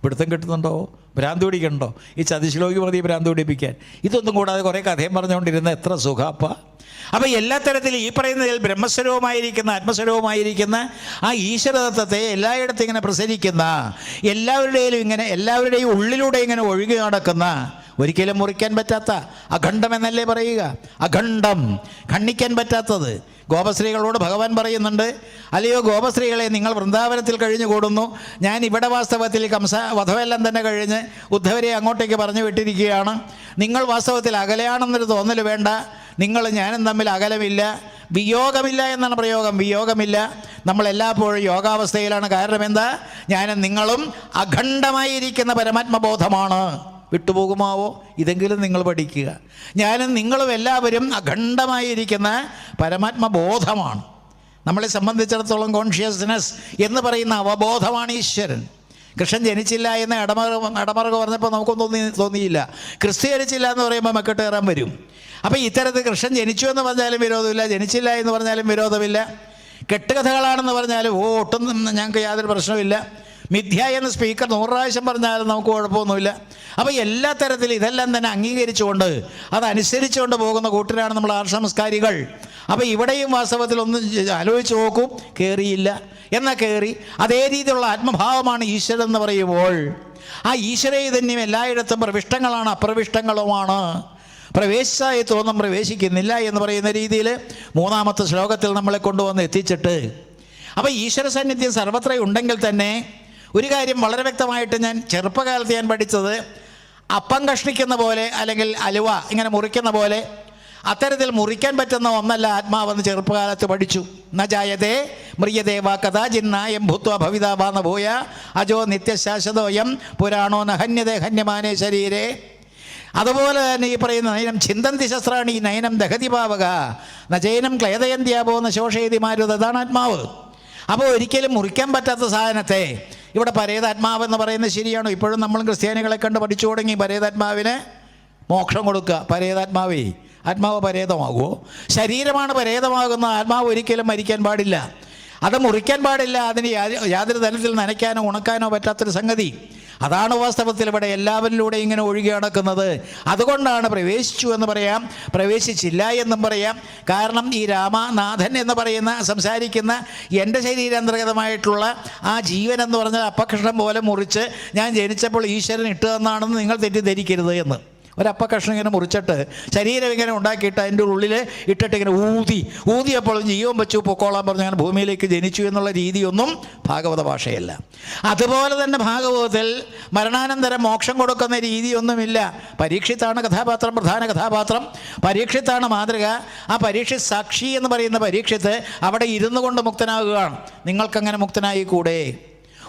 പിടുത്തം കിട്ടുന്നുണ്ടോ? ഭ്രാന്തി പിടിക്കണ്ടോ? ഈ ചതിശ്ലോകി പ്രതി ഭ്രാന്തി പിടിപ്പിക്കാൻ. ഇതൊന്നും കൂടാതെ കുറേ കഥയും പറഞ്ഞുകൊണ്ടിരുന്ന എത്ര സുഖാപ്പ. അപ്പോൾ എല്ലാ തരത്തിലും ഈ പറയുന്നതിൽ ബ്രഹ്മസ്വരൂപമായിരിക്കുന്ന ആത്മസ്വരൂപമായിരിക്കുന്ന ആ ഈശ്വരതത്വത്തെ എല്ലായിടത്തും ഇങ്ങനെ പ്രസരിക്കുന്ന, എല്ലാവരുടെയും ഉള്ളിലൂടെ ഇങ്ങനെ ഒഴുകി നടക്കുന്ന, ഒരിക്കലും മുറിക്കാൻ പറ്റാത്ത അഖണ്ഡം എന്നല്ലേ പറയുക? അഖണ്ഡം, ഖണ്ഡിക്കാൻ പറ്റാത്തത്. ഗോപശ്രീകളോട് ഭഗവാൻ പറയുന്നുണ്ട്, അല്ലയോ ഗോപശ്രീകളെ, നിങ്ങൾ വൃന്ദാവനത്തിൽ കഴിഞ്ഞുകൂടുന്നു, ഞാൻ ഇവിടെ വാസ്തവത്തിൽ വധമെല്ലാം തന്നെ കഴിഞ്ഞ് ഉദ്ധവരെ അങ്ങോട്ടേക്ക് പറഞ്ഞു വിട്ടിരിക്കുകയാണ്. നിങ്ങൾ വാസ്തവത്തിൽ അകലെയാണെന്നൊരു തോന്നൽ വേണ്ട. നിങ്ങൾ ഞാനും തമ്മിൽ അകലമില്ല, വിയോഗമില്ല എന്നാണ് പ്രയോഗം. വിയോഗമില്ല, നമ്മളെല്ലായ്പ്പോഴും യോഗാവസ്ഥയിലാണ്. കാരണം എന്താ? ഞാനും നിങ്ങളും അഖണ്ഡമായിരിക്കുന്ന പരമാത്മബോധമാണ്. വിട്ടുപോകുമാവോ? ഇതെങ്കിലും നിങ്ങൾ പഠിക്കുക. ഞാനും നിങ്ങളും എല്ലാവരും അഖണ്ഡമായിരിക്കുന്ന പരമാത്മബോധമാണ്. നമ്മളെ സംബന്ധിച്ചിടത്തോളം കോൺഷ്യസ്നെസ് എന്ന് പറയുന്ന അവബോധമാണ് ഈശ്വരൻ. കൃഷ്ണൻ ജനിച്ചില്ല എന്ന് ഇടമറുക പറഞ്ഞപ്പോൾ നമുക്കൊന്നും തോന്നിയില്ല. ക്രിസ്തു ജനിച്ചില്ല എന്ന് പറയുമ്പോൾ മെക്കെട്ട് കയറാൻ വരും. അപ്പോൾ ഇത്തരത്തിൽ കൃഷ്ണൻ ജനിച്ചു എന്ന് പറഞ്ഞാലും വിരോധമില്ല, ജനിച്ചില്ല എന്ന് പറഞ്ഞാലും വിരോധമില്ല. കെട്ടുകഥകളാണെന്ന് പറഞ്ഞാലും ഒട്ടും ഞങ്ങൾക്ക് യാതൊരു പ്രശ്നമില്ല. മിഥ്യ എന്ന് സ്പീക്കർ 100 പ്രാവശ്യം പറഞ്ഞാലും നമുക്ക് കുഴപ്പമൊന്നുമില്ല. അപ്പോൾ എല്ലാ തരത്തിലും ഇതെല്ലാം തന്നെ അംഗീകരിച്ചുകൊണ്ട് അതനുസരിച്ചുകൊണ്ട് പോകുന്ന കൂട്ടരാണ് നമ്മൾ ആർഷസംസ്കാരികൾ. അപ്പോൾ ഇവിടെയും വാസ്തവത്തിൽ ഒന്ന് ആലോചിച്ച് നോക്കും, കയറിയില്ല എന്നാൽ കയറി. അതേ രീതിയിലുള്ള ആത്മഭാവമാണ് ഈശ്വരൻ എന്ന് പറയുമ്പോൾ ആ ഈശ്വര ചൈതന്യം എല്ലായിടത്തും പ്രവിഷ്ടങ്ങളാണ്, അപ്രവിഷ്ടങ്ങളുമാണ്. പ്രവേശിച്ചായി തോന്നും പ്രവേശിക്കുന്നില്ല എന്ന് പറയുന്ന രീതിയിൽ മൂന്നാമത്തെ ശ്ലോകത്തിൽ നമ്മളെ കൊണ്ടുവന്ന് എത്തിച്ചിട്ട്, അപ്പോൾ ഈശ്വര സാന്നിധ്യം സർവത്ര ഉണ്ടെങ്കിൽ തന്നെ ഒരു കാര്യം വളരെ വ്യക്തമായിട്ട് ഞാൻ ചെറുപ്പകാലത്ത് ഞാൻ പഠിച്ചത്, അപ്പം കഷ്ണിക്കുന്ന പോലെ അല്ലെങ്കിൽ അലുവ ഇങ്ങനെ മുറിക്കുന്ന പോലെ അത്തരത്തിൽ മുറിക്കാൻ പറ്റുന്ന ഒന്നല്ല ആത്മാവെന്ന് ചെറുപ്പകാലത്ത് പഠിച്ചു. ന ജായതേ മ്രിയദേവ കഥാചിന്നായം ഭൂത്വ ഭവിതാഭാന്ന ഭൂയ അജോ നിത്യശാശ്വതോയം പുരാണോ നഹന്യതേ ഹന്യമാനേ ശരീരേ. അതുപോലെ തന്നെ ഈ പറയുന്ന നയനം ചിന്തന്തി ശസ്ത്രാണി നയനം ദഹതി പാവക നചൈനം ക്ലേദയന്ത്യാപോ ന ശോഷയതി മാരുത. അതാണ് ആത്മാവ്. അപ്പോൾ ഒരിക്കലും മുറിക്കാൻ പറ്റാത്ത സാധനത്തെ ഇവിടെ പരേതാത്മാവെന്ന് പറയുന്നത് ശരിയാണോ? ഇപ്പോഴും നമ്മളും ക്രിസ്ത്യാനികളെ കണ്ട് പഠിച്ചു തുടങ്ങി പരേതാത്മാവിന് മോക്ഷം കൊടുക്കുക. പരേതാത്മാവേ, ആത്മാവ് പരേതമാകുമോ? ശരീരമാണ് പരേതമാകുന്ന, ആത്മാവ് ഒരിക്കലും മരിക്കാൻ പാടില്ല. അത് മുറിക്കാൻ പാടില്ല. അതിന് യാതൊരു തരത്തിൽ നനയ്ക്കാനോ ഉണക്കാനോ പറ്റാത്തൊരു സംഗതി. അതാണ് വാസ്തവത്തിൽ ഇവിടെ എല്ലാവരിലൂടെ ഇങ്ങനെ ഒഴുകി നടക്കുന്നത്. അതുകൊണ്ടാണ് പ്രവേശിച്ചു എന്ന് പറയാം, പ്രവേശിച്ചില്ല എന്നും പറയാം. കാരണം ഈ രാമനാഥൻ എന്ന് പറയുന്ന സംസാരിക്കുന്ന എൻ്റെ ശരീരാന്തർഗതമായിട്ടുള്ള ആ ജീവൻ എന്ന് പറഞ്ഞാൽ അപ്പകഷ്ണം പോലെ മുറിച്ച് ഞാൻ ജനിച്ചപ്പോൾ ഈശ്വരൻ ഇട്ടു തന്നാണെന്ന് നിങ്ങൾ തെറ്റിദ്ധരിക്കരുത് എന്ന്. ഒരപ്പക്കഷ്ണം ഇങ്ങനെ മുറിച്ചിട്ട് ശരീരം ഇങ്ങനെ ഉണ്ടാക്കിയിട്ട് അതിൻ്റെ ഉള്ളിൽ ഇട്ടിട്ട് ഇങ്ങനെ ഊതിയപ്പോൾ ജീവൻ വെച്ചു പൊക്കോളാൻ പറഞ്ഞ് അങ്ങനെ ഭൂമിയിലേക്ക് ജനിച്ചു എന്നുള്ള രീതിയൊന്നും ഭാഗവത ഭാഷയല്ല. അതുപോലെ തന്നെ ഭാഗവതത്തിൽ മരണാനന്തരം മോക്ഷം കൊടുക്കുന്ന രീതിയൊന്നുമില്ല. പരീക്ഷിത്താണ് കഥാപാത്രം, പ്രധാന കഥാപാത്രം. പരീക്ഷിത്താണ് മാതൃക. ആ പരീക്ഷിത് സാക്ഷി എന്ന് പറയുന്ന പരീക്ഷിത്ത് അവിടെ ഇരുന്നു കൊണ്ട് മുക്തനാകുകയാണ്. നിങ്ങൾക്കങ്ങനെ മുക്തനായി കൂടെ?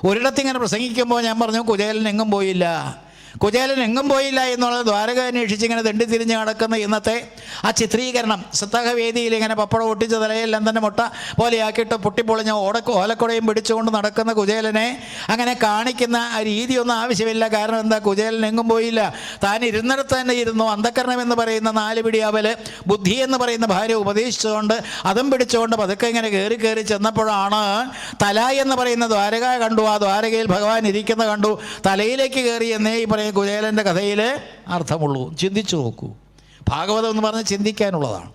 ഒരിടത്തിങ്ങനെ പ്രസംഗിക്കുമ്പോൾ ഞാൻ പറഞ്ഞു കുചേലൻ എങ്ങും പോയില്ല. കുചേലൻ എങ്ങും പോയില്ല എന്നുള്ളത് ദ്വാരക അന്വേഷിച്ച് ഇങ്ങനെ തിരിഞ്ഞ് നടക്കുന്ന ഇന്നത്തെ ആ ചിത്രീകരണം, സത്തകവേദിയിൽ ഇങ്ങനെ പപ്പടം ഒട്ടിച്ച തലയെല്ലാം തന്നെ മുട്ട പോലെയാക്കിയിട്ട് പൊട്ടിപ്പൊളിഞ്ഞ ഓലക്കുടയും പിടിച്ചുകൊണ്ട് നടക്കുന്ന കുചേലനെ അങ്ങനെ കാണിക്കുന്ന ആ രീതിയൊന്നും ആവശ്യമില്ല. കാരണം എന്താ? കുചേലൻ എങ്ങും പോയില്ല. താൻ ഇരുന്നിടത്ത് തന്നെ ഇരുന്നു. അന്ധകരണം എന്ന് പറയുന്ന 4 പിടി അവല് ബുദ്ധി എന്ന് പറയുന്ന ഭാര്യ ഉപദേശിച്ചുകൊണ്ട് അതും പിടിച്ചുകൊണ്ട് പതുക്കെ ഇങ്ങനെ കയറി ചെന്നപ്പോഴാണ് തല എന്ന് പറയുന്ന ദ്വാരക കണ്ടു. ആ ദ്വാരകയിൽ ഭഗവാൻ ഇരിക്കുന്ന കണ്ടു. തലയിലേക്ക് കയറി എന്നേ ഈ കുചേലൻ്റെ കഥയിൽ അർത്ഥമുള്ളൂ. ചിന്തിച്ചു നോക്കൂ. ഭാഗവതം എന്ന് പറഞ്ഞാൽ ചിന്തിക്കാനുള്ളതാണ്.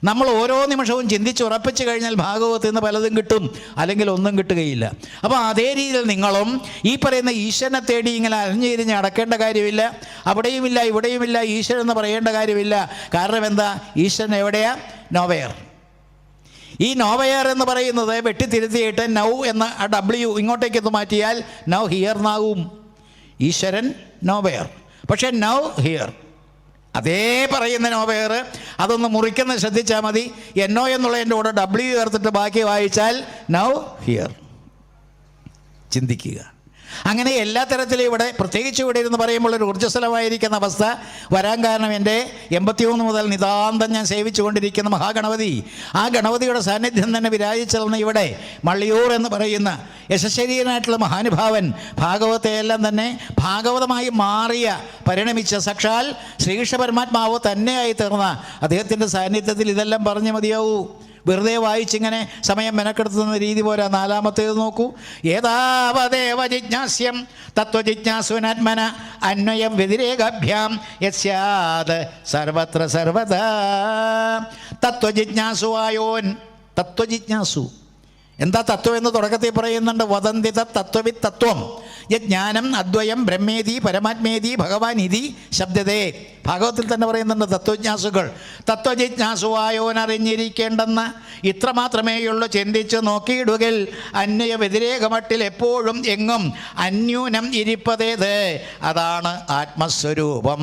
നമ്മൾ ഓരോ നിമിഷവും ചിന്തിച്ച് ഉറപ്പിച്ചു കഴിഞ്ഞാൽ ഭാഗവതത്തിൽ നിന്ന് പലതും കിട്ടും, അല്ലെങ്കിൽ ഒന്നും കിട്ടുകയില്ല. അപ്പോൾ അതേ രീതിയിൽ നിങ്ങളും ഈ പറയുന്ന ഈശ്വരനെ തേടി ഇങ്ങനെ അലഞ്ഞിരിഞ്ഞ് അടക്കേണ്ട കാര്യമില്ല. അവിടെയുമില്ല ഇവിടെയുമില്ല ഈശ്വരൻ എന്ന് പറയേണ്ട കാര്യമില്ല. കാരണം എന്താ? ഈശ്വരൻ എവിടെയാ? നോവെയർ. ഈ നോവെയർ എന്ന് പറയുന്നത് വെട്ടിത്തിരുത്തിയിട്ട് നൗ എന്ന W ഇങ്ങോട്ടേക്ക് മാറ്റിയാൽ നൗ ഹിയർ എന്നാകും. ഈശ്വരൻ നോവെയർ, പക്ഷേ നൗ ഹിയർ. അതേ പറയുന്ന നോവെയർ അതൊന്ന് മുറിക്കുന്നത് ശ്രദ്ധിച്ചാൽ മതി. എന്നോ എന്നുള്ളതിൻ്റെ കൂടെ W ചേർത്തിട്ട് ബാക്കി വായിച്ചാൽ നൗ ഹിയർ. ചിന്തിക്കുക. അങ്ങനെ എല്ലാ തരത്തിലും ഇവിടെ, പ്രത്യേകിച്ച് ഇവിടെ ഇരുന്ന് പറയുമ്പോൾ ഒരു ഊർജ്ജസ്വലമായിരിക്കുന്ന അവസ്ഥ വരാൻ കാരണം എൻ്റെ 81 മുതൽ നിതാന്തം ഞാൻ സേവിച്ചു കൊണ്ടിരിക്കുന്ന മഹാഗണപതി, ആ ഗണപതിയുടെ സാന്നിധ്യം തന്നെ വിരാജിച്ചിരുന്ന ഇവിടെ മള്ളിയൂർ എന്ന് പറയുന്ന യശശരീരനായിട്ടുള്ള മഹാനുഭാവൻ ഭാഗവതത്തെയെല്ലാം തന്നെ ഭാഗവതമായി മാറിയ പരിണമിച്ച സാക്ഷാൽ ശ്രീകൃഷ്ണ പരമാത്മാവ് തന്നെയായി തീർന്ന അദ്ദേഹത്തിൻ്റെ സാന്നിധ്യത്തിൽ ഇതെല്ലാം പറഞ്ഞു മതിയാവൂ. വെറുതെ വായിച്ചിങ്ങനെ സമയം മെനക്കെടുത്തുന്ന രീതി പോരാ. 4-ാമത്തേത് നോക്കൂ. ഏതാവദേവ ജിജ്ഞാസ്യം തത്വജിജ്ഞാസുനാത്മന അന്വയം വ്യതിരേകാഭ്യാം യസ്യാത് സർവത്ര സർവദാ. തത്വജിജ്ഞാസുവായോൻ. തത്വജിജ്ഞാസു എന്താ തത്വം എന്ന് തുടക്കത്തിൽ പറയുന്നുണ്ട്. വദന്തി തത്വവിത് തത്വം യജ്ഞാനം അദ്വയം ബ്രഹ്മേതി പരമാത്മേതി ഭഗവാൻ ഇതി ശബ്ദതേ. ഭാഗവത്തിൽ തന്നെ പറയുന്നുണ്ട് തത്വജ്ഞാസുകൾ. തത്വജിജ്ഞാസുവായോനറിഞ്ഞിരിക്കേണ്ടെന്ന് ഇത്ര മാത്രമേയുള്ളൂ. ചിന്തിച്ച് നോക്കിയിടുകിൽ അന്വയ വ്യതിരേകമട്ടിൽ എപ്പോഴും എങ്ങും അന്യൂനം ഇരിപ്പതേത്. അതാണ് ആത്മസ്വരൂപം.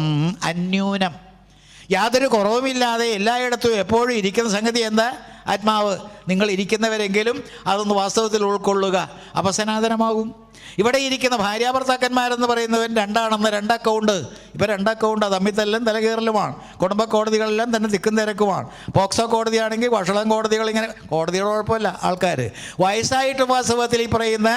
അന്യൂനം, യാതൊരു കുറവുമില്ലാതെ എല്ലായിടത്തും എപ്പോഴും ഇരിക്കുന്ന സംഗതി എന്താ? ആത്മാവ്. നിങ്ങൾ ഇരിക്കുന്നവരെങ്കിലും അതൊന്ന് വാസ്തവത്തിൽ ഉൾക്കൊള്ളുക. അപസനാതനമാകും. ഇവിടെ ഇരിക്കുന്ന ഭാര്യാഭർത്താക്കന്മാരെന്ന് പറയുന്നവൻ 2 ആണെന്ന് 2 അക്കൗണ്ട്. ഇപ്പോൾ 2 അക്കൗണ്ട് തമ്മിൽ തലകീറലുമാണ്. കുടുംബ കോടതികളെല്ലാം തന്നെ തിക്കും തിരക്കുമാണ്. പോക്സോ കോടതിയാണെങ്കിൽ വഷളം കോടതികൾ, ഇങ്ങനെ കോടതിയുടെ കുഴപ്പമില്ല. ആൾക്കാർ വയസ്സായിട്ട് വാസ്തവത്തിൽ ഈ പറയുന്ന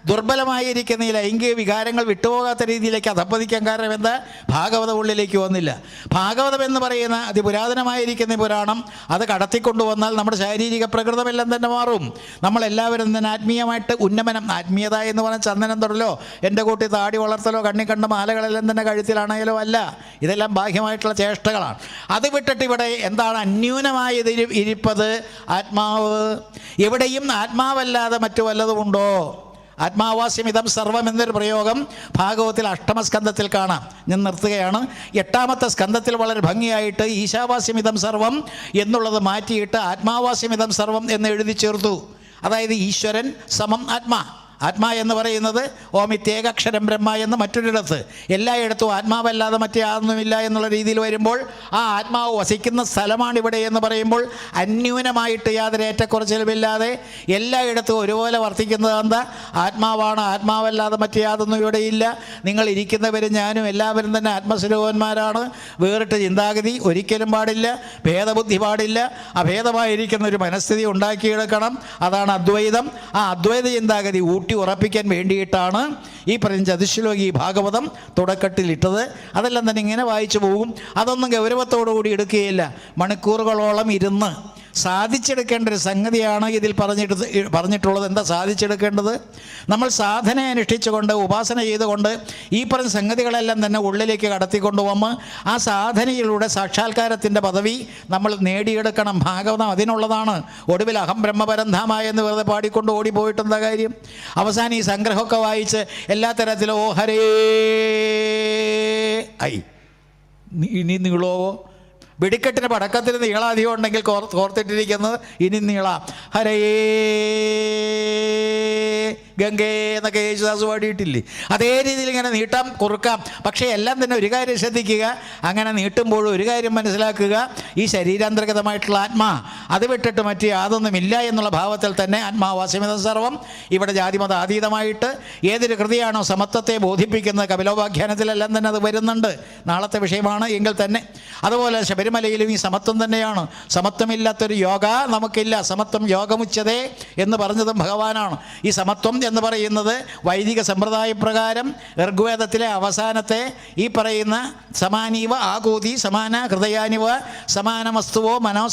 ദുർബലമായിരിക്കുന്ന ഈ ലൈംഗിക വികാരങ്ങൾ വിട്ടുപോകാത്ത രീതിയിലേക്ക് അധപ്പതിക്കാൻ കാരണം എന്താ? ഭാഗവത ഉള്ളിലേക്ക് വന്നില്ല. ഭാഗവതം എന്ന് പറയുന്ന അതിപുരാതനമായിരിക്കുന്ന പുരാണം അത് കടത്തിക്കൊണ്ടുവന്നാൽ നമ്മുടെ ശാരീരിക പ്രകൃതമെല്ലാം തന്നെ മാറും. നമ്മളെല്ലാവരും തന്നെ ആത്മീയമായിട്ട് ഉന്നമനം, ആത്മീയത എന്ന് പറഞ്ഞാൽ ചന്ദനം തൊടലോ എൻ്റെ കൂട്ടി താടി വളർത്തലോ കണ്ണി കണ്ട മാലകളെല്ലാം തന്നെ കഴുത്തിലാണെങ്കിലോ അല്ല. ഇതെല്ലാം ബാഹ്യമായിട്ടുള്ള ചേഷ്ടകളാണ്. അത് വിട്ടിട്ട് ഇവിടെ എന്താണ് അന്യൂനമായ ഇരിപ്പത്? ആത്മാവ്. എവിടെയും ആത്മാവല്ലാതെ മറ്റു വല്ലതുമുണ്ടോ? ആത്മാവാസ്യമിതം സർവം എന്നൊരു പ്രയോഗം ഭാഗവത്തിൽ 8ാം സ്കന്ധത്തിൽ കാണാം. ഞാൻ നിർത്തുകയാണ്. 8ാമത്തെ സ്കന്ധത്തിൽ വളരെ ഭംഗിയായിട്ട് ഈശാവാസ്യമിതം സർവം എന്നുള്ളത് മാറ്റിയിട്ട് ആത്മാവാസ്യമിതം സർവം എന്ന് എഴുതി ചേർത്തു. അതായത് ഈശ്വരൻ സമം ആത്മാ. ആത്മാ എന്ന് പറയുന്നത് ഓമിത്യേകാക്ഷരം ബ്രഹ്മ എന്ന് മറ്റൊരിടത്ത്, എല്ലായിടത്തും ആത്മാവല്ലാതെ മറ്റേ യാതൊന്നുമില്ല എന്നുള്ള രീതിയിൽ വരുമ്പോൾ ആ ആത്മാവ് വസിക്കുന്ന സ്ഥലമാണ് ഇവിടെ എന്ന് പറയുമ്പോൾ അന്യൂനമായിട്ട് യാതൊരു ഏറ്റക്കുറച്ചിലുമില്ലാതെ എല്ലായിടത്തും ഒരുപോലെ വർത്തിക്കുന്നത് എന്താ? ആത്മാവാണ്, ആത്മാവല്ലാതെ മറ്റേ യാതൊന്നും ഇവിടെയില്ല. നിങ്ങൾ ഇരിക്കുന്നവരും ഞാനും എല്ലാവരും തന്നെ ആത്മസ്വരൂപന്മാരാണ്. വേറിട്ട് ചിന്താഗതി ഒരിക്കലും പാടില്ല, ഭേദബുദ്ധി പാടില്ല. അഭേദമായിരിക്കുന്ന ഒരു മനസ്ഥിതി ഉണ്ടാക്കിയെടുക്കണം. അതാണ് അദ്വൈതം. ആ അദ്വൈത ചിന്താഗതി ഊട്ടി ഉറപ്പിക്കാൻ വേണ്ടിയിട്ടാണ് ഈ പറഞ്ഞ ചതുശ്ലോകി ഭാഗവതം തുടക്കത്തിലിട്ടത്. അതെല്ലാം തന്നെ ഇങ്ങനെ വായിച്ചു പോകും. അതൊന്നും ഗൗരവത്തോടു കൂടി എടുക്കുകയില്ല. മണിക്കൂറുകളോളം ഇരുന്ന് സാധിച്ചെടുക്കേണ്ട ഒരു സംഗതിയാണ് ഇതിൽ പറഞ്ഞിട്ടുള്ളത്. എന്താ സാധിച്ചെടുക്കേണ്ടത്? നമ്മൾ സാധന അനുഷ്ഠിച്ചുകൊണ്ട് ഉപാസന ചെയ്തുകൊണ്ട് ഈ പറഞ്ഞ സംഗതികളെല്ലാം തന്നെ ഉള്ളിലേക്ക് കടത്തിക്കൊണ്ടുവന്ന് ആ സാധനയിലൂടെ സാക്ഷാത്കാരത്തിൻ്റെ പദവി നമ്മൾ നേടിയെടുക്കണം. ഭാഗവതം അതിനുള്ളതാണ്. ഒടുവിൽ അഹം ബ്രഹ്മപരന്ധാമ എന്ന് വെറുതെ പാടിക്കൊണ്ട് ഓടിപ്പോയിട്ടെന്താ കാര്യം? അവസാനം ഈ സംഗ്രഹമൊക്കെ വായിച്ച് എല്ലാ തരത്തിലും ഓ ഹരേ ഐ ഇനി നീളോവോ, വെടിക്കെട്ടിന് പടക്കത്തിന് നീളാധികം ഉണ്ടെങ്കിൽ കോർത്തിട്ടിരിക്കുന്നത് ഇനി നീളാം. ഹരേ ഗംഗേ എന്നൊക്കെ യേശുദാസ് പാടിയിട്ടില്ലേ? അതേ രീതിയിൽ ഇങ്ങനെ നീട്ടാം, കുറുക്കാം. പക്ഷേ എല്ലാം തന്നെ ഒരു കാര്യം ശ്രദ്ധിക്കുക, അങ്ങനെ നീട്ടുമ്പോഴും ഒരു കാര്യം മനസ്സിലാക്കുക, ഈ ശരീരാന്തർഗതമായിട്ടുള്ള ആത്മാ അത് വിട്ടിട്ട് മറ്റ് യാതൊന്നുമില്ല എന്നുള്ള ഭാവത്തിൽ തന്നെ ആത്മാവാസ്യമിത സർവം. ഇവിടെ ജാതിമത അതീതമായിട്ട് ഏതൊരു കൃതിയാണോ സമത്വത്തെ ബോധിപ്പിക്കുന്നത്, കപിലോപാഖ്യാനത്തിലെല്ലാം തന്നെ അത് വരുന്നുണ്ട്. നാളത്തെ വിഷയമാണ് എങ്കിൽ തന്നെ. അതുപോലെ ശബരിമലയിലും ഈ സമത്വം തന്നെയാണ്. സമത്വമില്ലാത്തൊരു യോഗ നമുക്കില്ല. സമത്വം യോഗമുച്ചതേ എന്ന് പറഞ്ഞതും ഭഗവാനാണ്. ഈ സമത്വം എന്ന് പറയുന്നത് വൈദിക സമ്പ്രദായ പ്രകാരം ഋഗ്വേദത്തിലെ അവസാനത്തെ ഈ പറയുന്ന സമാനീവ ആകൂതി സമാന ഹൃദയാനിവ സമാനമസ്തുവോ മനോ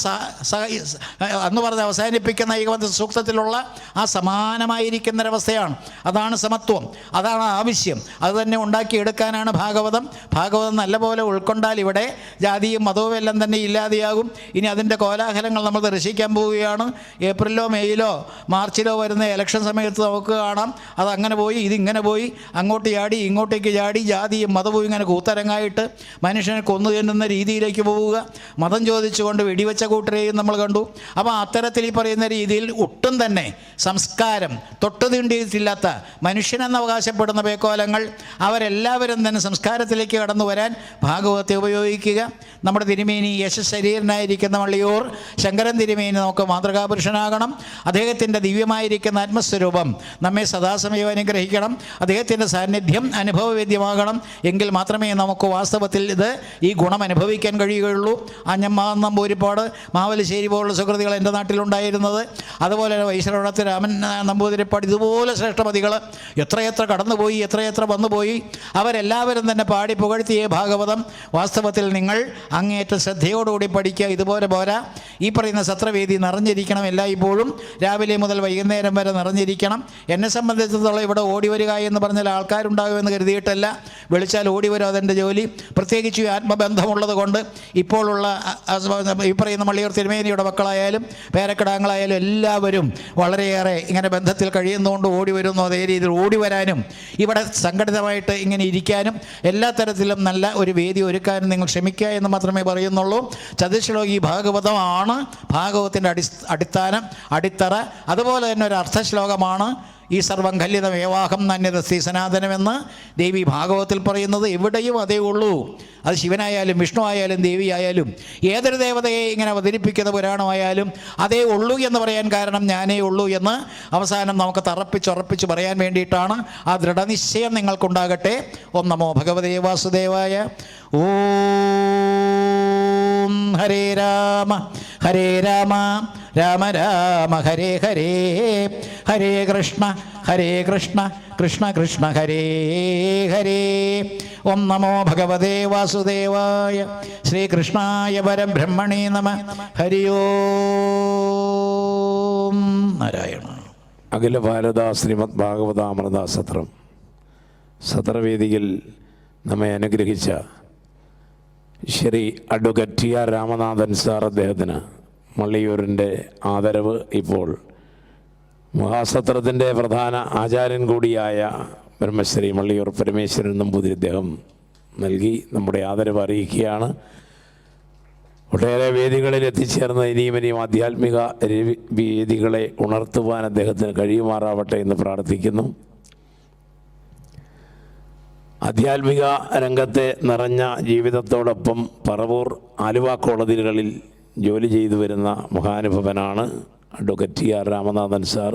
എന്ന് പറഞ്ഞ് അവസാനിപ്പിക്കുന്ന ഏകവചന സൂക്തത്തിലുള്ള ആ സമാനമായിരിക്കുന്നൊരവസ്ഥയാണ്. അതാണ് സമത്വം, അതാണ് ആവശ്യം. അത് തന്നെ ഉണ്ടാക്കിയെടുക്കാനാണ് ഭാഗവതം. ഭാഗവതം നല്ലപോലെ ഉൾക്കൊണ്ടാൽ ഇവിടെ ജാതിയും മതവും എല്ലാം തന്നെ ഇല്ലാതെയാകും. ഇനി അതിൻ്റെ കോലാഹലങ്ങൾ നമ്മൾ ദർശിക്കാൻ പോവുകയാണ്. ഏപ്രിലോ മെയ്യിലോ മാർച്ചിലോ വരുന്ന ഇലക്ഷൻ സമയത്ത് നമുക്ക് കാണാം. അതങ്ങനെ പോയി, ഇതിങ്ങനെ പോയി, അങ്ങോട്ട് ചാടി ഇങ്ങോട്ടേക്ക് ചാടി, ജാതിയും മതവും ഇങ്ങനെ കൂത്തരങ്ങായിട്ട് മനുഷ്യനെ കൊന്നു തിന്നുന്ന രീതിയിലേക്ക് പോവുക. മതം ചോദിച്ചുകൊണ്ട് വെടിവെച്ച കൂട്ടരെയും നമ്മൾ കണ്ടു. അപ്പോൾ അത്തരത്തിൽ ഈ പറയുന്ന രീതിയിൽ ഒട്ടും തന്നെ സംസ്കാരം തൊട്ടു തീണ്ടിയിട്ടില്ലാത്ത മനുഷ്യനെന്ന് അവകാശപ്പെടുന്ന പേക്കോലങ്ങൾ അവരെല്ലാവരും തന്നെ സംസ്കാരത്തിലേക്ക് കടന്നു വരാൻ ഭാഗവത്തെ ഉപയോഗിക്കുക. നമ്മുടെ തിരുമേനി യശശരീരനായിരിക്കുന്ന വള്ളിയൂർ ശങ്കരൻ തിരുമേനി നമുക്ക് മാതൃകാപുരുഷനാകണം. അദ്ദേഹത്തിൻ്റെ ദിവ്യമായിരിക്കുന്ന ആത്മസ്വരൂപം നമ്മെ സദാസമയം അനുഗ്രഹിക്കണം. അദ്ദേഹത്തിൻ്റെ സാന്നിധ്യം അനുഭവവേദ്യമാകണം. എങ്കിൽ മാത്രമേ നമുക്ക് വാസ്തവത്തിൽ ഈ ഗുണം അനുഭവിക്കാൻ കഴിയുകയുള്ളൂ. അഞ്ഞമ്മ നമ്പൂരിപ്പാട് മാവലിശ്ശേരി പോലുള്ള സുഹൃത്തുക്കൾ എൻ്റെ നാട്ടിലുണ്ടായിരുന്നത്, അതുപോലെ വൈശ്രവണത്ത് രാമൻ നമ്പൂതിരിപ്പാട്, ഇതുപോലെ ശ്രേഷ്ഠമതികൾ എത്രയെത്ര കടന്നുപോയി, എത്രയെത്ര വന്നുപോയി. അവരെല്ലാവരും തന്നെ പാടി പുകഴ്ത്തിയ ഭാഗവതം വാസ്തവത്തിൽ നിങ്ങൾ അങ്ങേയറ്റം ശ്രദ്ധയോടുകൂടി പഠിക്കുക. ഇതുപോലെ പോരാ, ഈ പറയുന്ന സത്രവേദി നിറഞ്ഞിരിക്കണം. എല്ലായ്പ്പോഴും രാവിലെ മുതൽ വൈകുന്നേരം വരെ നിറഞ്ഞിരിക്കണം. എന്നെ സംബന്ധിച്ചിടത്തോളം ഇവിടെ ഓടി വരിക എന്ന് പറഞ്ഞാൽ ആൾക്കാരുണ്ടാകുമെന്ന് കരുതിയിട്ടല്ല. വിളിച്ചാൽ ഓടി വരും, അതെൻ്റെ ജോലി. പ്രത്യേകിച്ച് ഈ ആത്മബന്ധമുള്ളത് കൊണ്ട് ഇപ്പോഴുള്ള ഈ പറയുന്ന മള്ളിയൂർ തിരുമേനിയുടെ മക്കളായാലും പേരക്കിടാങ്ങളായാലും എല്ലാവരും വളരെയേറെ ഇങ്ങനെ ബന്ധത്തിൽ കഴിയുന്നതുകൊണ്ട് ഓടി വരുന്നു. അതേ രീതിയിൽ ഓടി വരാനും ഇവിടെ സംഘടിതമായിട്ട് ഇങ്ങനെ ഇരിക്കാനും എല്ലാ തരത്തിലും നല്ല ഒരു വേദി ഒരുക്കാനും നിങ്ങൾ ശ്രമിക്കുക എന്ന് മാത്രമേ പറയുന്നുള്ളൂ. ചതുശ്ലോകി ഭാഗവതമാണ് ഭാഗവത്തിൻ്റെ അടിസ്ഥാനം, അടിത്തറ. അതുപോലെ തന്നെ ഒരു അർത്ഥശ്ലോകമാണ് ഈ സർവം ഖല്ലിതമേവാഹം നാന്യതസ്തി സനാതനമെന്ന് ദേവി ഭാഗവത്തിൽ പറയുന്നത്. എവിടെയും അതേ ഉള്ളൂ. അത് ശിവനായാലും വിഷ്ണു ആയാലും ദേവി ആയാലും ഏതൊരു ദേവതയെ ഇങ്ങനെ അവതരിപ്പിക്കുന്ന പുരാണമായാലും അതേ ഉള്ളൂ എന്ന് പറയാൻ കാരണം ഞാനേ ഉള്ളൂ എന്ന് അവസാനം നമുക്ക് തറപ്പിച്ചുറപ്പിച്ച് പറയാൻ വേണ്ടിയിട്ടാണ്. ആ ദൃഢനിശ്ചയം നിങ്ങൾക്കുണ്ടാകട്ടെ. ഓം നമോ ഭഗവതേ വാസുദേവായ. ഓം ഹരേ രാമ ഹരേ രാമ രാമ രാമ ഹരേ ഹരേ, ഹരേ കൃഷ്ണ കൃഷ്ണ കൃഷ്ണ ഹരേ ഹരേ. ഓം നമോ ഭഗവതേ വാസുദേവായ. ശ്രീകൃഷ്ണായ പരബ്രഹ്മണേ നമ. ഹരി ഓം നാരായണ. അഖില ഭാരത ശ്രീമദ് ഭാഗവതാമൃത സത്രം സത്രവേദിയിൽ നമ്മെ അനുഗ്രഹിച്ച Shri advocate T R Ramanathan sir, അദ്ദേഹത്തിന് മള്ളിയൂരിൻ്റെ ആദരവ് ഇപ്പോൾ മഹാസത്രത്തിൻ്റെ പ്രധാന ആചാര്യൻ കൂടിയായ ബ്രഹ്മശ്രീ മള്ളിയൂർ പരമേശ്വരൻ നമ്പൂതിരി അദ്ദേഹം നൽകി നമ്മുടെ ആദരവ് അറിയിക്കുകയാണ്. ഒട്ടേറെ വേദികളിൽ എത്തിച്ചേർന്ന ഇനിയും ആധ്യാത്മിക വേദികളെ ഉണർത്തുവാൻ അദ്ദേഹത്തിന് കഴിയുമാറാവട്ടെ എന്ന് പ്രാർത്ഥിക്കുന്നു. ആധ്യാത്മിക രംഗത്തെ നിറഞ്ഞ ജീവിതത്തോടൊപ്പം പറവൂർ ആലുവ കോടതികളിൽ ജോലി ചെയ്തു വരുന്ന മഹാനുഭവനാണ് advocate T R Ramanathan sir.